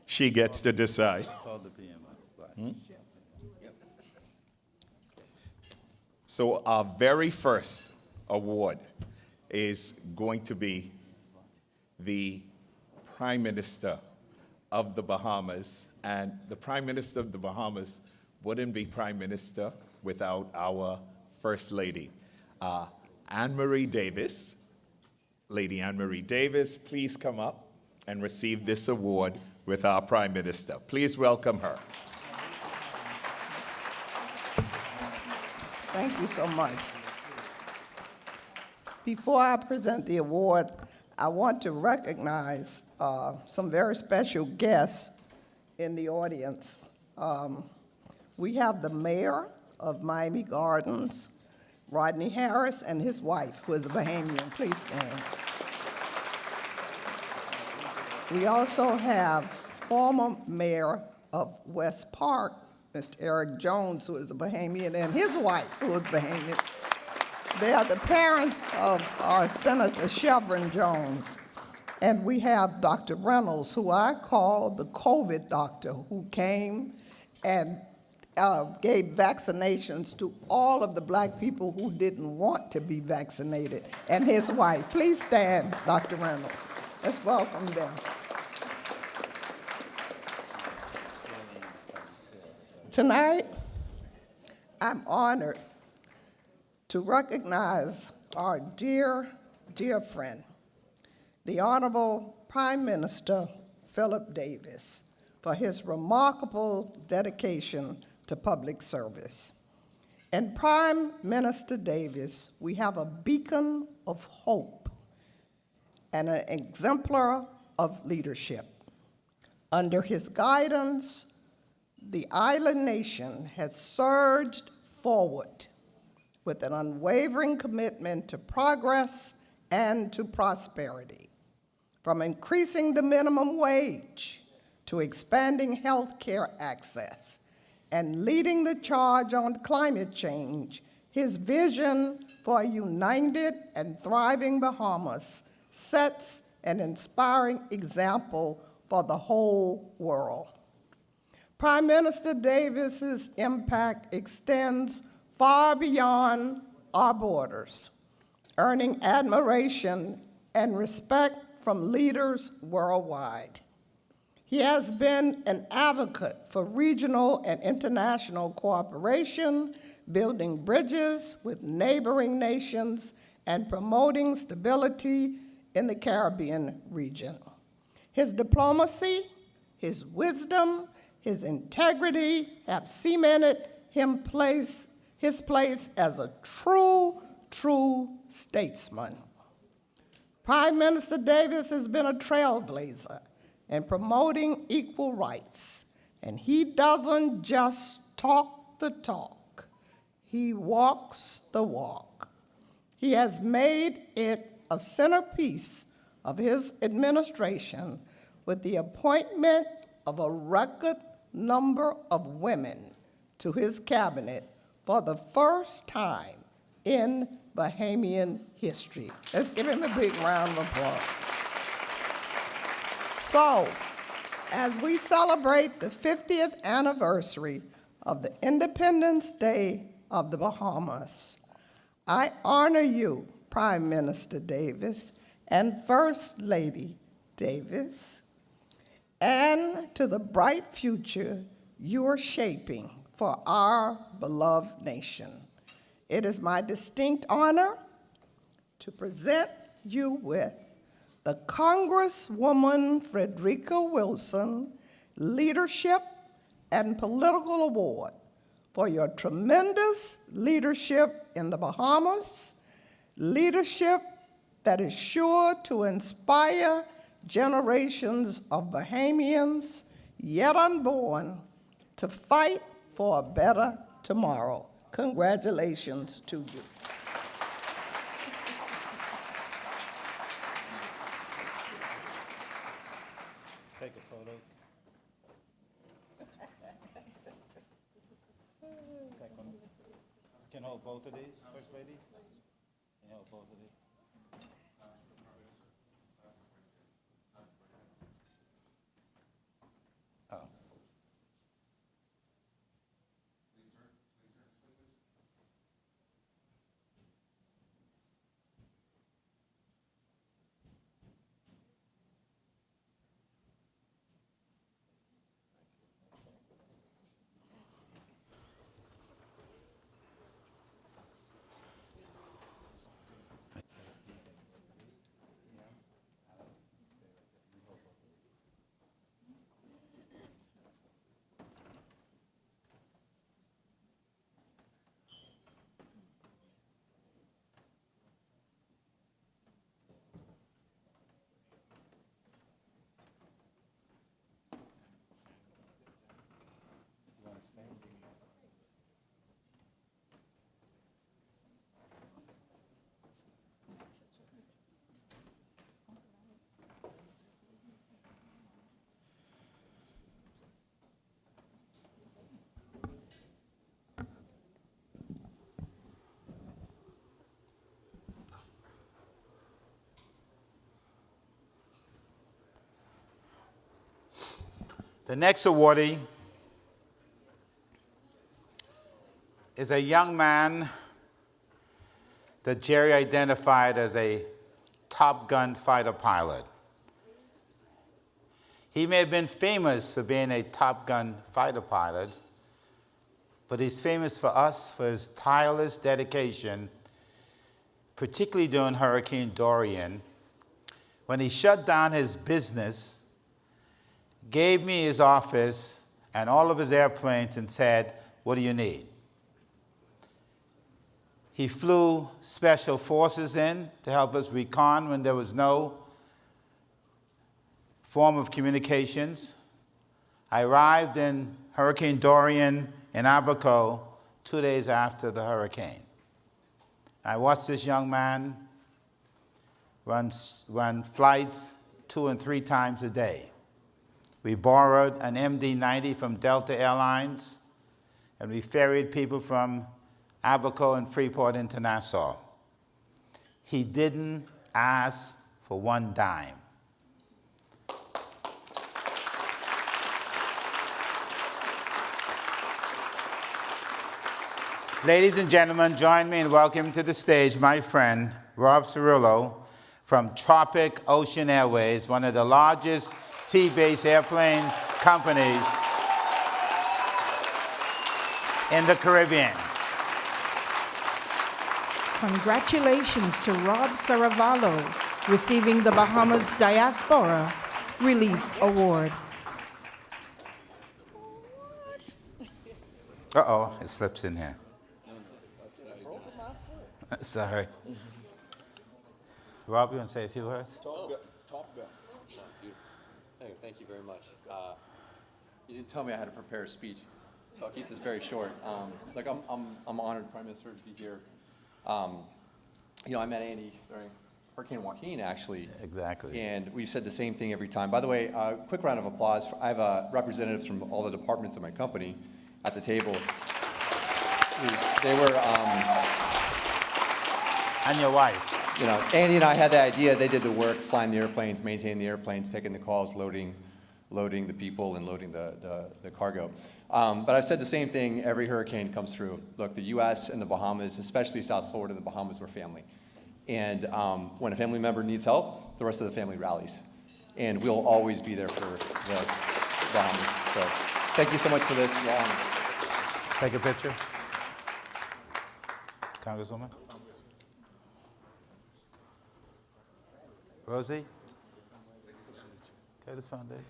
She gets to decide. So our very first award is going to be the Prime Minister of the Bahamas. And the Prime Minister of the Bahamas wouldn't be Prime Minister without our First Lady, Anne-Marie Davis. Lady Anne-Marie Davis, please come up and receive this award with our Prime Minister. Please welcome her. Thank you so much. Before I present the award, I want to recognize some very special guests in the audience. We have the mayor of Miami Gardens, Rodney Harris, and his wife, who is a Bahamian. Please stand. We also have former mayor of West Park, Mr. Eric Jones, who is a Bahamian, and his wife, who is Bahamian. They are the parents of our Senator Chevron Jones. And we have Dr. Reynolds, who I call the COVID doctor, who came and gave vaccinations to all of the black people who didn't want to be vaccinated, and his wife. Please stand, Dr. Reynolds. Let's welcome them. Tonight, I'm honored to recognize our dear, dear friend, the Honorable Prime Minister Philip Davis, for his remarkable dedication to public service. In Prime Minister Davis, we have a beacon of hope and an exemplar of leadership. Under his guidance, the island nation has surged forward with an unwavering commitment to progress and to prosperity. From increasing the minimum wage to expanding health care access and leading the charge on climate change, his vision for a united and thriving Bahamas sets an inspiring example for the whole world. Prime Minister Davis's impact extends far beyond our borders, earning admiration and respect from leaders worldwide. He has been an advocate for regional and international cooperation, building bridges with neighboring nations, and promoting stability in the Caribbean region. His diplomacy, his wisdom, his integrity have cemented his place as a true statesman. Prime Minister Davis has been a trailblazer in promoting equal rights, and he doesn't just talk the talk, he walks the walk. He has made it a centerpiece of his administration with the appointment of a record number of women to his cabinet for the first time in Bahamian history. Let's give him a big round of applause. So, as we celebrate the 50th anniversary of the Independence Day of the Bahamas, I honor you, Prime Minister Davis and First Lady Davis, and to the bright future you are shaping for our beloved nation. It is my distinct honor to present you with the Congresswoman Frederica Wilson Leadership and Political Award for your tremendous leadership in the Bahamas, leadership that is sure to inspire generations of Bahamians yet unborn to fight for a better tomorrow. Congratulations to you. Take a photo. Can hold both of these, First Lady? Can you hold both of these? Oh. The next awardee is a young man that Jerry identified as a Top Gun fighter pilot. He may have been famous for being a Top Gun fighter pilot, but he's famous for us for his tireless dedication, particularly during Hurricane Dorian, when he shut down his business, gave me his office and all of his airplanes and said, "What do you need?" He flew special forces in to help us recon when there was no form of communications. I arrived in Hurricane Dorian in Abaco 2 days after the hurricane. I watched this young man run flights 2 and 3 times a day. We borrowed an MD-90 from Delta Airlines, and we ferried people from Abaco and Freeport into Nassau. He didn't ask for one dime. Ladies and gentlemen, join me in welcoming to the stage my friend, Rob Cirillo, from Tropic Ocean Airways, one of the largest sea-based airplane companies in the Caribbean. Congratulations to Rob Saravallo, receiving the Bahamas Diaspora Relief Award. Uh-oh, it slips in here. Sorry. Rob, you want to say a few words? Top Gun. Thank you very much. You didn't tell me I had to prepare a speech, so I'll keep this very short. I'm honored, Prime Minister, to be here. I met Andy during Hurricane Joaquin, actually. Exactly. And we've said the same thing every time. By the way, quick round of applause. I have representatives from all the departments of my company at the table. They were... and your wife. Andy and I had the idea. They did the work, flying the airplanes, maintaining the airplanes, taking the calls, loading the people, and loading the cargo. But I've said the same thing every hurricane comes through. Look, the U.S. and the Bahamas, especially South Florida and the Bahamas, we're family. And when a family member needs help, the rest of the family rallies. And we'll always be there for the Bahamas. So thank you so much for this. We're honored. Take a picture. Congresswoman. Rosie? Curtis Foundation.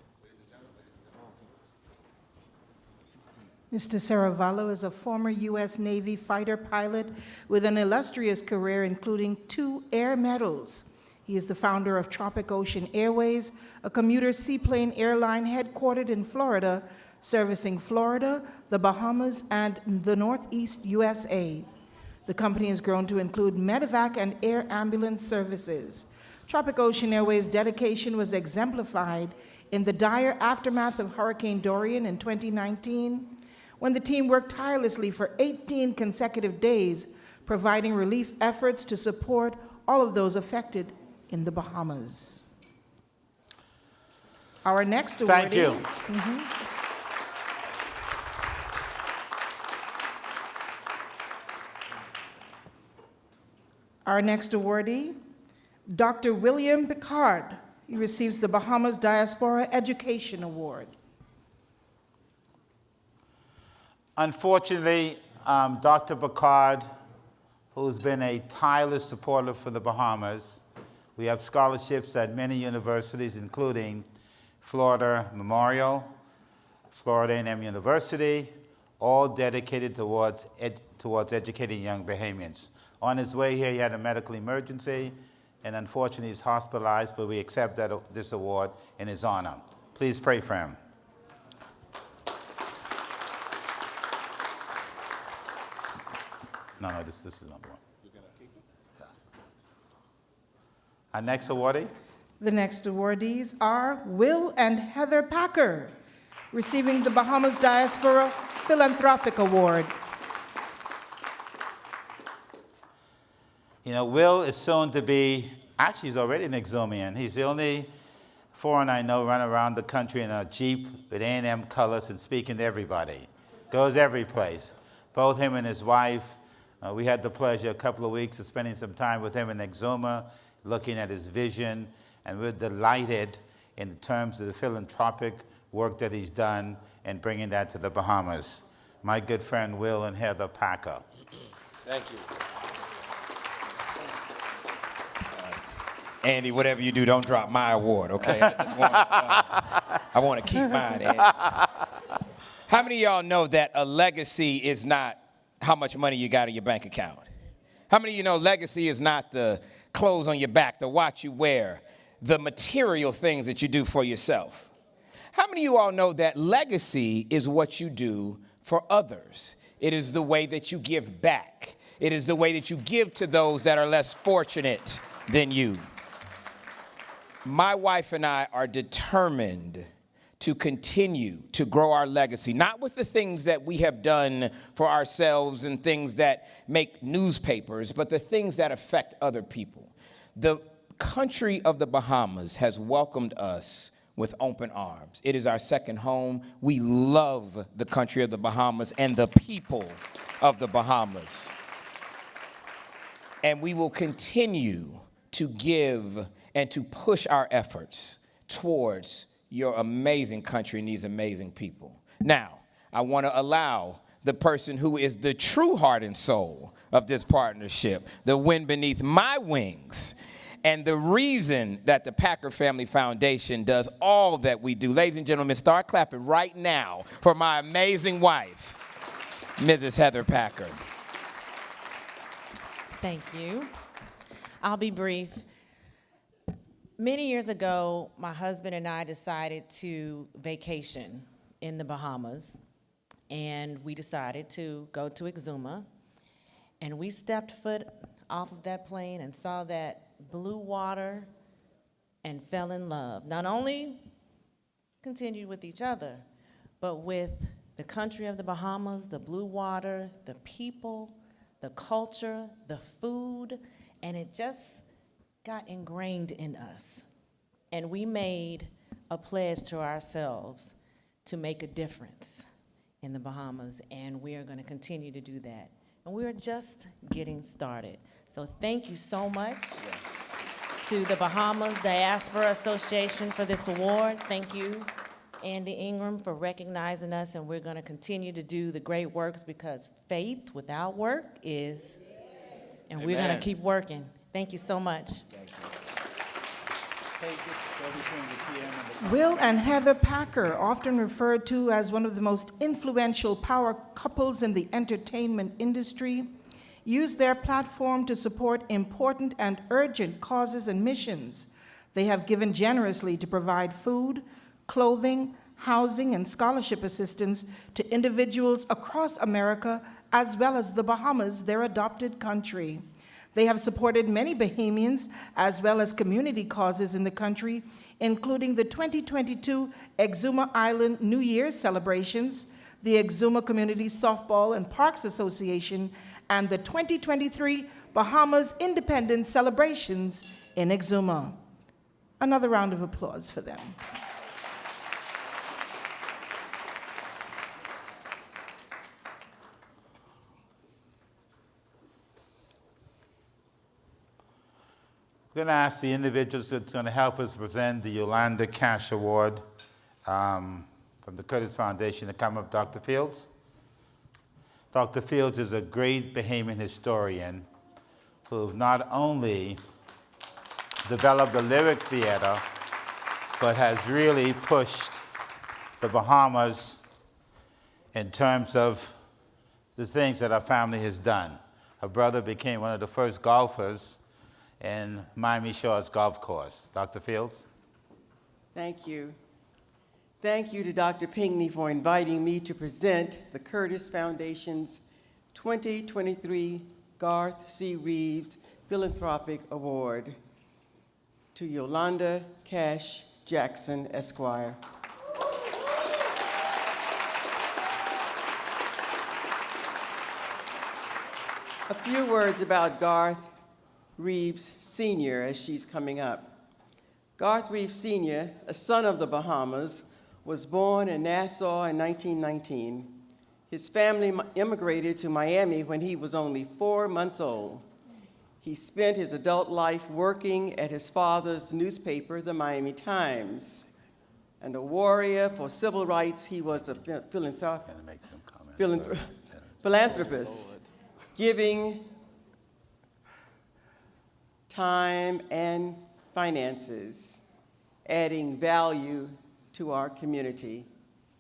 Mr. Saravallo is a former U.S. Navy fighter pilot with an illustrious career, including 2 air medals. He is the founder of Tropic Ocean Airways, a commuter seaplane airline headquartered in Florida, servicing Florida, the Bahamas, and the Northeast USA. The company has grown to include medevac and air ambulance services. Tropic Ocean Airways' dedication was exemplified in the dire aftermath of Hurricane Dorian in 2019, when the team worked tirelessly for 18 consecutive days, providing relief efforts to support all of those affected in the Bahamas. Our next awardee. Thank you. Our next awardee, Dr. William Picard. He receives the Bahamas Diaspora Education Award. Unfortunately, Dr. Picard, who's been a tireless supporter for the Bahamas, we have scholarships at many universities, including Florida Memorial, Florida A&M University, all dedicated towards educating young Bahamians. On his way here, he had a medical emergency, and unfortunately, he's hospitalized, but we accept this award in his honor. Please pray for him. No, this is another one. Yeah. Our next awardee? The next awardees are Will and Heather Packer, receiving the Bahamas Diaspora Philanthropic Award. You know, Will is soon to be, actually he's already an Exumian. He's the only foreigner I know running around the country in a Jeep with A&M colors and speaking to everybody. Goes every place. Both him and his wife, we had the pleasure a couple of weeks of spending some time with him in Exuma, looking at his vision, and we're delighted in terms of the philanthropic work that he's done and bringing that to the Bahamas. My good friend Will and Heather Packer. Thank you. Andy, whatever you do, don't drop my award, okay? I want to keep mine, Andy. How many of y'all know that a legacy is not how much money you got in your bank account? How many of you know legacy is not the clothes on your back, the watch you wear, the material things that you do for yourself? How many of you all know that legacy is what you do for others? It is the way that you give back. It is the way that you give to those that are less fortunate than you. My wife and I are determined to continue to grow our legacy, not with the things that we have done for ourselves and things that make newspapers, but the things that affect other people. The country of the Bahamas has welcomed us with open arms. It is our second home. We love the country of the Bahamas and the people of the Bahamas. And we will continue to give and to push our efforts towards your amazing country and these amazing people. Now, I want to allow the person who is the true heart and soul of this partnership, the wind beneath my wings, and the reason that the Packer Family Foundation does all that we do. Ladies and gentlemen, start clapping right now for my amazing wife, Mrs. Heather Packer. Thank you. I'll be brief. Many years ago, my husband and I decided to vacation in the Bahamas, and we decided to go to Exuma, and we stepped foot off of that plane and saw that blue water and fell in love. Not only continued with each other, but with the country of the Bahamas, the blue water, the people, the culture, the food, and it just got ingrained in us. And we made a pledge to ourselves to make a difference in the Bahamas, and we are going to continue to do that. And we are just getting started. So thank you so much to the Bahamas Diaspora Association for this award. Thank you, Andy Ingram, for recognizing us, and we're going to continue to do the great works because faith without work is, and we're going to keep working. Thank you so much. Will and Heather Packer, often referred to as one of the most influential power couples in the entertainment industry, use their platform to support important and urgent causes and missions. They have given generously to provide food, clothing, housing, and scholarship assistance to individuals across America, as well as the Bahamas, their adopted country. They have supported many Bahamians, as well as community causes in the country, including the 2022 Exuma Island New Year's celebrations, the Exuma Community Softball and Parks Association, and the 2023 Bahamas Independence Celebrations in Exuma. Another round of applause for them. We're going to ask the individuals that's going to help us present the Yolanda Cash Award from the Curtis Foundation to come up. Dr. Fields. Dr. Fields is a great Bahamian historian who not only developed the lyric theater, but has really pushed the Bahamas in terms of the things that our family has done. Her brother became one of the first golfers in Miami Shores Golf Course. Dr. Fields? Thank you. Thank you to Dr. Pinckney for inviting me to present the Curtis Foundation's 2023 Garth C. Reeves Philanthropic Award to Yolanda Cash Jackson, Esquire. A few words about Garth Reeves Sr. as she's coming up. Garth Reeves Sr., a son of the Bahamas, was born in Nassau in 1919. His family immigrated to Miami when he was only 4 months old. He spent his adult life working at his father's newspaper, the Miami Times. And a warrior for civil rights, he was a philanthropist, giving time and finances, adding value to our community.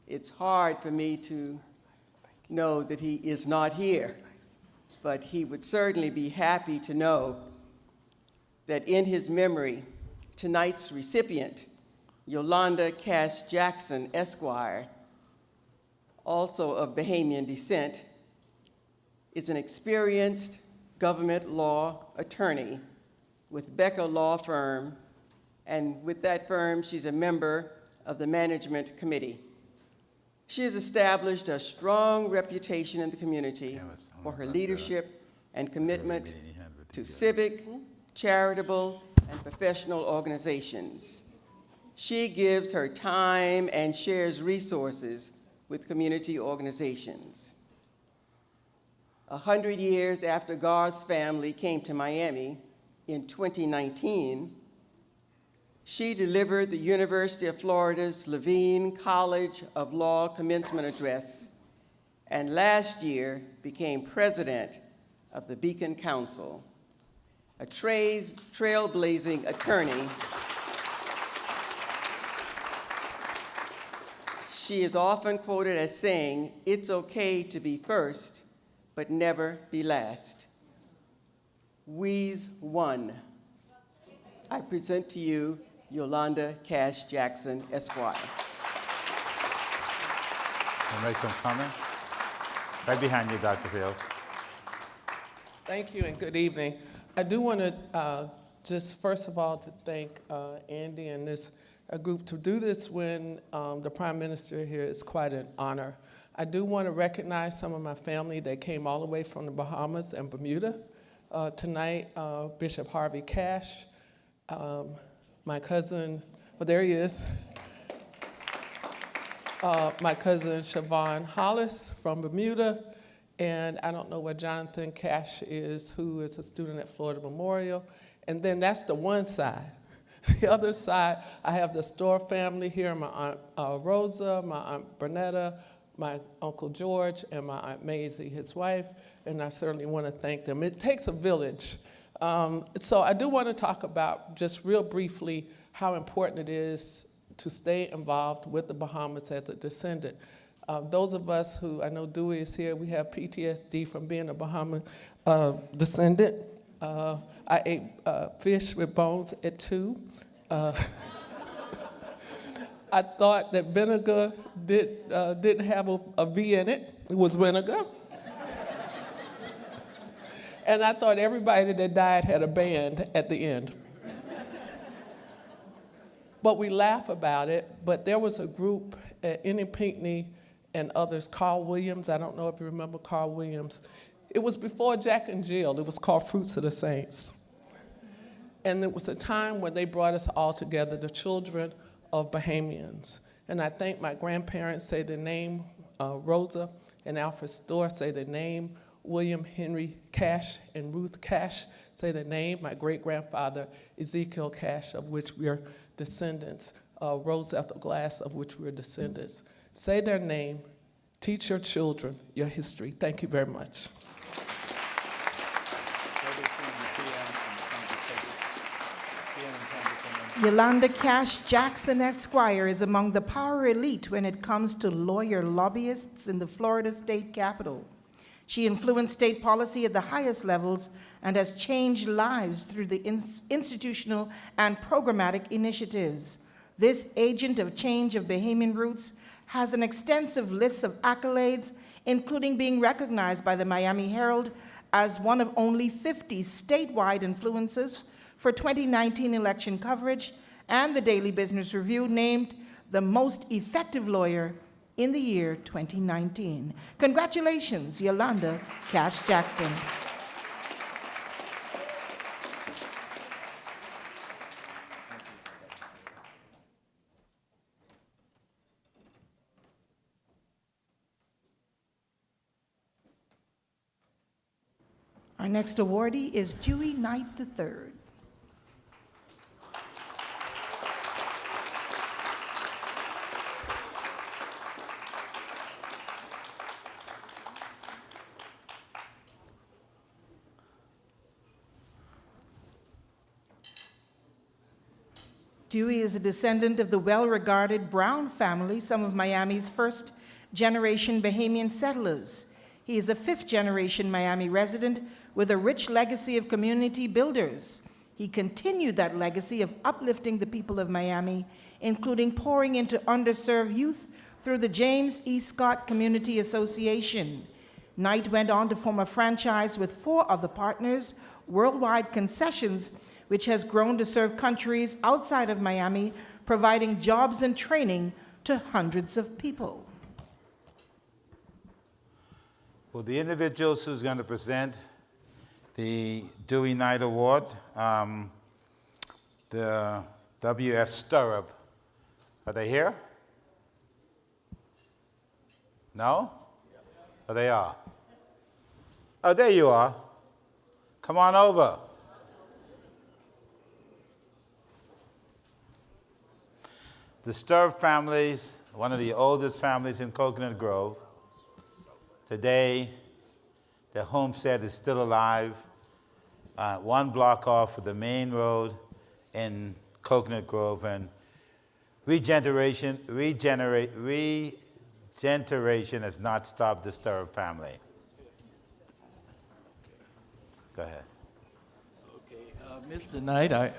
It's hard for me to know that he is not here, but he would certainly be happy to know that in his memory, tonight's recipient, Yolanda Cash Jackson, Esquire, also of Bahamian descent, is an experienced government law attorney with Becker Law Firm, and with that firm, she's a member of the Management Committee. She has established a strong reputation in the community for her leadership and commitment to civic, charitable, and professional organizations. She gives her time and shares resources with community organizations. 100 years after Garth's family came to Miami in 2019, she delivered the University of Florida's Levine College of Law commencement address, and last year became president of the Beacon Council. A trailblazing attorney, she is often quoted as saying, "It's okay to be first, but never be last." We's one. I present to you Yolanda Cash Jackson, Esquire. Can I make some comments? Right behind you, Dr. Fields. Thank you and good evening. I do want to just first of all to thank Andy and this group to do this when the Prime Minister here is quite an honor. I do want to recognize some of my family that came all the way from the Bahamas and Bermuda tonight. Bishop Harvey Cash, my cousin, well, there he is. My cousin Siobhan Hollis from Bermuda, and I don't know where Jonathan Cash is, who is a student at Florida Memorial. And then that's the one side. The other side, I have the Storr family here, my Aunt Rosa, my Aunt Bernetta, my Uncle George, and my Aunt Maisie, his wife, and I certainly want to thank them. It takes a village. So I do want to talk about, just real briefly, how important it is to stay involved with the Bahamas as a descendant. Those of us who, I know Dewey is here, we have PTSD from being a Bahama descendant. I ate fish with bones at 2. I thought that vinegar didn't have a V in it. It was vinegar. And I thought everybody that died had a band at the end. But we laugh about it, but there was a group at Pinckney and others. Carl Williams, I don't know if you remember Carl Williams. It was before Jack and Jill. It was called Fruits of the Saints. And it was a time when they brought us all together, the children of Bahamians. And I think my grandparents say the name Rosa and Alfred Storr say the name, William Henry Cash and Ruth Cash say the name, my great-grandfather Ezekiel Cash, of which we are descendants, Rose Ethel Glass, of which we are descendants. Say their name, teach your children your history. Thank you very much. Yolanda Cash Jackson Esquire is among the power elite when it comes to lawyer lobbyists in the Florida state capitol. She influenced state policy at the highest levels and has changed lives through the institutional and programmatic initiatives. This agent of change of Bahamian roots has an extensive list of accolades, including being recognized by the Miami Herald as one of only 50 statewide influencers for 2019 election coverage, and the Daily Business Review named the most effective lawyer in the year 2019. Congratulations, Yolanda Cash Jackson. Our next awardee is Dewey Knight III. Dewey is a descendant of the well-regarded Brown family, some of Miami's first-generation Bahamian settlers. He is a fifth-generation Miami resident with a rich legacy of community builders. He continued that legacy of uplifting the people of Miami, including pouring into underserved youth through the James E. Scott Community Association. Knight went on to form a franchise with 4 other partners, Worldwide Concessions, which has grown to serve countries outside of Miami, providing jobs and training to hundreds of people. Well, the individuals who's going to present the Dewey Knight Award, the W.F. Stirrup, are they here? No? Oh, they are. Oh, there you are. Come on over. The Stirrup families, one of the oldest families in Coconut Grove. Today, their homestead is still alive, 1 block off of the main road in Coconut Grove, and regeneration has not stopped the Stirrup family. Go ahead. Okay, Mr. Knight,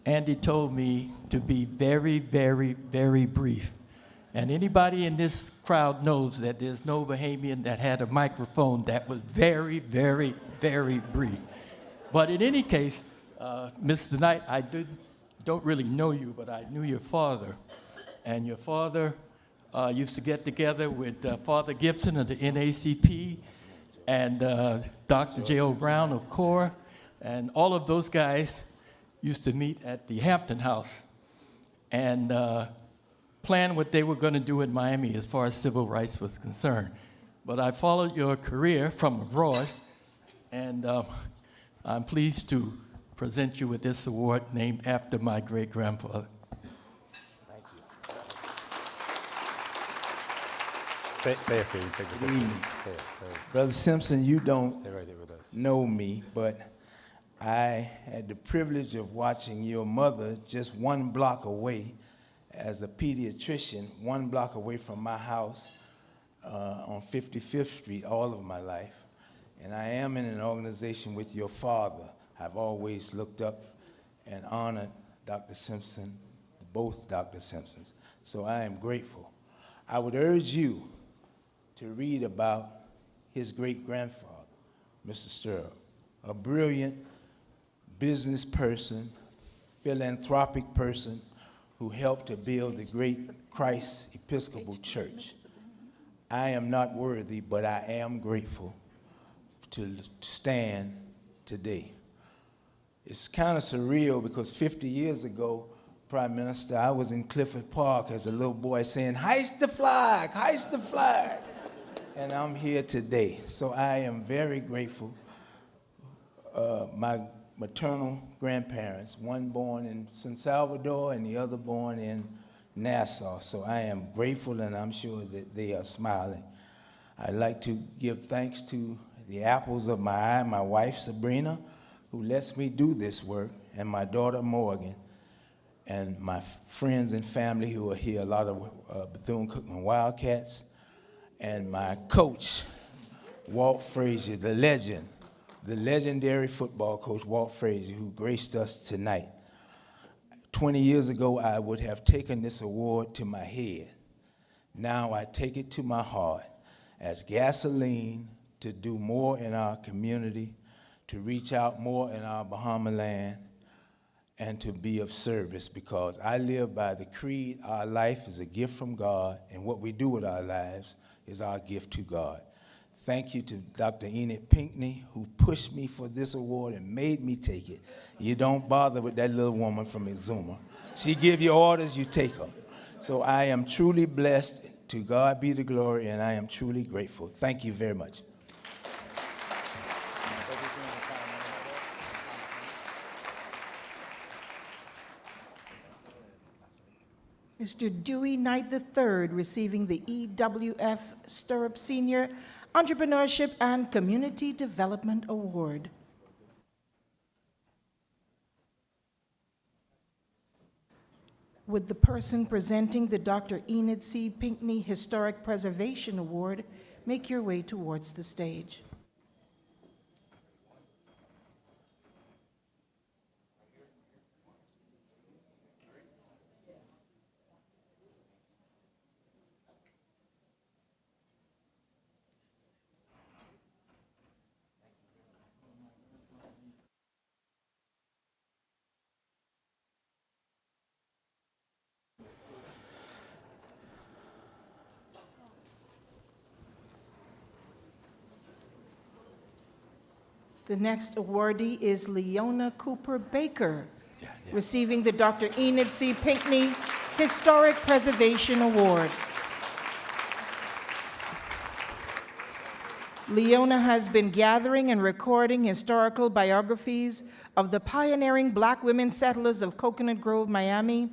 Andy told me to be very, very, very brief. And anybody in this crowd knows that there's no Bahamian that had a microphone that was very, very, very brief. But in any case, Mr. Knight, I don't really know you, but I knew your father. And your father used to get together with Father Gibson of the NACP and Dr. J.O. Brown of CORE, and all of those guys used to meet at the Hampton House and plan what they were going to do in Miami as far as civil rights was concerned. But I followed your career from abroad, and I'm pleased to present you with this award named after my great-grandfather. Thank you. Say it, please. Good evening. Brother Simpson, you don't know me, but I had the privilege of watching your mother just 1 block away as a pediatrician, 1 block away from my house on 55th Street all of my life. And I am in an organization with your father. I've always looked up and honored Dr. Simpson, both Dr. Simpsons. So I am grateful. I would urge you to read about his great-grandfather, Mr. Stirrup, a brilliant business person, philanthropic person who helped to build the great Christ Episcopal Church. I am not worthy, but I am grateful to stand today. It's kind of surreal because 50 years ago, Prime Minister, I was in Clifford Park as a little boy saying, "Hoist the flag, hoist the flag." And I'm here today. So I am very grateful. My maternal grandparents, one born in San Salvador and the other born in Nassau. So I am grateful, and I'm sure that they are smiling. I'd like to give thanks to the apples of my eye, my wife, Sabrina, who lets me do this work, and my daughter, Morgan, and my friends and family who are here, a lot of Bethune-Cookman Wildcats, and my coach, Walt Frazier, the legend, the legendary football coach, Walt Frazier, who graced us tonight. 20 years ago, I would have taken this award to my head. Now I take it to my heart as gasoline to do more in our community, to reach out more in our Bahama land, and to be of service, because I live by the creed, our life is a gift from God, and what we do with our lives is our gift to God. Thank you to Dr. Enid Pinckney, who pushed me for this award and made me take it. You don't bother with that little woman from Exuma. She give you orders, you take them. So I am truly blessed. To God be the glory, and I am truly grateful. Thank you very much. Mr. Dewey Knight III receiving the EWF Stirrup Senior Entrepreneurship and Community Development Award. Would the person presenting the Dr. Enid C. Pinckney Historic Preservation Award make your way towards the stage? The next awardee is Leona Cooper Baker, receiving the Dr. Enid C. Pinckney Historic Preservation Award. Leona has been gathering and recording historical biographies of the pioneering Black women settlers of Coconut Grove, Miami,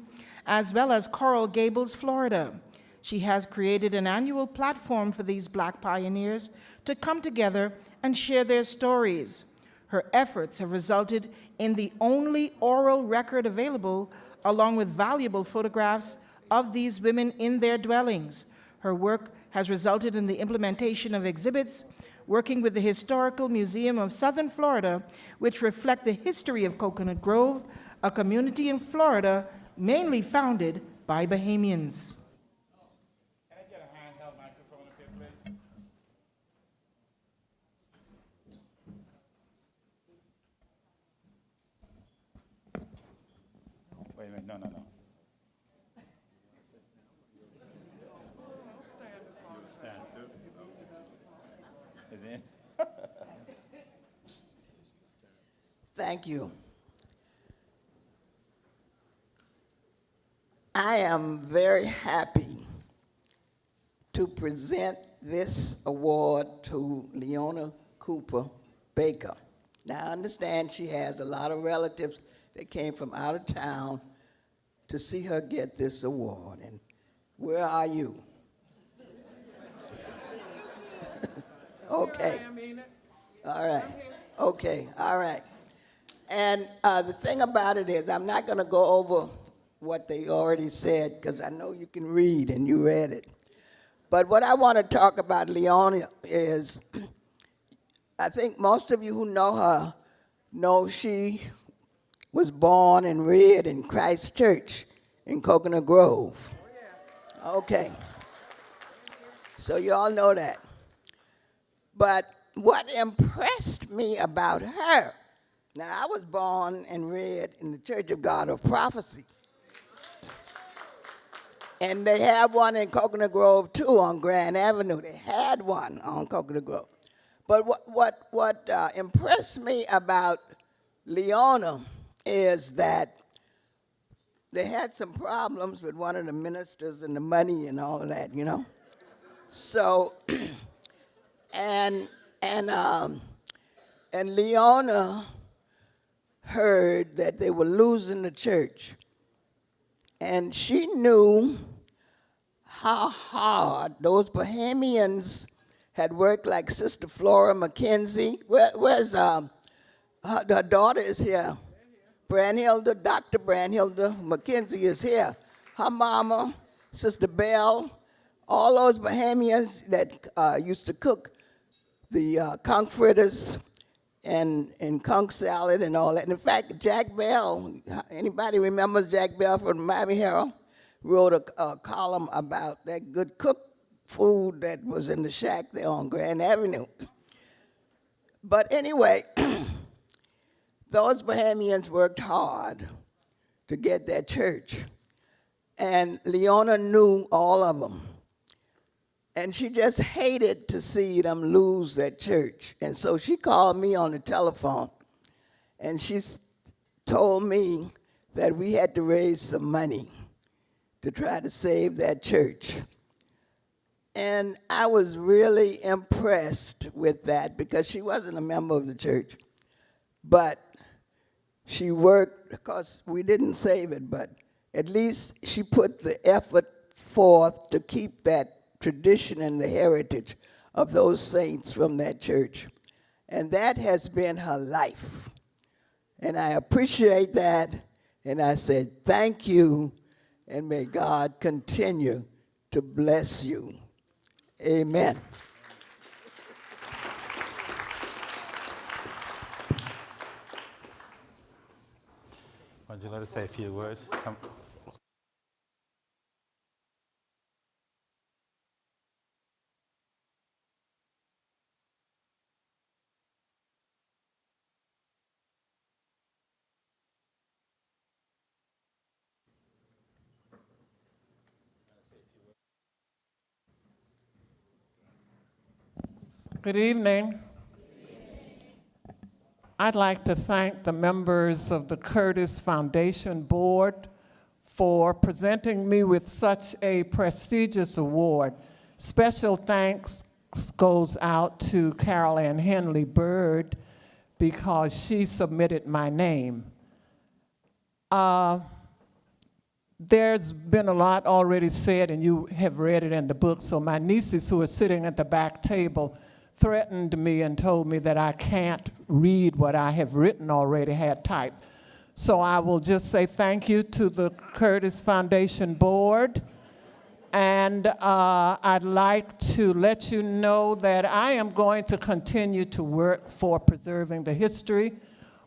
as well as Coral Gables, Florida. She has created an annual platform for these Black pioneers to come together and share their stories. Her efforts have resulted in the only oral record available, along with valuable photographs of these women in their dwellings. Her work has resulted in the implementation of exhibits working with the Historical Museum of Southern Florida, which reflect the history of Coconut Grove, a community in Florida mainly founded by Bahamians. Wait a minute, no. Stand too? Is it? Thank you. I am very happy to present this award to Leona Cooper Baker. Now, I understand she has a lot of relatives that came from out of town to see her get this award. And where are you? Okay. All right. Okay. All right. And the thing about it is, I'm not going to go over what they already said, because I know you can read, and you read it. But what I want to talk about Leona is, I think most of you who know her know she was born and reared in Christ Church in Coconut Grove. Okay. So you all know that. But what impressed me about her, now I was born and reared in the Church of God of Prophecy. And they have one in Coconut Grove too on Grand Avenue. They had one on Coconut Grove. But what impressed me about Leona is that they had some problems with one of the ministers and the money and all of that, you know. So, and Leona heard that they were losing the church, and she knew how hard those Bahamians had worked, like Sister Flora McKenzie. Where's her daughter is here. Brandhilda, Dr. Brandhilda McKenzie is here. Her mama, Sister Bell, all those Bahamians that used to cook the conch fritters and conch salad and all that. And in fact, Jack Bell, anybody remembers Jack Bell from the Miami Herald, wrote a column about that good cooked food that was in the shack there on Grand Avenue. But anyway, those Bahamians worked hard to get that church. And Leona knew all of them. And she just hated to see them lose that church. And so she called me on the telephone, and she told me that we had to raise some money to try to save that church. And I was really impressed with that because she wasn't a member of the church. But she worked, because we didn't save it, but at least she put the effort forth to keep that tradition and the heritage of those saints from that church. And that has been her life. And I appreciate that. And I said, thank you, and may God continue to bless you. Amen. Would you let us say a few words? Come. Good evening. I'd like to thank the members of the Curtis Foundation Board for presenting me with such a prestigious award. Special thanks goes out to Carol Ann Henley Bird because she submitted my name. There's been a lot already said, and you have read it in the book, so my nieces who are sitting at the back table threatened me and told me that I can't read what I have written already, had typed. So I will just say thank you to the Curtis Foundation Board. And I'd like to let you know that I am going to continue to work for preserving the history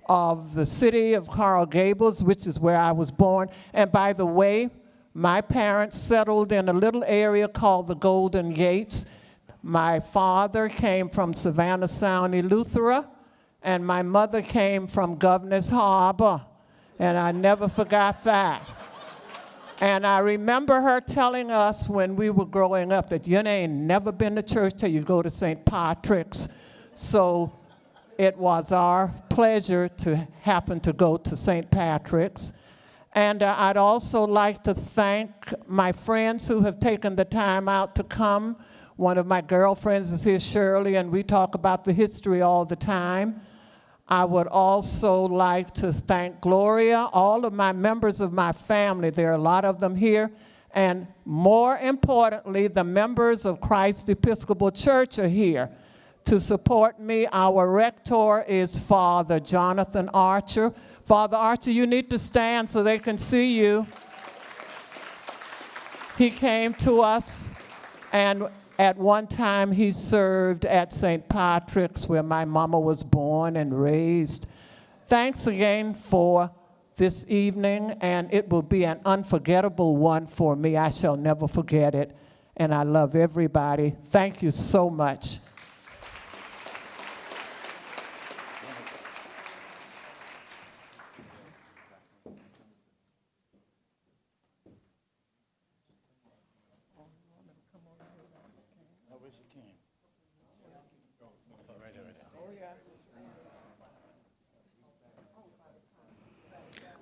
of the city of Coral Gables, which is where I was born. And by the way, my parents settled in a little area called the Golden Gates. My father came from Savannah Sound, Eleuthera, and my mother came from Governor's Harbor, and I never forgot that. And I remember her telling us when we were growing up that you ain't never been to church till you go to St. Patrick's. So it was our pleasure to happen to go to St. Patrick's. And I'd also like to thank my friends who have taken the time out to come. One of my girlfriends is here, Shirley, and we talk about the history all the time. I would also like to thank Gloria, all of my members of my family. There are a lot of them here. And more importantly, the members of Christ Episcopal Church are here to support me. Our rector is Father Jonathan Archer. Father Archer, you need to stand so they can see you. He came to us, and at one time he served at St. Patrick's, where my mama was born and raised. Thanks again for this evening, and it will be an unforgettable one for me. I shall never forget it, and I love everybody. Thank you so much.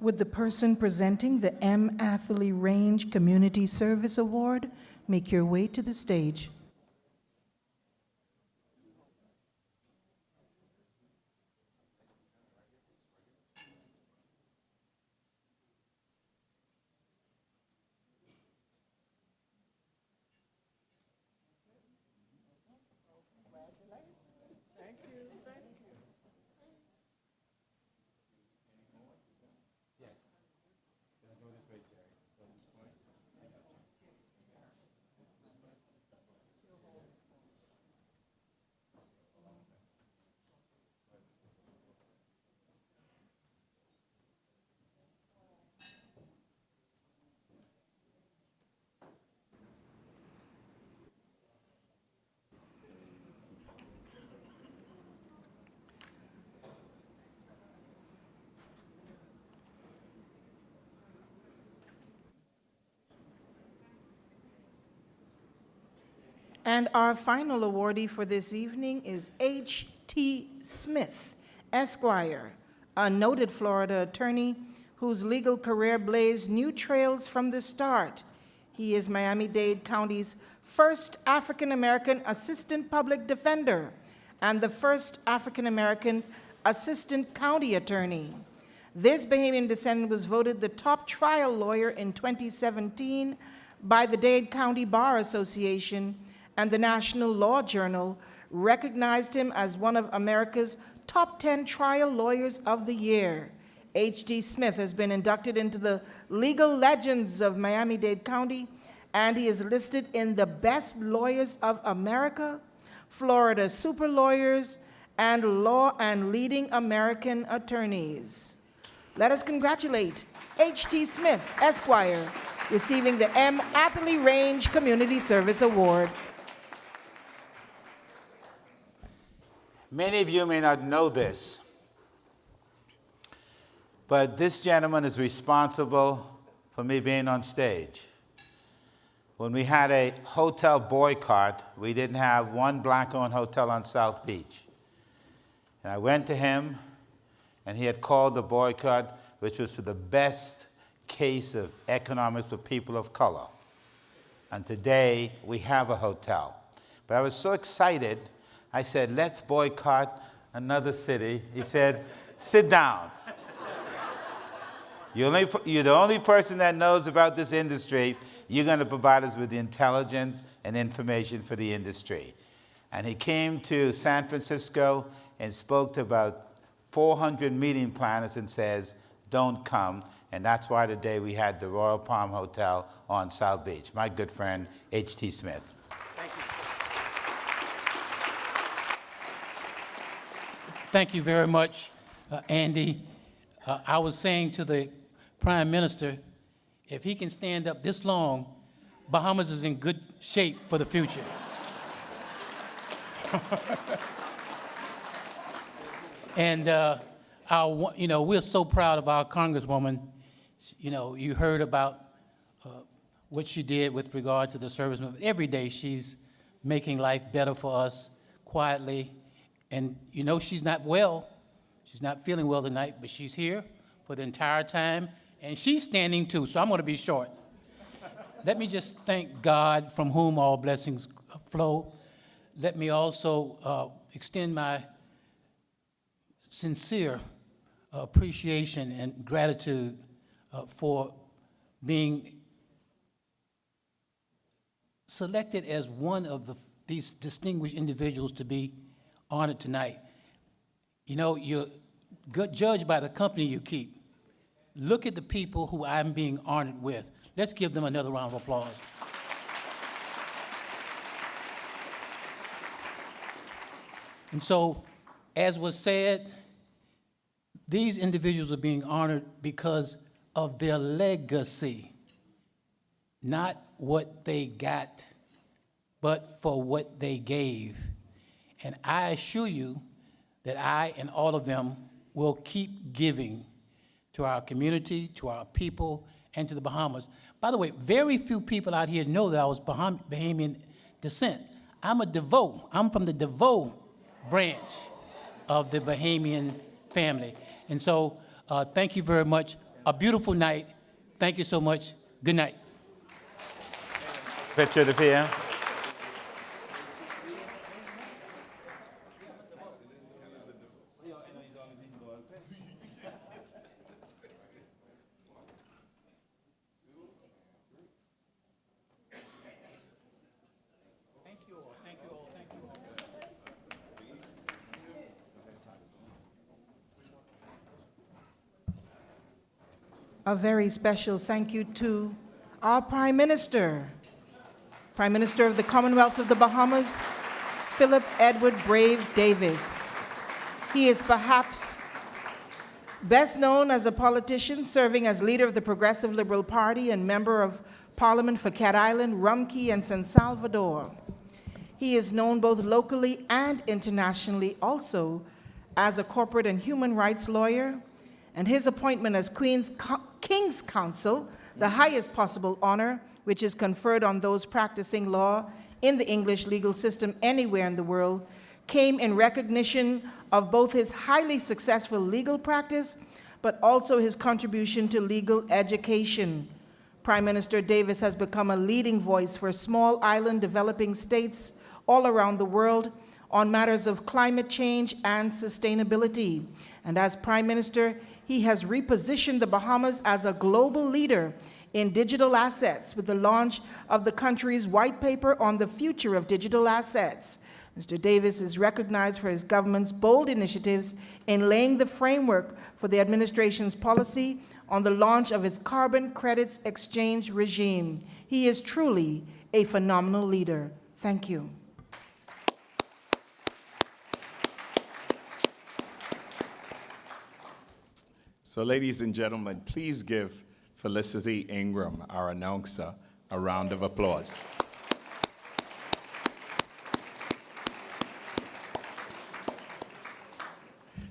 Would the person presenting the M. Atherley Range Community Service Award make your way to the stage? And our final awardee for this evening is H.T. Smith, Esquire, a noted Florida attorney whose legal career blazed new trails from the start. He is Miami-Dade County's first African-American assistant public defender and the first African-American assistant county attorney. This Bahamian descendant was voted the top trial lawyer in 2017 by the Dade County Bar Association, and the National Law Journal recognized him as one of America's top 10 trial lawyers of the year. H.D. Smith has been inducted into the Legal Legends of Miami-Dade County, and he is listed in the Best Lawyers of America, Florida Super Lawyers, and Law and Leading American Attorneys. Let us congratulate H.T. Smith, Esquire, receiving the M. Atherley Range Community Service Award. Many of you may not know this, but this gentleman is responsible for me being on stage. When we had a hotel boycott, we didn't have one black-owned hotel on South Beach. And I went to him, and he had called the boycott, which was for the best case of economics for people of color. And today, we have a hotel. But I was so excited, I said, let's boycott another city. He said, sit down. You're the only person that knows about this industry. You're going to provide us with the intelligence and information for the industry. And he came to San Francisco and spoke to about 400 meeting planners and says, don't come. And that's why today we had the Royal Palm Hotel on South Beach. My good friend, H.T. Smith. Thank you very much, Andy. I was saying to the Prime Minister, if he can stand up this long, Bahamas is in good shape for the future. And we're so proud of our Congresswoman. You know, you heard about what she did with regard to the servicemen. Every day she's making life better for us quietly. And you know she's not well. She's not feeling well tonight, but she's here for the entire time. And she's standing too, so I'm going to be short. Let me just thank God from whom all blessings flow. Let me also extend my sincere appreciation and gratitude for being selected as one of these distinguished individuals to be honored tonight. You know, you're judged by the company you keep. Look at the people who I'm being honored with. Let's give them another round of applause. And so, as was said, these individuals are being honored because of their legacy, not what they got, but for what they gave. And I assure you that I and all of them will keep giving to our community, to our people, and to the Bahamas. By the way, very few people out here know that I was Bahamian descent. I'm a DeVoe. I'm from the DeVoe branch. of the Bahamian family. And so thank you very much. A beautiful night. Thank you so much. Good night. Picture of the pier. A very special thank you to our Prime Minister of the Commonwealth of the Bahamas, Philip Edward Brave Davis. He is perhaps best known as a politician serving as leader of the Progressive Liberal Party and member of Parliament for Cat Island, Rum Cay, and San Salvador. He is known both locally and internationally also as a corporate and human rights lawyer, and his appointment as King's Counsel, the highest possible honor which is conferred on those practicing law in the English legal system anywhere in the world, came in recognition of both his highly successful legal practice, but also his contribution to legal education. Prime Minister Davis has become a leading voice for small island developing states all around the world on matters of climate change and sustainability. And as Prime Minister, he has repositioned the Bahamas as a global leader in digital assets with the launch of the country's white paper on the future of digital assets. Mr. Davis is recognized for his government's bold initiatives in laying the framework for the administration's policy on the launch of its carbon credits exchange regime. He is truly a phenomenal leader. Thank you. So ladies and gentlemen, please give Felicity Ingram, our announcer, a round of applause.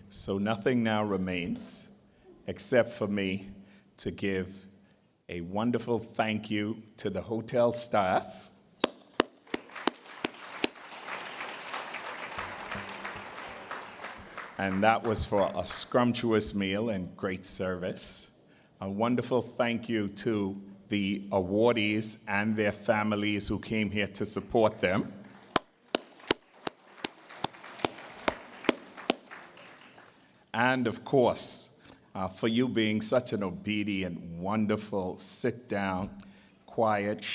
So nothing now remains except for me to give a wonderful thank you to the hotel staff, and that was for a scrumptious meal and great service. A wonderful thank you to the awardees and their families who came here to support them. And of course, for you being such an obedient, wonderful, sit-down, quiet,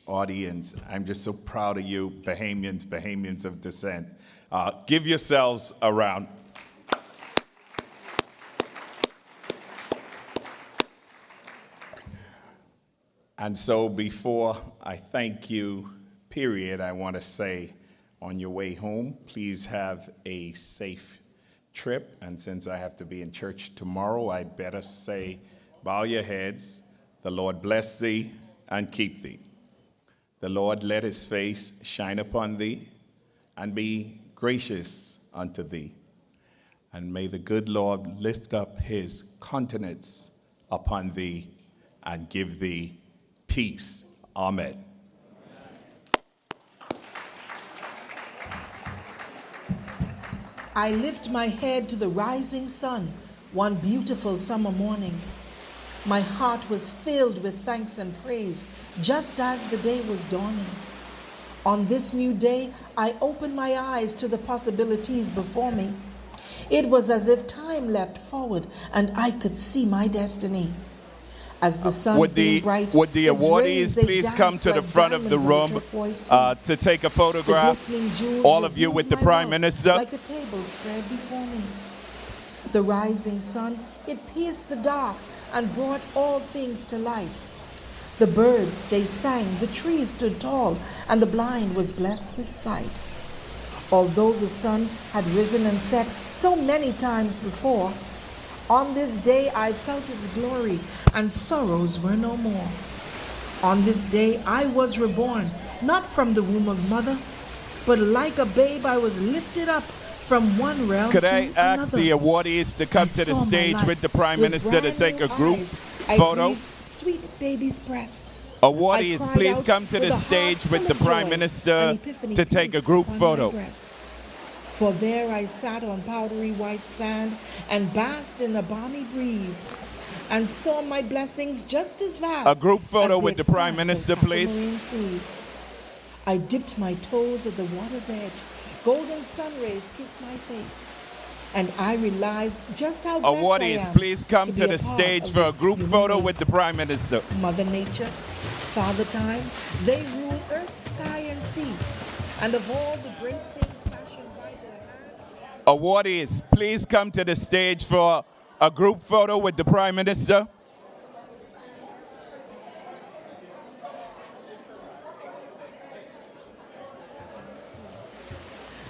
audience. I'm just so proud of you, Bahamians of descent. Give yourselves a round. And so before I thank you, period, I want to say on your way home, please have a safe trip. And since I have to be in church tomorrow, I'd better say, bow your heads. The Lord bless thee and keep thee. The Lord let his face shine upon thee and be gracious unto thee. And may the good Lord lift up his countenance upon thee and give thee peace. Amen. I lift my head to the rising sun one beautiful summer morning. My heart was filled with thanks and praise just as the day was dawning. On this new day, I opened my eyes to the possibilities before me. It was as if time leapt forward and I could see my destiny. As the sun would the awardees please come to the front of the room to take a photograph? All of you with the Prime Minister. Like a table spread before me. The rising sun, it pierced the dark and brought all things to light. The birds, they sang, the trees stood tall, and the blind was blessed with sight. Although the sun had risen and set so many times before, on this day I felt its glory, and sorrows were no more. On this day I was reborn, not from the womb of mother, but like a babe I was lifted up from one realm to another. Could I ask the awardees to come to the stage with the Prime Minister to take a group photo? I breathed sweet baby's breath. Awardees, please come to the stage with the Prime Minister to take a group photo. For there I sat on powdery white sand and basked in a balmy breeze and saw my blessings just as vast. A group photo as with the Prime expanse Minister, of please. marine seas. I dipped my toes at the water's edge. Golden sun rays kissed my face. And I realized just how blessed Awardees, I am please come to to be the part stage of for a this group human photo race. with the Prime Minister. Mother Nature, Father Time, they rule earth, sky, and sea. And of all the great things fashioned by their hand, Awardees, please come to the stage for a group photo with the Prime Minister.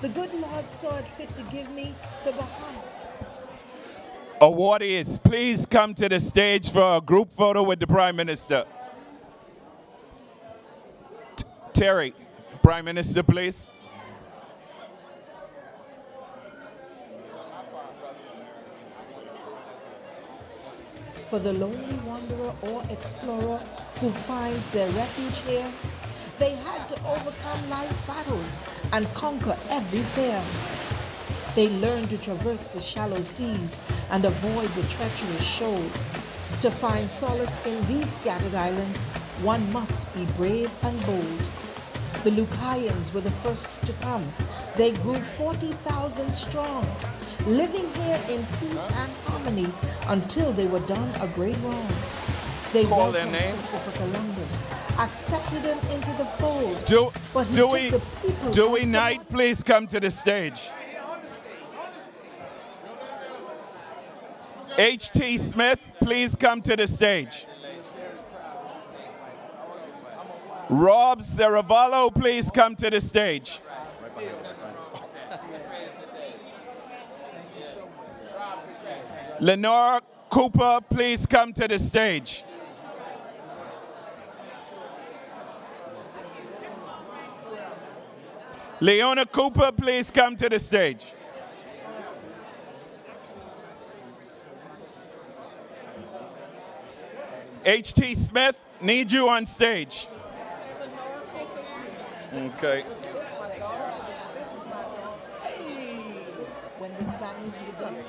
the good Lord saw it fit to give me the Bahamas. Awardees, please come to the stage for a group photo with the Prime Minister. Terry, Prime Minister, please. For the lonely wanderer or explorer who finds their refuge here, they had to overcome life's battles and conquer every fear. They learned to traverse the shallow seas and avoid the treacherous shoal. To find solace in these scattered islands, one must be brave and bold. The Lucayans were the first to come. They grew 40,000 strong, living here in peace and harmony until they were done a great wrong. They Call their welcomed names. Christopher Columbus, accepted him into the fold. but he Dewey, took the people Dewey as Knight, please come to the stage. H.T. Smith, please come to the stage. Rob Saravallo, please come to the stage. Lenore Cooper, please come to the stage. Leona Cooper, please come to the stage. H.T. Smith, need you on stage. Okay. When the Spaniards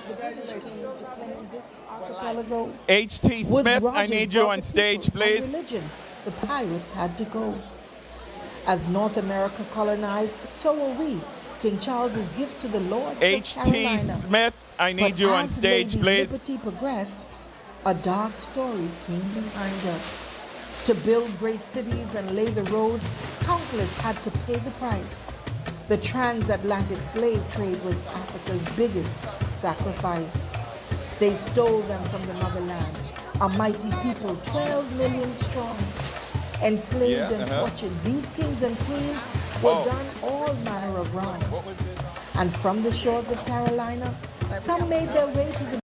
the British came to claim this archipelago, H.T. Woodes Smith, I Rogers need you brought on the stage, people and please. religion. The pirates had to go. As North America colonized, so are we. King Charles's gift to the Lords of H.T. Carolina. Smith, I need But you on as stage, Lady please. Liberty progressed, a dark story came behind her. To build great cities and lay the roads, countless had to pay the price. The transatlantic slave trade was Africa's biggest sacrifice. They stole them from the motherland, a mighty people, 12 million strong. Enslaved and tortured, these kings and queens were done all manner of wrong. And from the shores of Carolina, some made their way to the